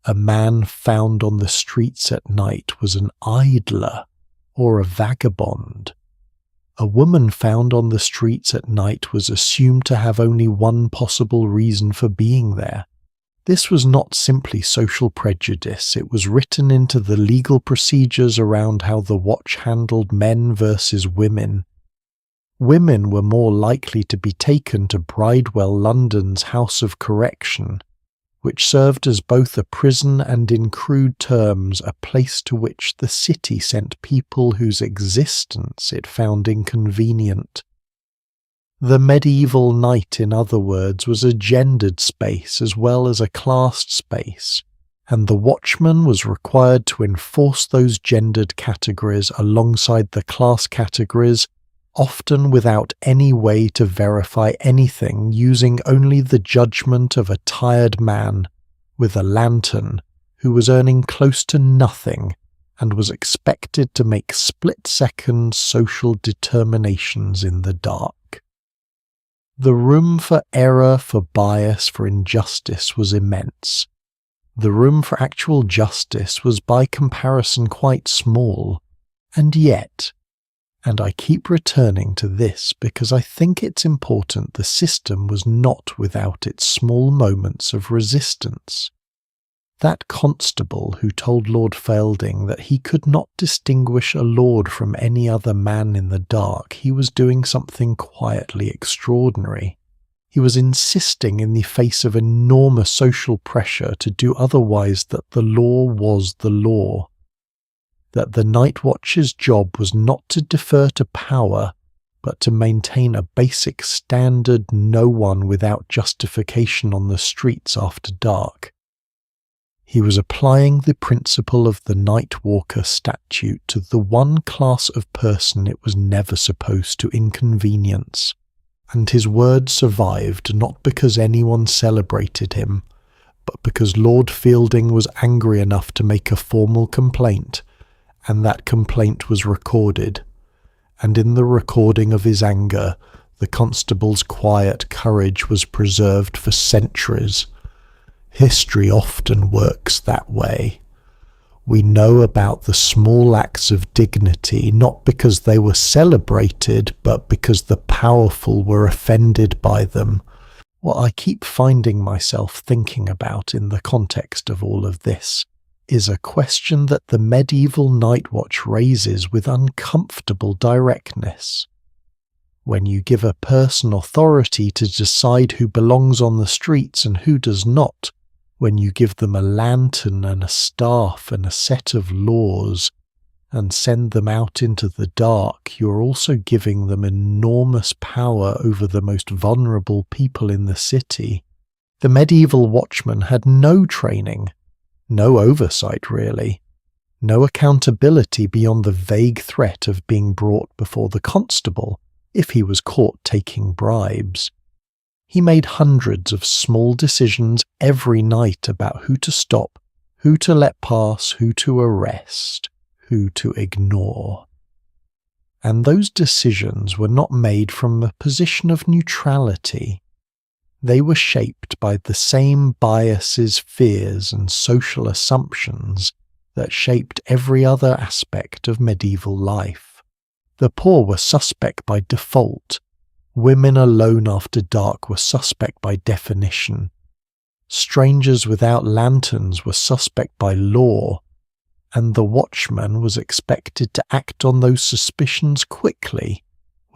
[SPEAKER 1] A man found on the streets at night was an idler or a vagabond. A woman found on the streets at night was assumed to have only one possible reason for being there. This was not simply social prejudice, it was written into the legal procedures around how the watch handled men versus women. Women were more likely to be taken to Bridewell London's House of Correction, which served as both a prison and, in crude terms, a place to which the city sent people whose existence it found inconvenient. The medieval night, in other words, was a gendered space as well as a classed space, and the watchman was required to enforce those gendered categories alongside the class categories, often without any way to verify anything, using only the judgment of a tired man with a lantern who was earning close to nothing and was expected to make split-second social determinations in the dark. The room for error, for bias, for injustice was immense. The room for actual justice was by comparison quite small, and yet, and I keep returning to this because I think it's important, the system was not without its small moments of resistance. That constable who told Lord Fielding that he could not distinguish a lord from any other man in the dark, he was doing something quietly extraordinary. He was insisting in the face of enormous social pressure to do otherwise, that the law was the law. That the Night Watch's job was not to defer to power, but to maintain a basic standard no one without justification on the streets after dark. He was applying the principle of the Night Walker statute to the one class of person it was never supposed to inconvenience, and his word survived not because anyone celebrated him, but because Lord Fielding was angry enough to make a formal complaint, and that complaint was recorded, and in the recording of his anger, the constable's quiet courage was preserved for centuries. History often works that way. We know about the small acts of dignity not because they were celebrated, but because the powerful were offended by them. What I keep finding myself thinking about in the context of all of this is a question that the medieval Night Watch raises with uncomfortable directness. When you give a person authority to decide who belongs on the streets and who does not, when you give them a lantern and a staff and a set of laws, and send them out into the dark, you're also giving them enormous power over the most vulnerable people in the city. The medieval watchman had no training, no oversight really, no accountability beyond the vague threat of being brought before the constable if he was caught taking bribes. He made hundreds of small decisions every night about who to stop, who to let pass, who to arrest, who to ignore. And those decisions were not made from a position of neutrality. They were shaped by the same biases, fears, and social assumptions that shaped every other aspect of medieval life. The poor were suspect by default. Women alone after dark were suspect by definition. Strangers without lanterns were suspect by law, and the watchman was expected to act on those suspicions quickly,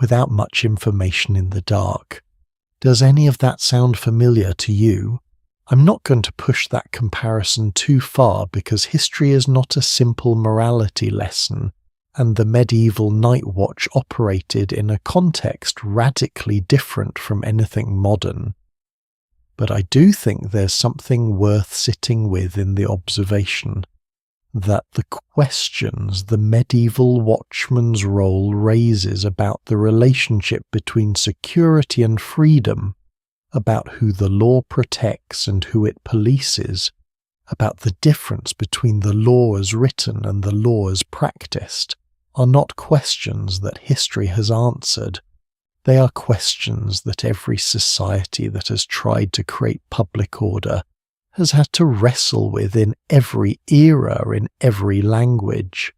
[SPEAKER 1] without much information in the dark. Does any of that sound familiar to you? I'm not going to push that comparison too far because history is not a simple morality lesson, and the medieval night watch operated in a context radically different from anything modern. But I do think there's something worth sitting with in the observation that the questions the medieval watchman's role raises about the relationship between security and freedom, about who the law protects and who it polices, about the difference between the law as written and the law as practiced, are not questions that history has answered. They are questions that every society that has tried to create public order has had to wrestle with in every era, in every language.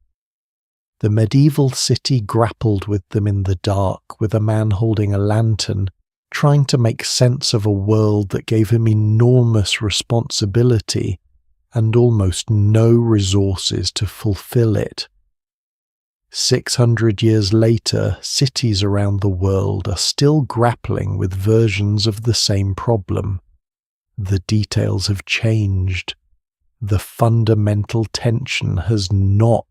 [SPEAKER 1] The medieval city grappled with them in the dark, with a man holding a lantern, trying to make sense of a world that gave him enormous responsibility and almost no resources to fulfill it. 600 years later, cities around the world are still grappling with versions of the same problem. The details have changed. The fundamental tension has not.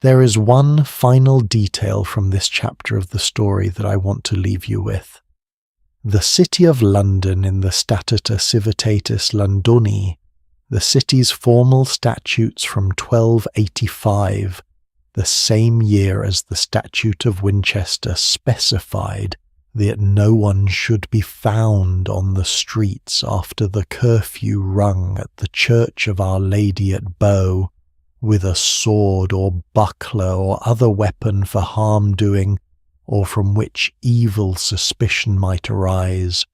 [SPEAKER 1] There is one final detail from this chapter of the story that I want to leave you with. The city of London in the Statute Civitatis Londoni, the city's formal statutes from 1285, the same year as the Statute of Winchester specified that no one should be found on the streets after the curfew rung at the Church of Our Lady at Bow, with a sword or buckler or other weapon for harm-doing, or from which evil suspicion might arise.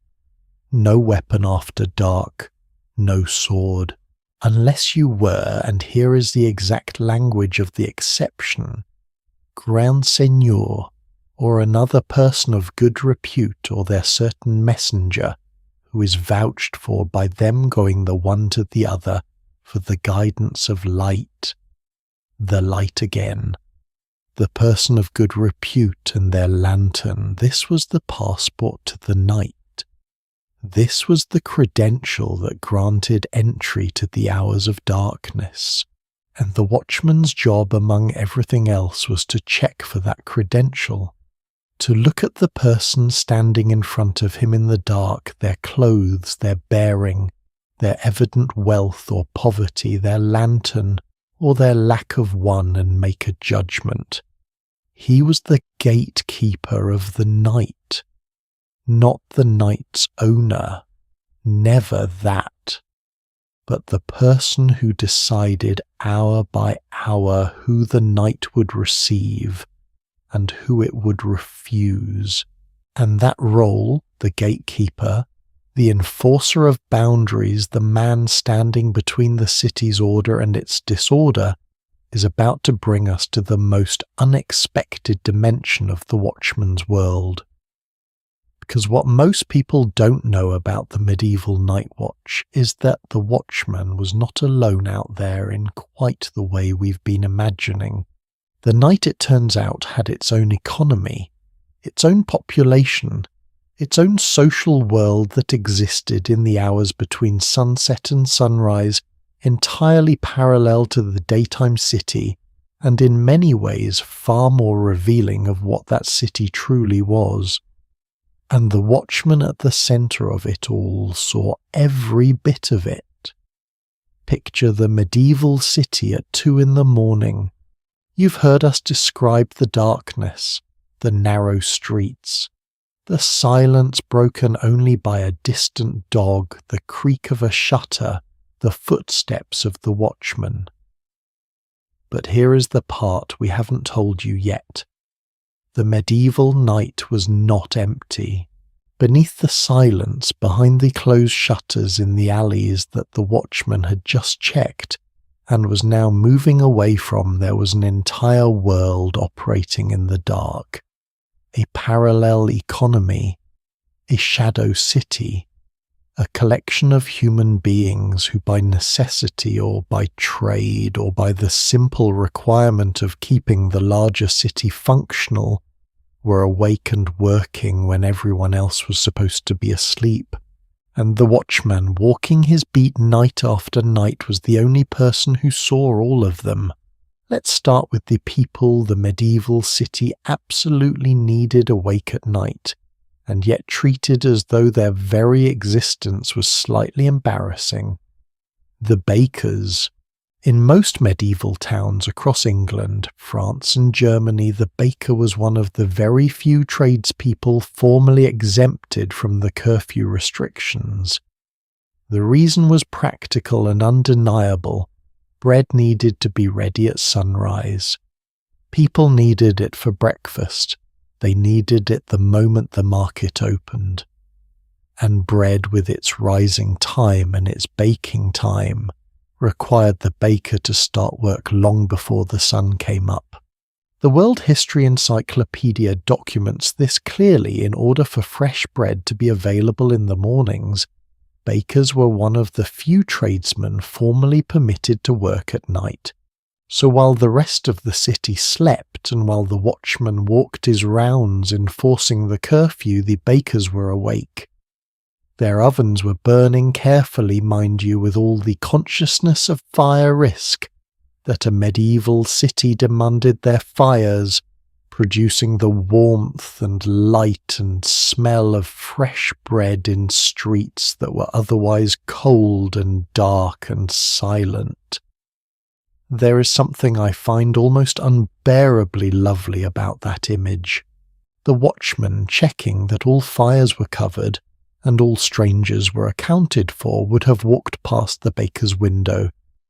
[SPEAKER 1] No weapon after dark, no sword, unless you were, and here is the exact language of the exception, Grand Seigneur, or another person of good repute, or their certain messenger, who is vouched for by them going the one to the other for the guidance of light. The light again. The person of good repute and their lantern, this was the passport to the night. This was the credential that granted entry to the hours of darkness, and the watchman's job among everything else was to check for that credential, to look at the person standing in front of him in the dark, their clothes, their bearing, their evident wealth or poverty, their lantern, or their lack of one, and make a judgment. He was the gatekeeper of the night, not the night's owner, never that, but the person who decided hour by hour who the night would receive and who it would refuse. And that role, the gatekeeper, the enforcer of boundaries, the man standing between the city's order and its disorder, is about to bring us to the most unexpected dimension of the watchman's world. Because what most people don't know about the medieval night watch is that the watchman was not alone out there in quite the way we've been imagining. The night, it turns out, had its own economy, its own population, its own social world that existed in the hours between sunset and sunrise, entirely parallel to the daytime city, and in many ways far more revealing of what that city truly was. And the watchman at the centre of it all saw every bit of it. Picture the medieval city at 2 a.m. You've heard us describe the darkness, the narrow streets, the silence broken only by a distant dog, the creak of a shutter, the footsteps of the watchman. But here is the part we haven't told you yet. The medieval night was not empty. Beneath the silence, behind the closed shutters in the alleys that the watchman had just checked and was now moving away from, there was an entire world operating in the dark. A parallel economy, a shadow city, a collection of human beings who by necessity or by trade or by the simple requirement of keeping the larger city functional were awake and working when everyone else was supposed to be asleep, and the watchman walking his beat night after night was the only person who saw all of them. Let's start with the people the medieval city absolutely needed awake at night, and yet treated as though their very existence was slightly embarrassing. The bakers. In most medieval towns across England, France and Germany, the baker was one of the very few tradespeople formally exempted from the curfew restrictions. The reason was practical and undeniable. Bread needed to be ready at sunrise. People needed it for breakfast. They needed it the moment the market opened. And bread, with its rising time and its baking time, required the baker to start work long before the sun came up. The World History Encyclopedia documents this clearly. In order for fresh bread to be available in the mornings, bakers were one of the few tradesmen formally permitted to work at night. So while the rest of the city slept and while the watchman walked his rounds enforcing the curfew, the bakers were awake. Their ovens were burning carefully, mind you, with all the consciousness of fire risk that a medieval city demanded their fires, producing the warmth and light and smell of fresh bread in streets that were otherwise cold and dark and silent. There is something I find almost unbearably lovely about that image. The watchman checking that all fires were covered and all strangers were accounted for would have walked past the baker's window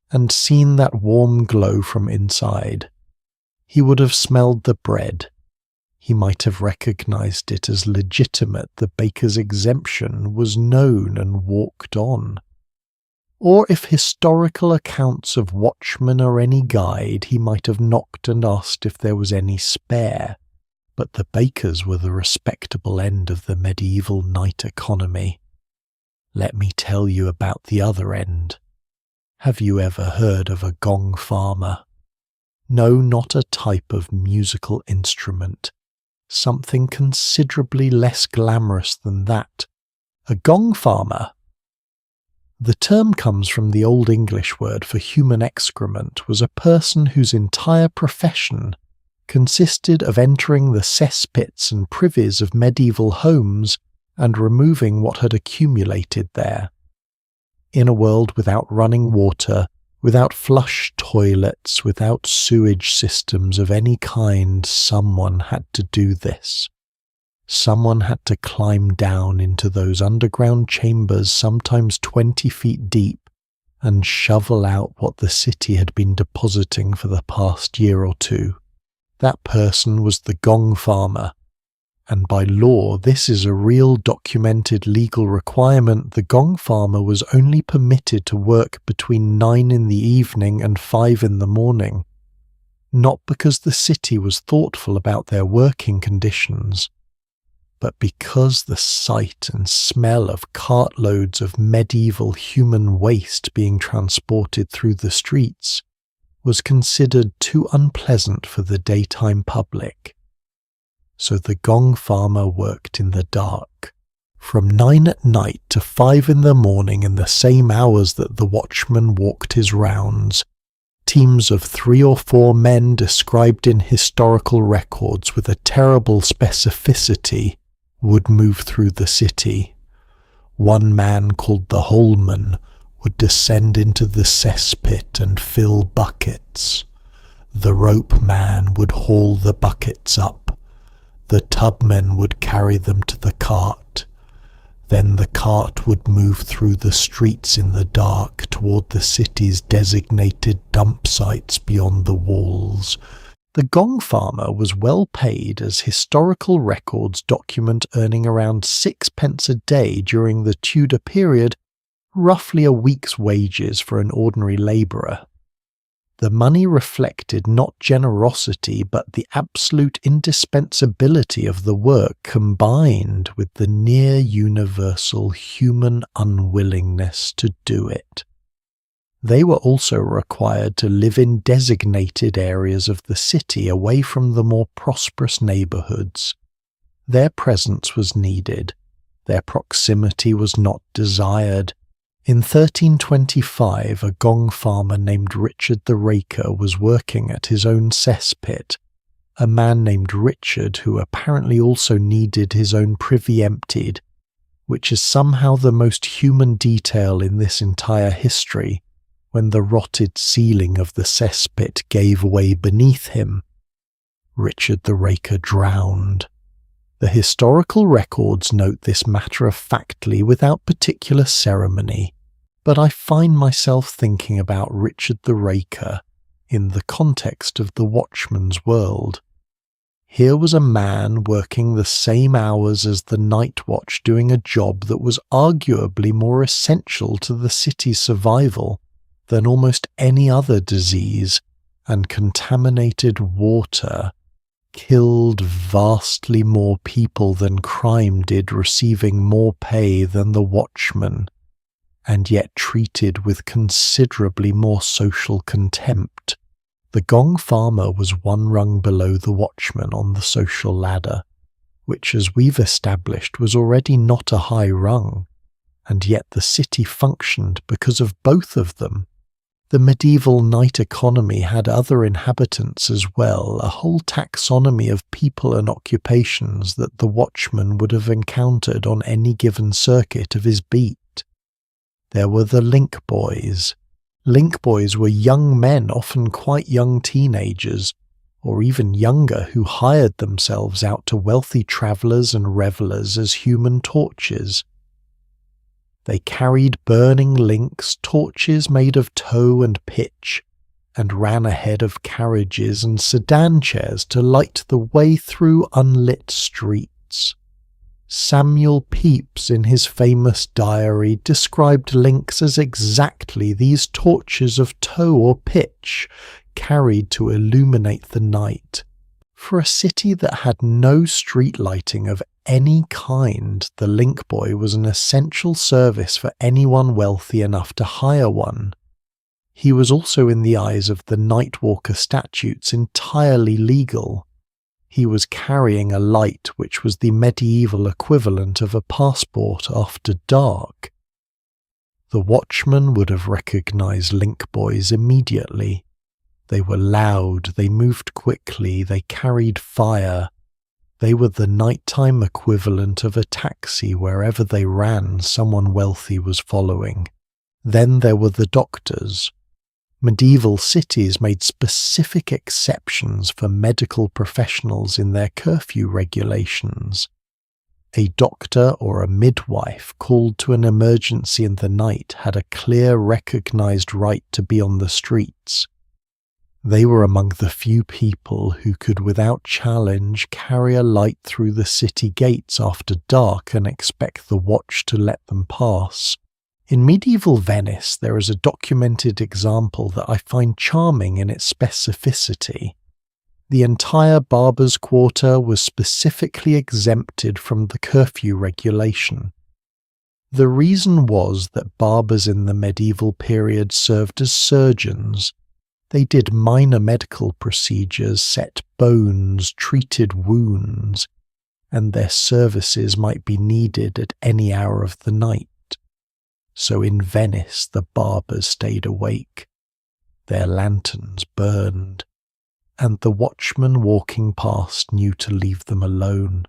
[SPEAKER 1] and seen that warm glow from inside. He would have smelled the bread. He might have recognized it as legitimate. The baker's exemption was known and walked on. Or if historical accounts of watchmen are any guide, he might have knocked and asked if there was any spare. But the bakers were the respectable end of the medieval night economy. Let me tell you about the other end. Have you ever heard of a gong farmer? No, not a type of musical instrument. Something considerably less glamorous than that. A gong farmer. The term comes from the Old English word for human excrement, was a person whose entire profession consisted of entering the cesspits and privies of medieval homes and removing what had accumulated there. In a world without running water, without flush toilets, without sewage systems of any kind, someone had to do this. Someone had to climb down into those underground chambers, sometimes 20 feet deep, and shovel out what the city had been depositing for the past year or two. That person was the gong farmer, and by law this is a real documented legal requirement. The gong farmer was only permitted to work between 9 in the evening and 5 in the morning, not because the city was thoughtful about their working conditions, but because the sight and smell of cartloads of medieval human waste being transported through the streets was considered too unpleasant for the daytime public. So the gong farmer worked in the dark, from 9 at night to 5 in the morning in the same hours that the watchman walked his rounds, Teams of 3 or 4 men described in historical records with a terrible specificity would move through the city. One man called the Holeman would descend into the cesspit and fill buckets. The rope man would haul the buckets up. The tubmen would carry them to the cart. Then the cart would move through the streets in the dark toward the city's designated dump sites beyond the walls. The gong farmer was well paid, as historical records document earning around 6 pence a day during the Tudor period, roughly a week's wages for an ordinary labourer. The money reflected not generosity but the absolute indispensability of the work, combined with the near-universal human unwillingness to do it. They were also required to live in designated areas of the city away from the more prosperous neighbourhoods. Their presence was needed. Their proximity was not desired. In 1325, a gong farmer named Richard the Raker was working at his own cesspit. A man named Richard, who apparently also needed his own privy emptied, which is somehow the most human detail in this entire history, when the rotted ceiling of the cesspit gave way beneath him. Richard the Raker drowned. The historical records note this matter-of-factly without particular ceremony, but I find myself thinking about Richard the Raker in the context of the Watchman's world. Here was a man working the same hours as the night watch, doing a job that was arguably more essential to the city's survival than almost any other disease, and contaminated water killed vastly more people than crime did, receiving more pay than the Watchman, and yet treated with considerably more social contempt. The gong farmer was one rung below the Watchman on the social ladder, which, as we've established, was already not a high rung, and yet the city functioned because of both of them. The medieval night economy had other inhabitants as well, a whole taxonomy of people and occupations that the Watchman would have encountered on any given circuit of his beat. There were the link boys. Link boys were young men, often quite young teenagers, or even younger, who hired themselves out to wealthy travellers and revellers as human torches. They carried burning links, torches made of tow and pitch, and ran ahead of carriages and sedan chairs to light the way through unlit streets. Samuel Pepys, in his famous diary, described links as exactly these torches of tow or pitch, carried to illuminate the night. For a city that had no street lighting of any kind, the link boy was an essential service for anyone wealthy enough to hire one. He was also, in the eyes of the Nightwalker statutes, entirely legal. He was carrying a light which was the medieval equivalent of a passport after dark. The Watchman would have recognized link boys immediately. They were loud, they moved quickly, they carried fire. They were the nighttime equivalent of a taxi. Wherever they ran, someone wealthy was following. Then there were the doctors. Medieval cities made specific exceptions for medical professionals in their curfew regulations. A doctor or a midwife called to an emergency in the night had a clear, recognized right to be on the streets. They were among the few people who could without challenge carry a light through the city gates after dark and expect the watch to let them pass. In medieval Venice, there is a documented example that I find charming in its specificity. The entire Barbers' Quarter was specifically exempted from the curfew regulation. The reason was that barbers in the medieval period served as surgeons. They did minor medical procedures, set bones, treated wounds, and their services might be needed at any hour of the night. So in Venice the barbers stayed awake. their lanterns burned, and the watchman walking past knew to leave them alone.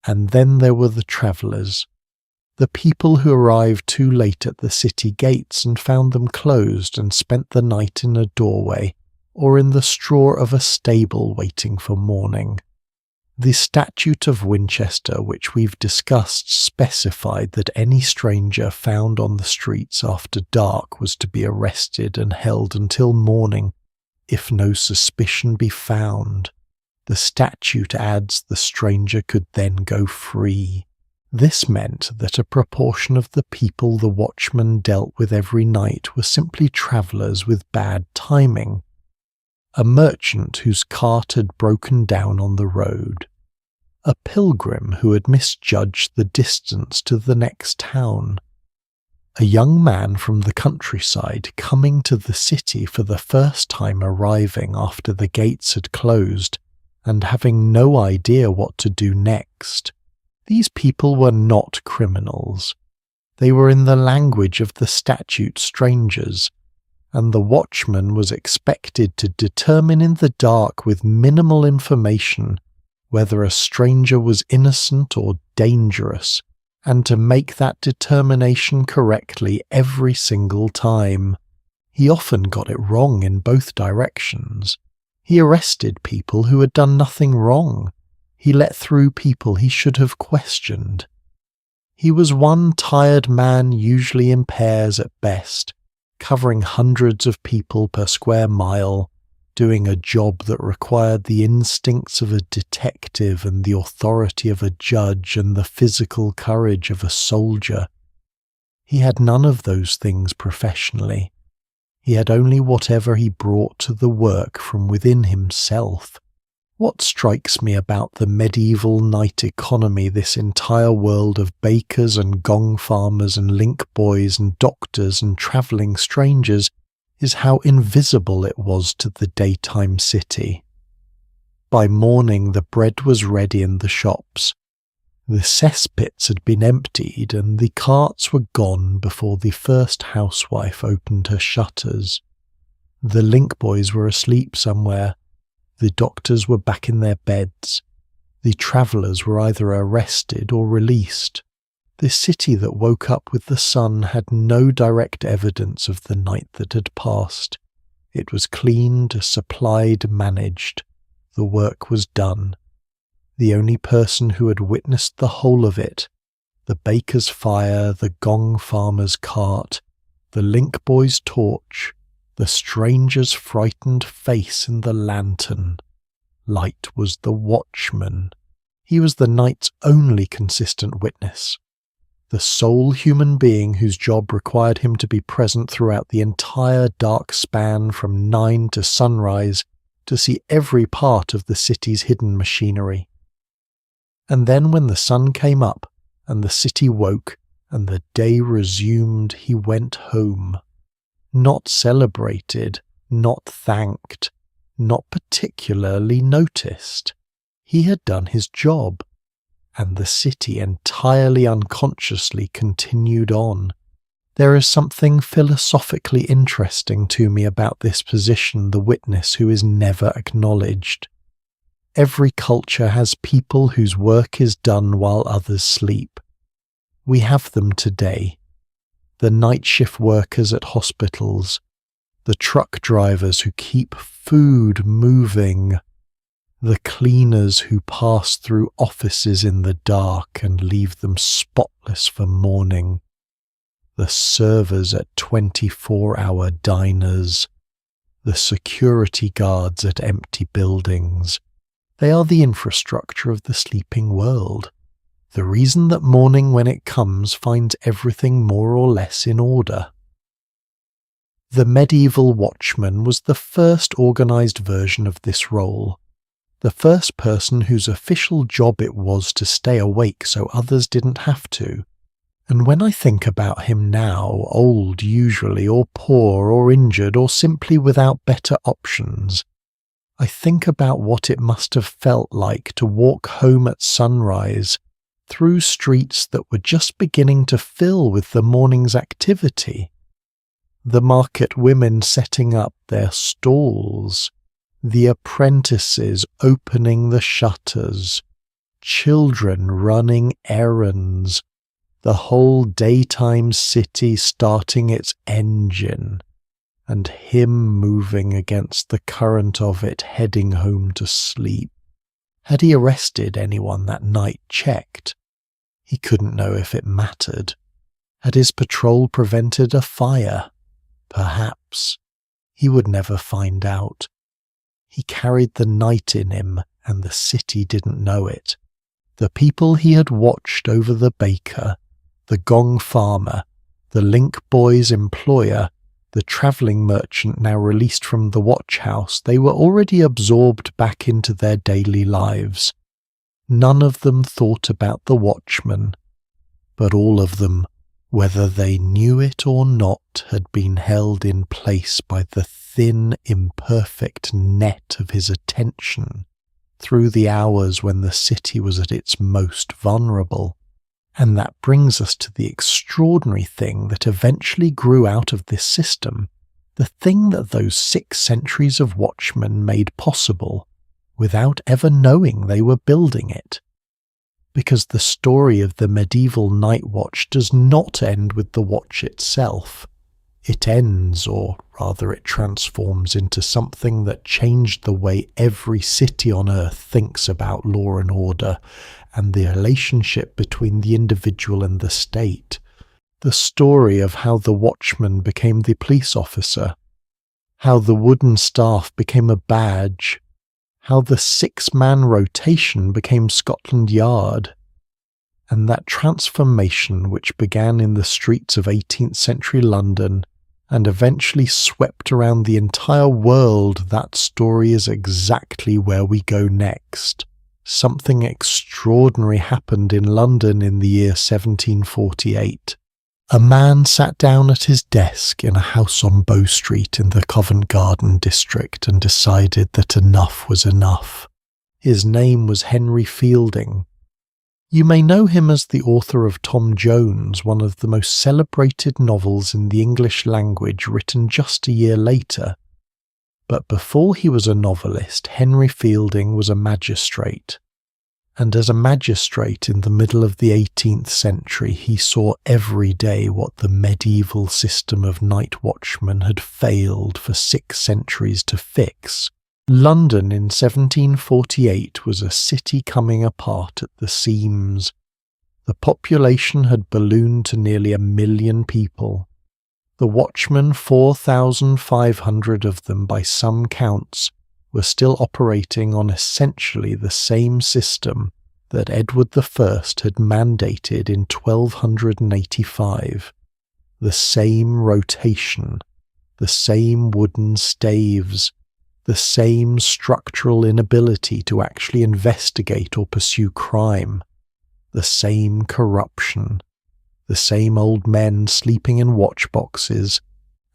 [SPEAKER 1] And then there were the travellers, the people who arrived too late at the city gates and found them closed and spent the night in a doorway or in the straw of a stable waiting for morning. The Statute of Winchester, which we've discussed, specified that any stranger found on the streets after dark was to be arrested and held until morning, if no suspicion be found. The statute adds the stranger could then go free. This meant that a proportion of the people the watchman dealt with every night were simply travellers with bad timing. A merchant whose cart had broken down on the road, a pilgrim who had misjudged the distance to the next town, a young man from the countryside coming to the city for the first time, arriving after the gates had closed and having no idea what to do next. These people were not criminals. They were, in the language of the statute, strangers, and the watchman was expected to determine in the dark with minimal information whether a stranger was innocent or dangerous, and to make that determination correctly every single time. He often got it wrong in both directions. He arrested people who had done nothing wrong. He let through people he should have questioned. He was one tired man, usually in pairs at best, covering hundreds of people per square mile, doing a job that required the instincts of a detective and the authority of a judge and the physical courage of a soldier. He had none of those things professionally. He had only whatever he brought to the work from within himself. What strikes me about the medieval night economy, this entire world of bakers and gong farmers and link boys and doctors and travelling strangers, is how invisible it was to the daytime city. By morning the bread was ready in the shops. The cesspits had been emptied and the carts were gone before the first housewife opened her shutters. The link boys were asleep somewhere. The doctors were back in their beds. The travellers were either arrested or released. The city that woke up with the sun had no direct evidence of the night that had passed. It was cleaned, supplied, managed. The work was done. The only person who had witnessed the whole of it, the baker's fire, the gong farmer's cart, the link boy's torch, the stranger's frightened face in the lantern, light, was the watchman. He was the night's only consistent witness, the sole human being whose job required him to be present throughout the entire dark span from 9 to sunrise to see every part of the city's hidden machinery. And then when the sun came up and the city woke and the day resumed, he went home. Not celebrated, not thanked, not particularly noticed. He had done his job, and the city entirely unconsciously continued on. There is something philosophically interesting to me about this position, the witness who is never acknowledged. Every culture has people whose work is done while others sleep. We have them today. The night shift workers at hospitals, the truck drivers who keep food moving, the cleaners who pass through offices in the dark and leave them spotless for morning, the servers at 24-hour diners, the security guards at empty buildings. They are the infrastructure of the sleeping world. The reason that morning, when it comes, finds everything more or less in order. The medieval watchman was the first organised version of this role, the first person whose official job it was to stay awake so others didn't have to. And when I think about him now, old usually, or poor, or injured, or simply without better options, I think about what it must have felt like to walk home at sunrise through streets that were just beginning to fill with the morning's activity. the market women setting up their stalls, the apprentices opening the shutters, children running errands, the whole daytime city starting its engine, and him moving against the current of it heading home to sleep. Had he arrested anyone that night checked? He couldn't know if it mattered. Had his patrol prevented a fire? Perhaps. He would never find out. He carried the night in him, and the city didn't know it. The people he had watched over the baker, the gong farmer, the link boy's employer, the travelling merchant now released from the watch house, they were already absorbed back into their daily lives. None of them thought about the Watchmen, but all of them, whether they knew it or not, had been held in place by the thin, imperfect net of his attention through the hours when the city was at its most vulnerable. And that brings us to the extraordinary thing that eventually grew out of this system, the thing that those 6 centuries of watchmen made possible without ever knowing they were building it. Because the story of the medieval night watch does not end with the watch itself. It ends, or rather it transforms into something that changed the way every city on earth thinks about law and order, and the relationship between the individual and the state. The story of how the watchman became the police officer, how the wooden staff became a badge, how the 6-man rotation became Scotland Yard, and that transformation which began in the streets of 18th century London and eventually swept around the entire world, that story is exactly where we go next. Something extraordinary happened in London in the year 1748. A man sat down at his desk in a house on Bow Street in the Covent Garden district and decided that enough was enough. His name was Henry Fielding. You may know him as the author of Tom Jones, one of the most celebrated novels in the English language, written just a year later. But before he was a novelist, Henry Fielding was a magistrate. And as a magistrate in the middle of the 18th century, he saw every day what the medieval system of night watchmen had failed for 6 centuries to fix. London in 1748 was a city coming apart at the seams. The population had ballooned to nearly 1 million people. The watchmen, 4,500 of them by some counts, were still operating on essentially the same system that Edward I had mandated in 1285. The same rotation, the same wooden staves, the same structural inability to actually investigate or pursue crime, the same corruption, the same old men sleeping in watch boxes,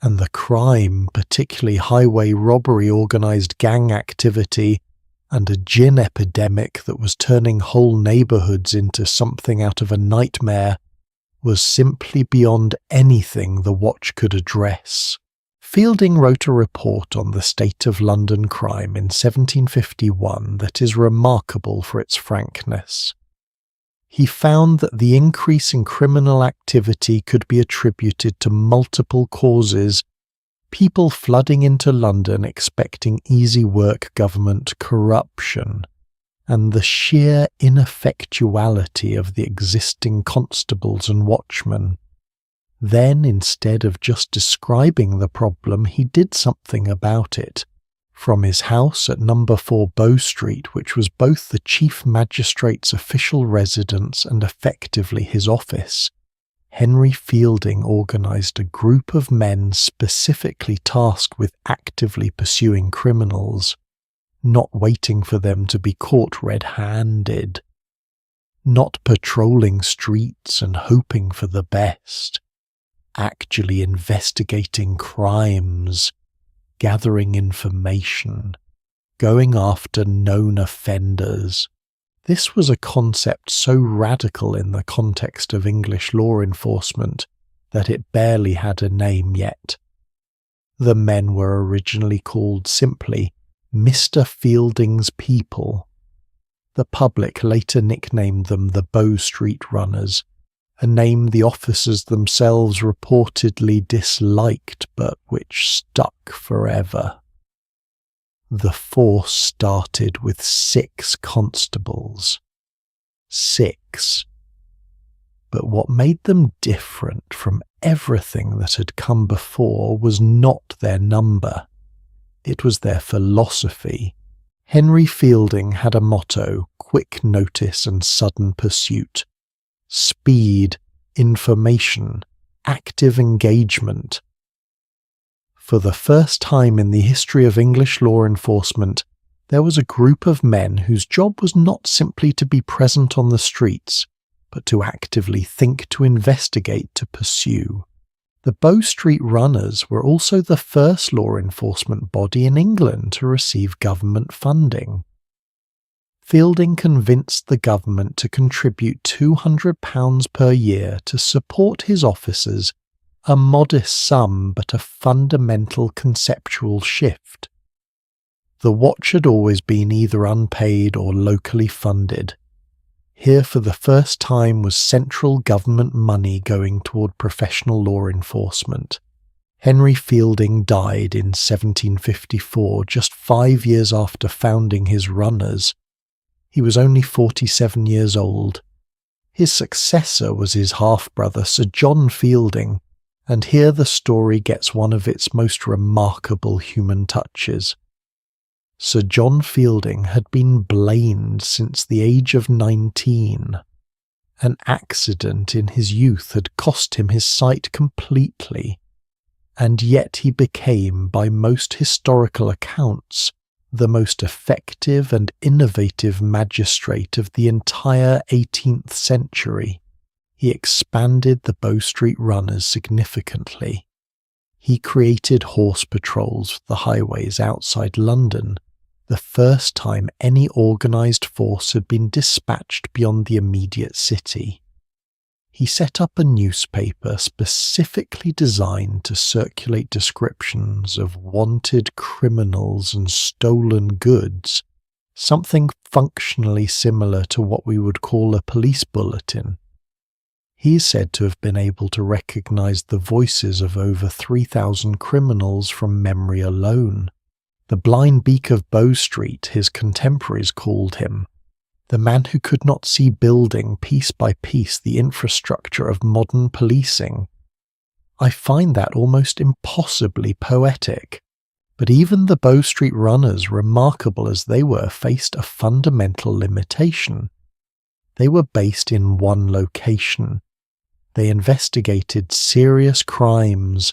[SPEAKER 1] and the crime, particularly highway robbery, organised gang activity, and a gin epidemic that was turning whole neighbourhoods into something out of a nightmare, was simply beyond anything the watch could address. Fielding wrote a report on the state of London crime in 1751 that is remarkable for its frankness. He found that the increase in criminal activity could be attributed to multiple causes: people flooding into London expecting easy work government corruption, and the sheer ineffectuality of the existing constables and watchmen. Then, instead of just describing the problem, he did something about it. From his house at number 4 Bow Street, which was both the Chief Magistrate's official residence and effectively his office, Henry Fielding organised a group of men specifically tasked with actively pursuing criminals, not waiting for them to be caught red-handed, not patrolling streets and hoping for the best, actually investigating crimes, gathering information, going after known offenders. This was a concept so radical in the context of English law enforcement that it barely had a name yet. The men were originally called simply Mr. Fielding's People. The public later nicknamed them the Bow Street Runners, a name the officers themselves reportedly disliked but which stuck forever. The force started with 6 constables. 6. But what made them different from everything that had come before was not their number. It was their philosophy. Henry Fielding had a motto: quick notice and sudden pursuit. Speed, information, active engagement. For the first time in the history of English law enforcement, there was a group of men whose job was not simply to be present on the streets, but to actively think, to investigate, to pursue. The Bow Street Runners were also the first law enforcement body in England to receive government funding. Fielding convinced the government to contribute £200 per year to support his officers, a modest sum but a fundamental conceptual shift. The watch had always been either unpaid or locally funded. Here for the first time was central government money going toward professional law enforcement. Henry Fielding died in 1754, just 5 years after founding his runners. He was only 47 years old. His successor was his half-brother, Sir John Fielding, and here the story gets one of its most remarkable human touches. Sir John Fielding had been blamed since the age of 19. An accident in his youth had cost him his sight completely, and yet he became, by most historical accounts, the most effective and innovative magistrate of the entire 18th century. He expanded the Bow Street Runners significantly. He created horse patrols for the highways outside London, the first time any organised force had been dispatched beyond the immediate city. He set up a newspaper specifically designed to circulate descriptions of wanted criminals and stolen goods, something functionally similar to what we would call a police bulletin. He is said to have been able to recognise the voices of over 3,000 criminals from memory alone. The blind beak of Bow Street, his contemporaries called him, the man who could not see building piece by piece the infrastructure of modern policing. I find that almost impossibly poetic, but even the Bow Street Runners, remarkable as they were, faced a fundamental limitation. They were based in one location. They investigated serious crimes.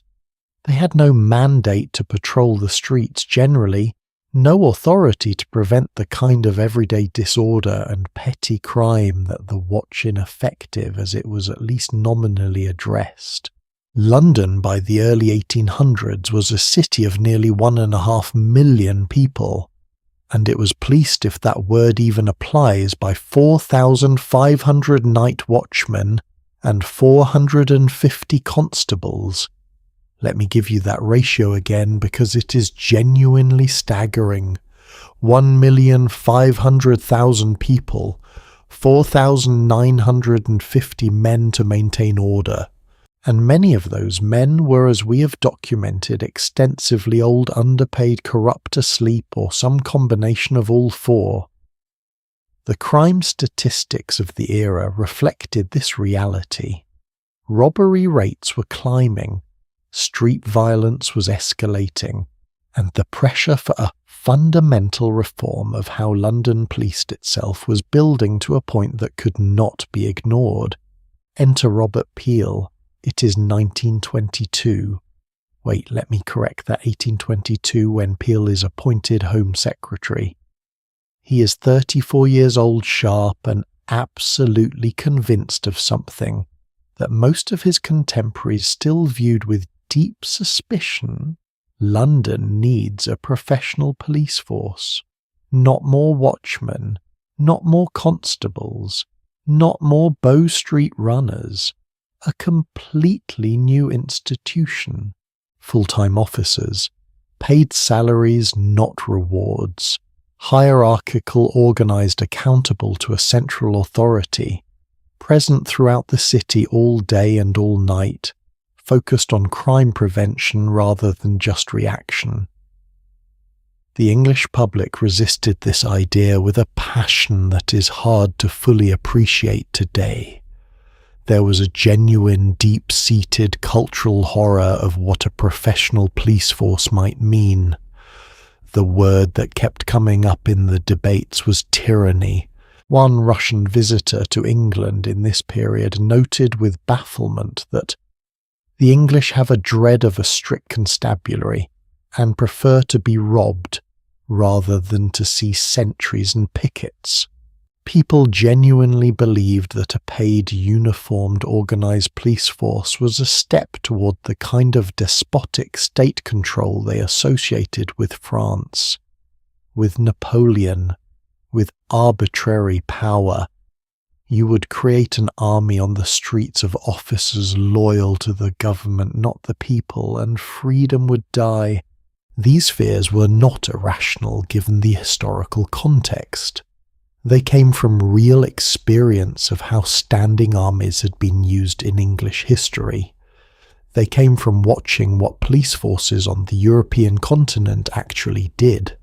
[SPEAKER 1] They had no mandate to patrol the streets generally, no authority to prevent the kind of everyday disorder and petty crime that the watch ineffective as it was at least nominally addressed. London by the early 1800s was a city of nearly 1.5 million people, and it was policed, if that word even applies, by 4,500 night watchmen and 450 constables. Let me give you that ratio again because it is genuinely staggering. 1,500,000 people, 4,950 men to maintain order. And many of those men were, as we have documented, extensively old, underpaid, corrupt, asleep, or some combination of all four. The crime statistics of the era reflected this reality. Robbery rates were climbing. Street violence was escalating, and the pressure for a fundamental reform of how London policed itself was building to a point that could not be ignored. Enter Robert Peel. It is 1922. Wait, let me correct that, 1822 when Peel is appointed Home Secretary. He is 34 years old, sharp, and absolutely convinced of something that most of his contemporaries still viewed with deep suspicion. London needs a professional police force. Not more watchmen, not more constables, not more Bow Street Runners. A completely new institution, full-time officers, paid salaries, not rewards, hierarchical, organised, accountable to a central authority, present throughout the city all day and all night, focused on crime prevention rather than just reaction. The English public resisted this idea with a passion that is hard to fully appreciate today. There was a genuine, deep-seated cultural horror of what a professional police force might mean. The word that kept coming up in the debates was tyranny. One Russian visitor to England in this period noted with bafflement that the English have a dread of a strict constabulary and prefer to be robbed rather than to see sentries and pickets. People genuinely believed that a paid, uniformed, organised police force was a step toward the kind of despotic state control they associated with France, with Napoleon, with arbitrary power. You would create an army on the streets of officers loyal to the government, not the people, and freedom would die. These fears were not irrational given the historical context. They came from real experience of how standing armies had been used in English history. They came from watching what police forces on the European continent actually did.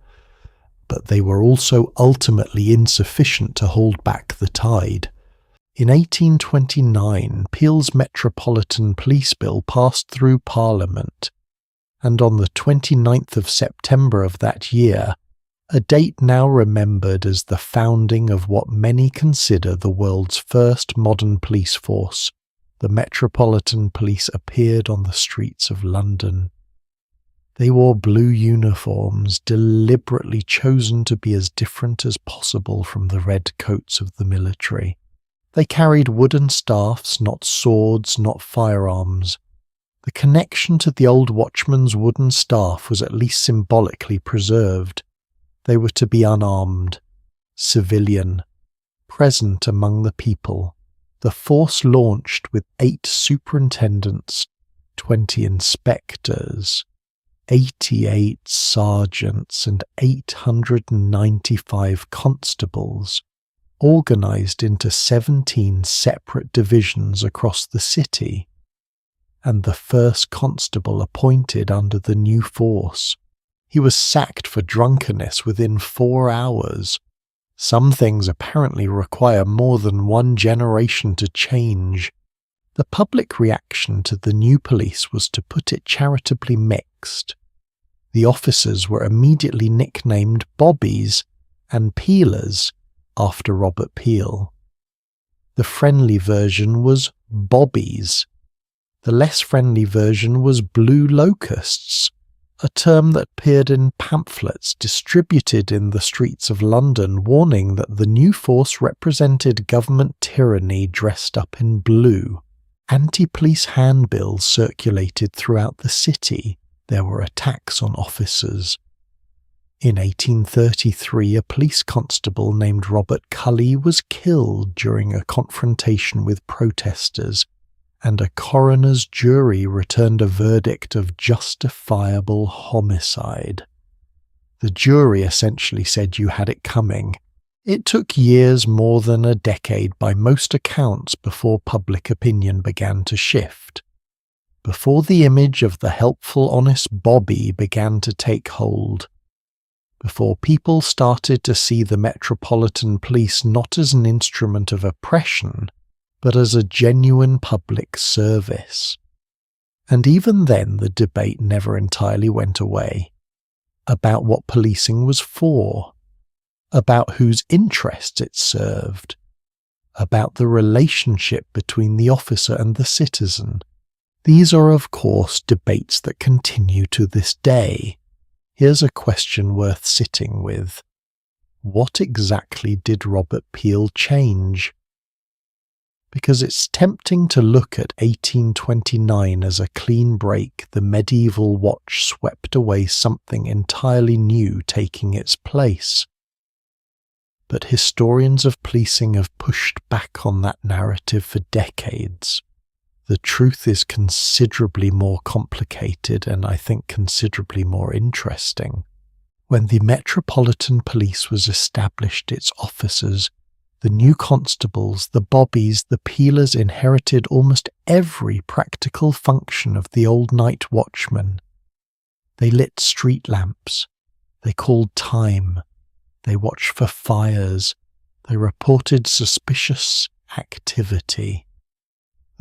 [SPEAKER 1] But they were also ultimately insufficient to hold back the tide. In 1829, Peel's Metropolitan Police Bill passed through Parliament, and on the 29th of September of that year, a date now remembered as the founding of what many consider the world's first modern police force, the Metropolitan Police appeared on the streets of London. They wore blue uniforms, deliberately chosen to be as different as possible from the red coats of the military. They carried wooden staffs, not swords, not firearms. The connection to the old Watchman's wooden staff was at least symbolically preserved. They were to be unarmed, civilian, present among the people. The force launched with 8 superintendents, 20 inspectors, 88 sergeants and 895 constables, organised into 17 separate divisions across the city, and the first constable appointed under the new force. He was sacked for drunkenness within 4 hours. Some things apparently require more than one generation to change. The public reaction to the new police was, to put it charitably, mixed. The officers were immediately nicknamed Bobbies and Peelers after Robert Peel. The friendly version was Bobbies. The less friendly version was Blue Locusts, a term that appeared in pamphlets distributed in the streets of London warning that the new force represented government tyranny dressed up in blue. Anti-police handbills circulated throughout the city. There were attacks on officers. In 1833, a police constable named Robert Cully was killed during a confrontation with protesters, and a coroner's jury returned a verdict of justifiable homicide. The jury essentially said you had it coming. It took years, more than a decade by most accounts, before public opinion began to shift. Before the image of the helpful, honest Bobby began to take hold. Before people started to see the Metropolitan Police not as an instrument of oppression, but as a genuine public service. And even then the debate never entirely went away. About what policing was for, about whose interests it served, about the relationship between the officer and the citizen. These are, of course, debates that continue to this day. Here's a question worth sitting with. What exactly did Robert Peel change? Because it's tempting to look at 1829 as a clean break, the medieval watch swept away something entirely new taking its place. But historians of policing have pushed back on that narrative for decades. The truth is considerably more complicated and I think considerably more interesting. When the Metropolitan Police was established, its officers, the new constables, the bobbies, the peelers inherited almost every practical function of the old night watchman. They lit street lamps, they called time, they watched for fires, they reported suspicious activity.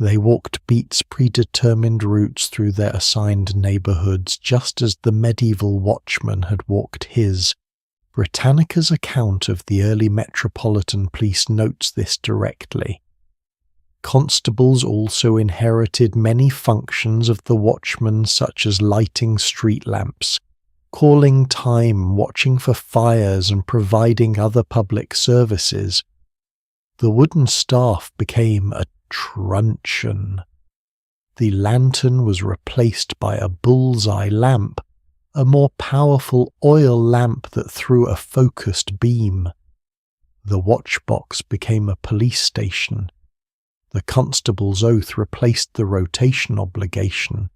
[SPEAKER 1] They walked Beat's predetermined routes through their assigned neighbourhoods, just as the medieval watchman had walked his. Britannica's account of the early Metropolitan Police notes this directly. Constables also inherited many functions of the watchman, such as lighting street lamps, calling time, watching for fires, and providing other public services. The wooden staff became a truncheon. The lantern was replaced by a bullseye lamp, a more powerful oil lamp that threw a focused beam. The watchbox became a police station. The constable's oath replaced the rotation obligation.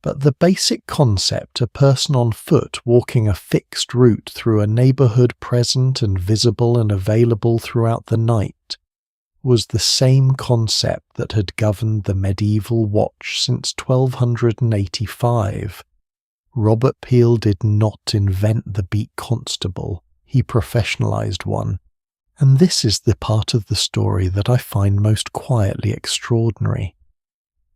[SPEAKER 1] But the basic concept, a person on foot walking a fixed route through a neighbourhood present and visible and available throughout the night, was the same concept that had governed the medieval watch since 1285. Robert Peel did not invent the beat constable, he professionalised one, and this is the part of the story that I find most quietly extraordinary.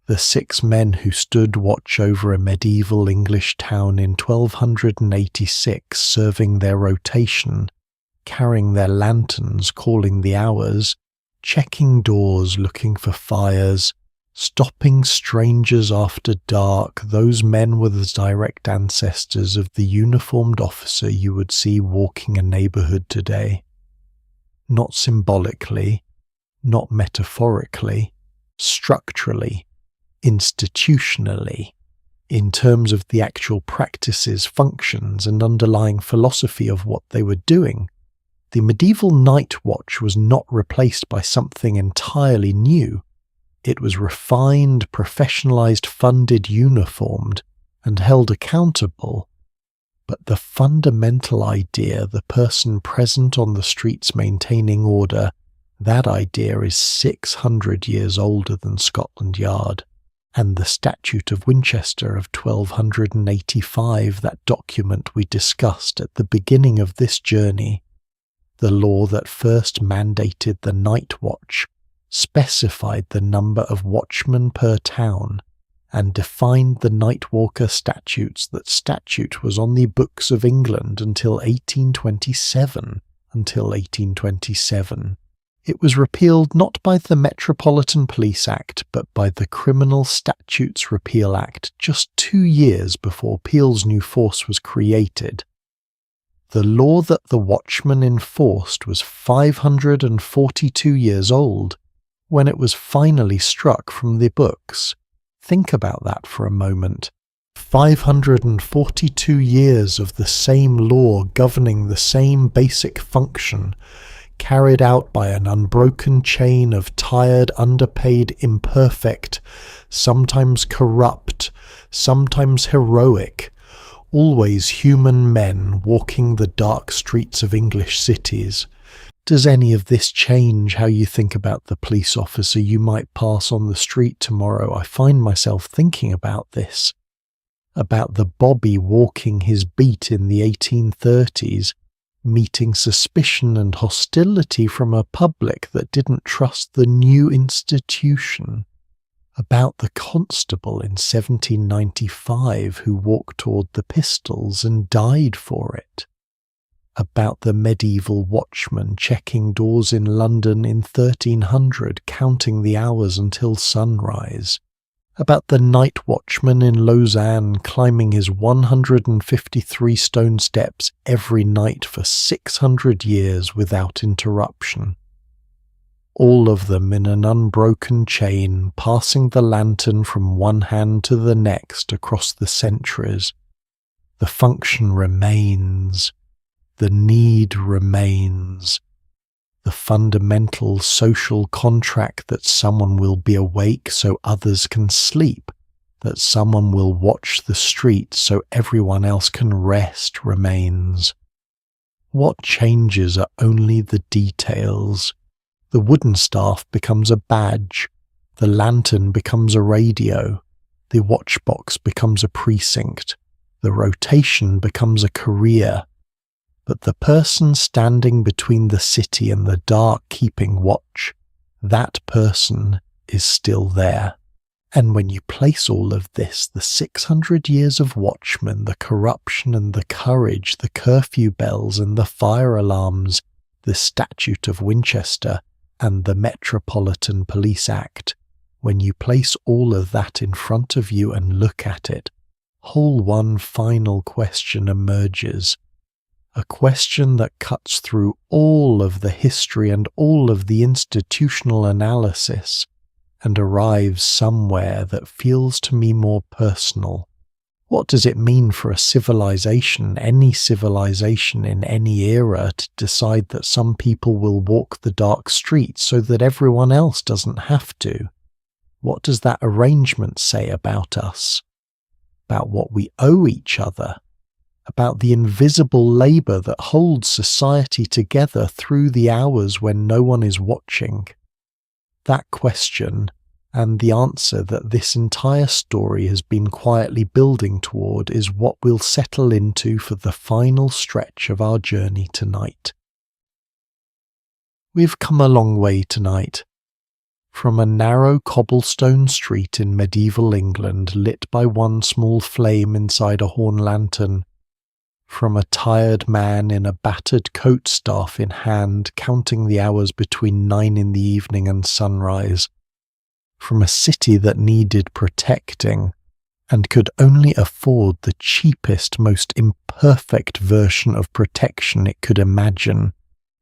[SPEAKER 1] The 6 men who stood watch over a medieval English town in 1286, serving their rotation, carrying their lanterns, calling the hours, checking doors, looking for fires, stopping strangers after dark, those men were the direct ancestors of the uniformed officer you would see walking a neighbourhood today. Not symbolically, not metaphorically, structurally, institutionally, in terms of the actual practices, functions, and underlying philosophy of what they were doing. The medieval night watch was not replaced by something entirely new. It was refined, professionalized, funded, uniformed, and held accountable. But the fundamental idea, the person present on the streets maintaining order, that idea is 600 years older than Scotland Yard. And the Statute of Winchester of 1285, that document we discussed at the beginning of this journey, the law that first mandated the night watch, specified the number of watchmen per town, and defined the night walker statutes. That statute was on the books of England until 1827. It was repealed not by the Metropolitan Police Act, but by the Criminal Statutes Repeal Act just 2 years before Peel's new force was created. The law that the watchman enforced was 542 years old when it was finally struck from the books. Think about that for a moment. 542 years of the same law governing the same basic function, carried out by an unbroken chain of tired, underpaid, imperfect, sometimes corrupt, sometimes heroic, always human men walking the dark streets of English cities. Does any of this change how you think about the police officer you might pass on the street tomorrow? I find myself thinking about this, about the bobby walking his beat in the 1830s, meeting suspicion and hostility from a public that didn't trust the new institution, about the constable in 1795 who walked toward the pistols and died for it, about the medieval watchman checking doors in London in 1300, counting the hours until sunrise, about the night watchman in Lausanne climbing his 153 stone steps every night for 600 years without interruption. All of them in an unbroken chain, passing the lantern from one hand to the next across the centuries. The function remains. The need remains. the fundamental social contract that someone will be awake so others can sleep, that someone will watch the street so everyone else can rest, remains. What changes are only the details. The wooden staff becomes a badge, the lantern becomes a radio, the watchbox becomes a precinct, the rotation becomes a career. But the person standing between the city and the dark keeping watch, that person is still there. And when you place all of this, the 600 years of Watchmen, the corruption and the courage, the curfew bells and the fire alarms, the Statute of Winchester and the Metropolitan Police Act, when you place all of that in front of you and look at it, whole one final question emerges. A question that cuts through all of the history and all of the institutional analysis and arrives somewhere that feels to me more personal. What does it mean for a civilization, any civilization in any era, to decide that some people will walk the dark streets so that everyone else doesn't have to? What does that arrangement say about us? About what we owe each other? About the invisible labour that holds society together through the hours when no one is watching? That question, and the answer that this entire story has been quietly building toward, is what we'll settle into for the final stretch of our journey tonight. We've come a long way tonight. From a narrow cobblestone street in medieval England lit by one small flame inside a horn lantern, from a tired man in a battered coat staff in hand counting the hours between 9 in the evening and sunrise, from a city that needed protecting and could only afford the cheapest, most imperfect version of protection it could imagine.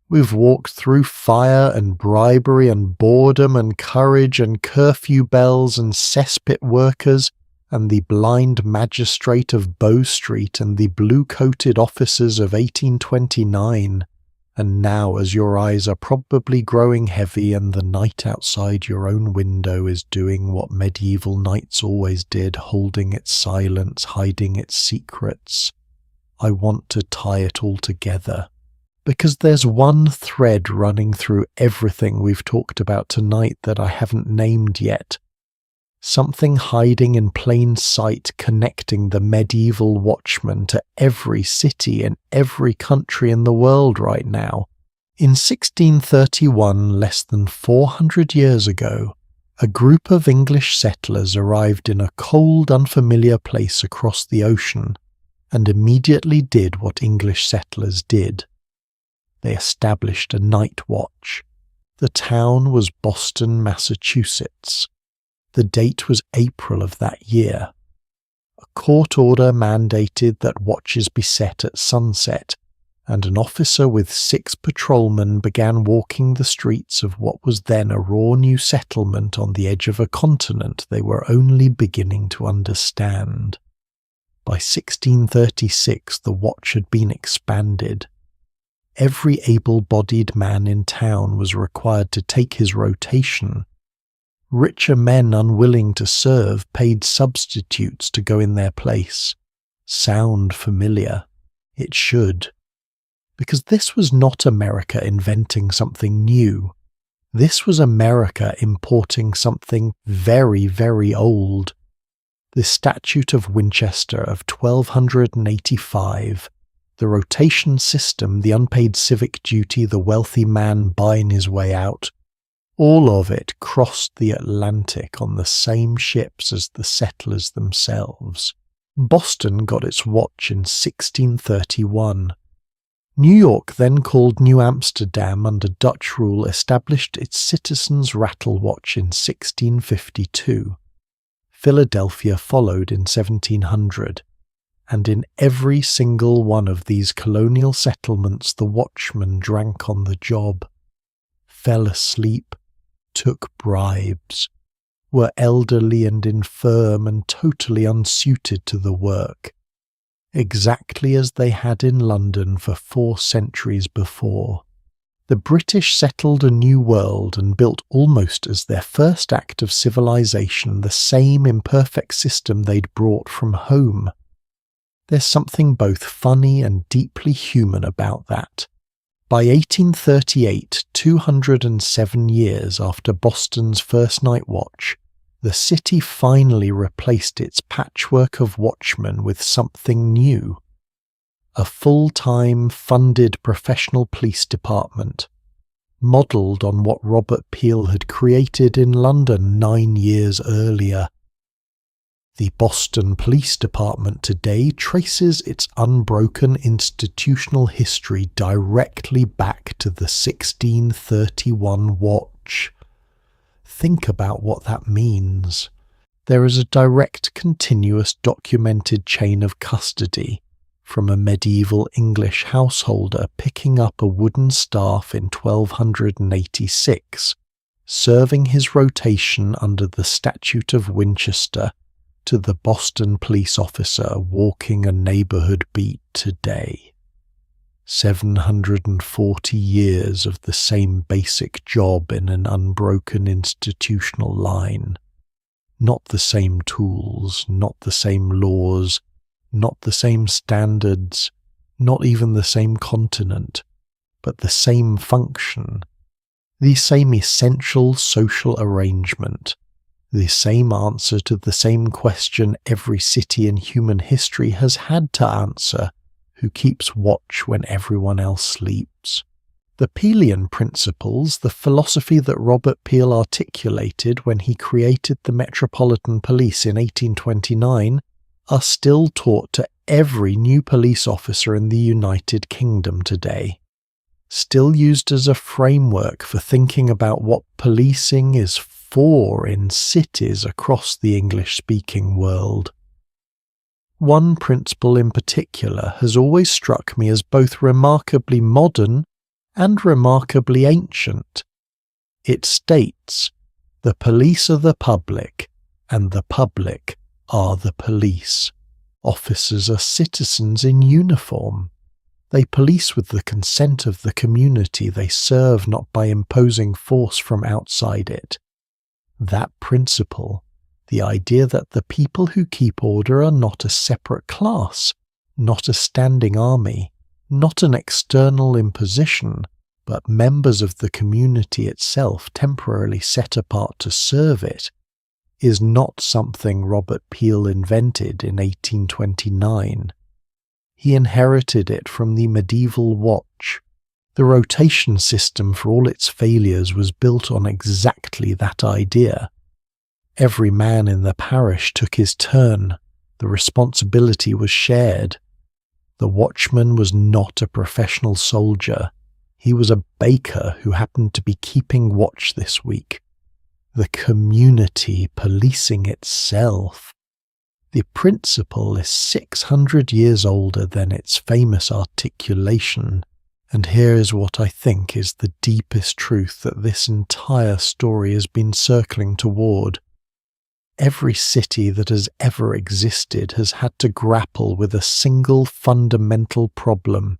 [SPEAKER 1] We've walked through fire and bribery and boredom and courage and curfew bells and cesspit workers and the blind magistrate of Bow Street and the blue-coated officers of 1829, and now, as your eyes are probably growing heavy and the night outside your own window is doing what medieval nights always did, holding its silence, hiding its secrets, I want to tie it all together. Because there's one thread running through everything we've talked about tonight that I haven't named yet. Something hiding in plain sight connecting the medieval Watchmen to every city and every country in the world right now. In 1631, less than 400 years ago, a group of English settlers arrived in a cold, unfamiliar place across the ocean and immediately did what English settlers did. They established a night watch. The town was Boston, Massachusetts. The date was April of that year. A court order mandated that watches be set at sunset, and an officer with 6 patrolmen began walking the streets of what was then a raw new settlement on the edge of a continent they were only beginning to understand. By 1636 the watch had been expanded. Every able-bodied man in town was required to take his rotation. Richer men unwilling to serve paid substitutes to go in their place. Sound familiar? It should. Because this was not America inventing something new. This was America importing something very, very old. The Statute of Winchester of 1285, the rotation system, the unpaid civic duty, the wealthy man buying his way out, all of it crossed the Atlantic on the same ships as the settlers themselves. Boston got its watch in 1631. New York, then called New Amsterdam under Dutch rule, established its citizens' rattle watch in 1652. Philadelphia followed in 1700. And in every single one of these colonial settlements the watchmen drank on the job, fell asleep, took bribes, were elderly and infirm and totally unsuited to the work, exactly as they had in London for 4 centuries before. The British settled a new world and built almost as their first act of civilization the same imperfect system they'd brought from home. There's something both funny and deeply human about that. By 1838, 207 years after Boston's first night watch, the city finally replaced its patchwork of watchmen with something new. A full-time, funded professional police department, modelled on what Robert Peel had created in London 9 years earlier. The Boston Police Department today traces its unbroken institutional history directly back to the 1631 watch. Think about what that means. There is a direct, continuous, documented chain of custody, from a medieval English householder picking up a wooden staff in 1286, serving his rotation under the Statute of Winchester, to the Boston police officer walking a neighbourhood beat today. 740 years of the same basic job in an unbroken institutional line. Not the same tools, not the same laws, not the same standards, not even the same continent, but the same function, the same essential social arrangement, the same answer to the same question every city in human history has had to answer: who keeps watch when everyone else sleeps? The Peelian principles, the philosophy that Robert Peel articulated when he created the Metropolitan Police in 1829, are still taught to every new police officer in the United Kingdom today. Still used as a framework for thinking about what policing is for in cities across the English-speaking world. One principle in particular has always struck me as both remarkably modern and remarkably ancient. It states, "The police are the public, and the public are the police." Officers are citizens in uniform. They police with the consent of the community they serve, not by imposing force from outside it. That principle, the idea that the people who keep order are not a separate class, not a standing army, not an external imposition, but members of the community itself temporarily set apart to serve it, is not something Robert Peel invented in 1829. He inherited it from the medieval watch. The rotation system, for all its failures, was built on exactly that idea. Every man in the parish took his turn. The responsibility was shared. The watchman was not a professional soldier. He was a baker who happened to be keeping watch this week. The community policing itself. The principle is 600 years older than its famous articulation, and here is what I think is the deepest truth that this entire story has been circling toward. Every city that has ever existed has had to grapple with a single fundamental problem.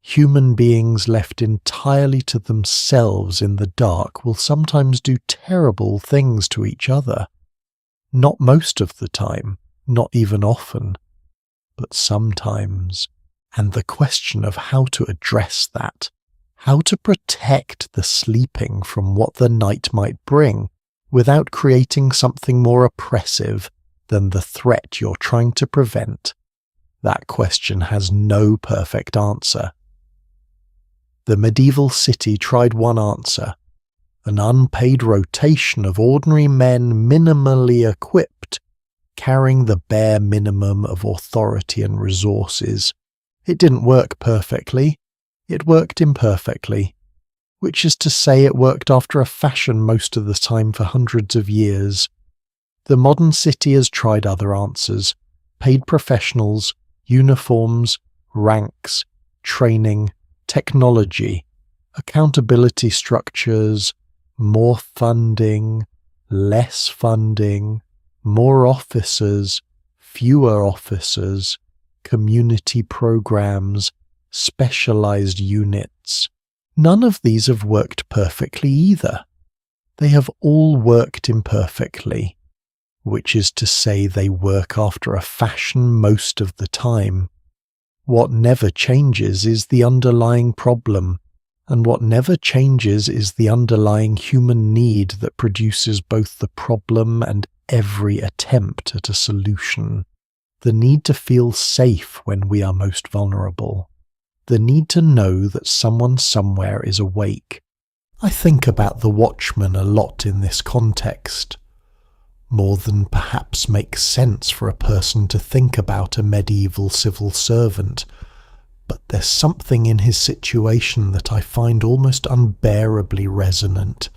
[SPEAKER 1] Human beings left entirely to themselves in the dark will sometimes do terrible things to each other. Not most of the time, not even often, but sometimes. And the question of how to address that, how to protect the sleeping from what the night might bring, without creating something more oppressive than the threat you're trying to prevent, that question has no perfect answer. The medieval city tried one answer: an unpaid rotation of ordinary men minimally equipped, carrying the bare minimum of authority and resources. It didn't work perfectly. It worked imperfectly, which is to say it worked after a fashion most of the time for hundreds of years. The modern city has tried other answers: paid professionals, uniforms, ranks, training, technology, accountability structures, more funding, less funding, more officers, fewer officers, community programs, specialized units, None of these have worked perfectly either. They have all worked imperfectly, which is to say they work after a fashion most of the time. What never changes is the underlying problem, and what never changes is the underlying human need that produces both the problem and every attempt at a solution. The need to feel safe when we are most vulnerable. The need to know that someone somewhere is awake. I think about the Watchmen a lot in this context. More than perhaps makes sense for a person to think about a medieval civil servant, but there's something in his situation that I find almost unbearably resonant.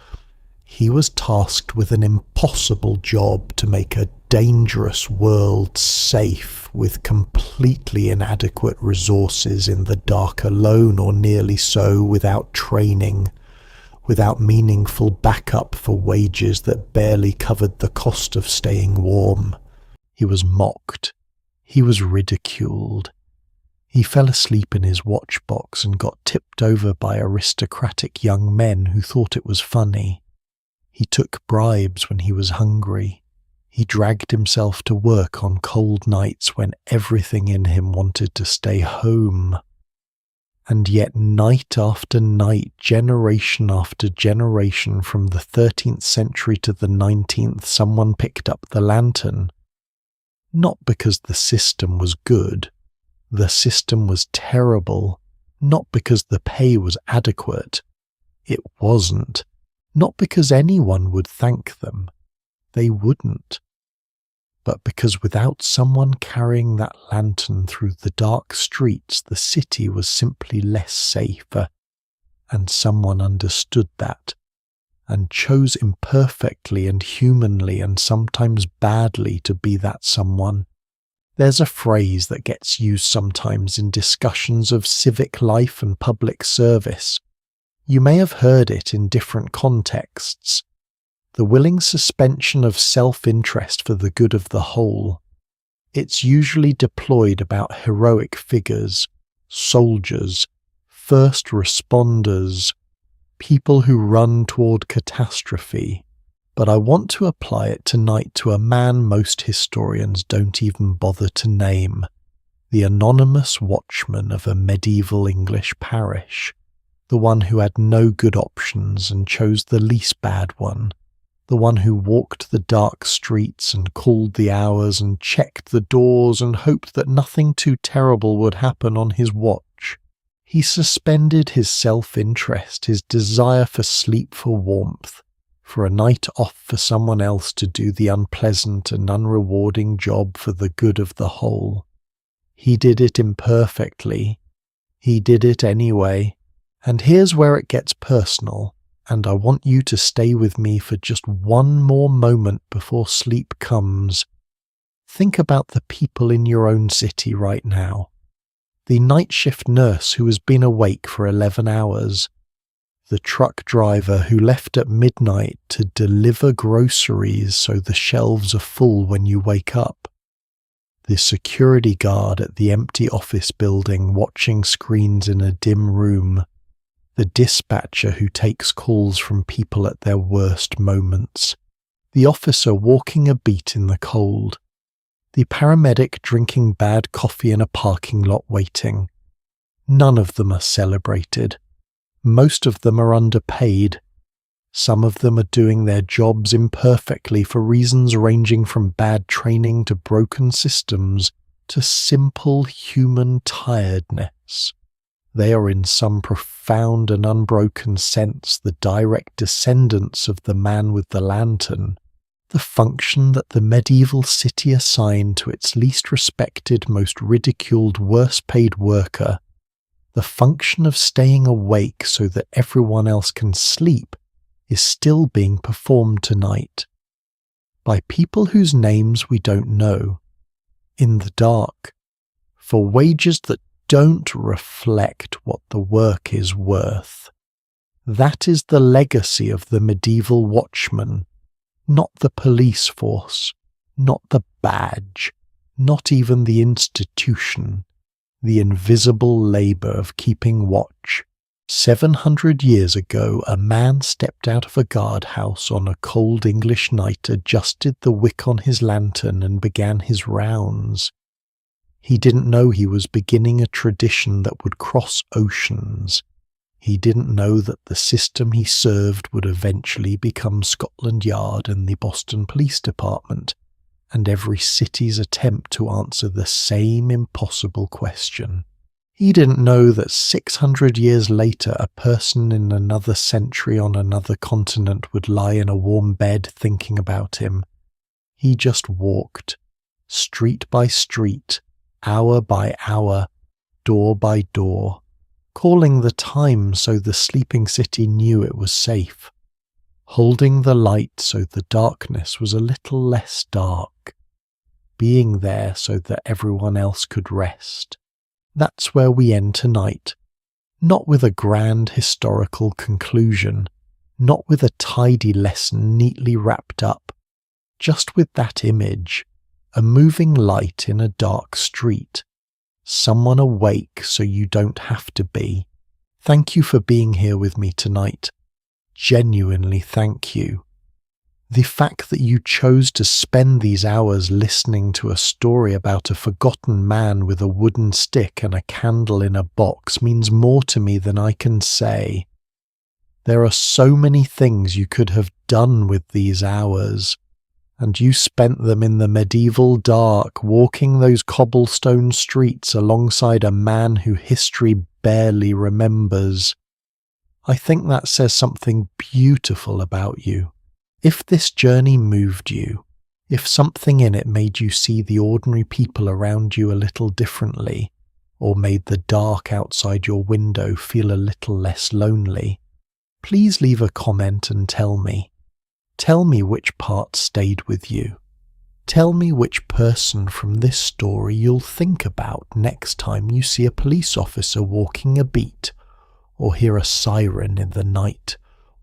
[SPEAKER 1] He was tasked with an impossible job to make a dangerous world safe with completely inadequate resources in the dark alone or nearly so, without training, without meaningful backup for wages that barely covered the cost of staying warm. He was mocked. He was ridiculed. He fell asleep in his watchbox and got tipped over by aristocratic young men who thought it was funny. He took bribes when he was hungry. He dragged himself to work on cold nights when everything in him wanted to stay home. And yet night after night, generation after generation, from the 13th century to the 19th, someone picked up the lantern. Not because the system was good. The system was terrible. Not because the pay was adequate. It wasn't. Not because anyone would thank them. They wouldn't. But because without someone carrying that lantern through the dark streets, the city was simply less safe, and someone understood that, and chose imperfectly and humanly and sometimes badly to be that someone. There's a phrase that gets used sometimes in discussions of civic life and public service. You may have heard it in different contexts. The willing suspension of self-interest for the good of the whole. It's usually deployed about heroic figures, soldiers, first responders, people who run toward catastrophe. But I want to apply it tonight to a man most historians don't even bother to name, the anonymous watchman of a medieval English parish, the one who had no good options and chose the least bad one, the one who walked the dark streets and called the hours and checked the doors and hoped that nothing too terrible would happen on his watch. He suspended his self-interest, his desire for sleep, for warmth, for a night off for someone else to do the unpleasant and unrewarding job for the good of the whole. He did it imperfectly. He did it anyway. And here's where it gets personal, and I want you to stay with me for just one more moment before sleep comes. Think about the people in your own city right now. The night shift nurse who has been awake for 11 hours. The truck driver who left at midnight to deliver groceries so the shelves are full when you wake up. The security guard at the empty office building watching screens in a dim room. The dispatcher who takes calls from people at their worst moments. The officer walking a beat in the cold. The paramedic drinking bad coffee in a parking lot waiting. None of them are celebrated. Most of them are underpaid. Some of them are doing their jobs imperfectly for reasons ranging from bad training to broken systems to simple human tiredness. They are in some profound and unbroken sense the direct descendants of the man with the lantern, the function that the medieval city assigned to its least respected, most ridiculed, worst paid worker, the function of staying awake so that everyone else can sleep, is still being performed tonight by people whose names we don't know, in the dark, for wages that don't reflect what the work is worth. That is the legacy of the medieval watchman, not the police force, not the badge, not even the institution, the invisible labour of keeping watch, 700 years ago, a man stepped out of a guardhouse on a cold English night, adjusted the wick on his lantern, and began his rounds. He didn't know he was beginning a tradition that would cross oceans. He didn't know that the system he served would eventually become Scotland Yard and the Boston Police Department, and every city's attempt to answer the same impossible question. He didn't know that 600 years later a person in another century on another continent would lie in a warm bed thinking about him. He just walked, street by street, hour by hour, door by door, calling the time so the sleeping city knew it was safe, holding the light so the darkness was a little less dark, being there so that everyone else could rest. That's where we end tonight, not with a grand historical conclusion, not with a tidy lesson neatly wrapped up, just with that image, a moving light in a dark street, someone awake so you don't have to be. Thank you for being here with me tonight. Genuinely thank you. The fact that you chose to spend these hours listening to a story about a forgotten man with a wooden stick and a candle in a box means more to me than I can say. There are so many things you could have done with these hours, and you spent them in the medieval dark, walking those cobblestone streets alongside a man who history barely remembers. I think that says something beautiful about you. If this journey moved you, if something in it made you see the ordinary people around you a little differently, or made the dark outside your window feel a little less lonely, please leave a comment and tell me. Tell me which part stayed with you. Tell me which person from this story you'll think about next time you see a police officer walking a beat, or hear a siren in the night,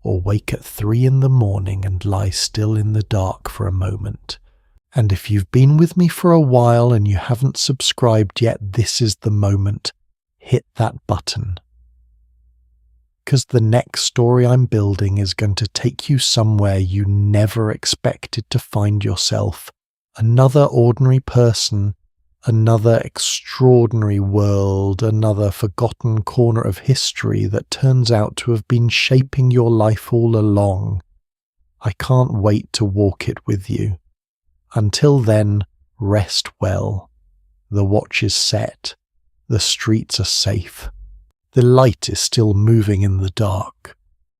[SPEAKER 1] or wake at 3 in the morning and lie still in the dark for a moment. And if you've been with me for a while and you haven't subscribed yet, this is the moment. Hit that button. Because the next story I'm building is going to take you somewhere you never expected to find yourself. Another ordinary person, another extraordinary world, another forgotten corner of history that turns out to have been shaping your life all along. I can't wait to walk it with you. Until then, rest well. The watch is set. The streets are safe. The light is still moving in the dark.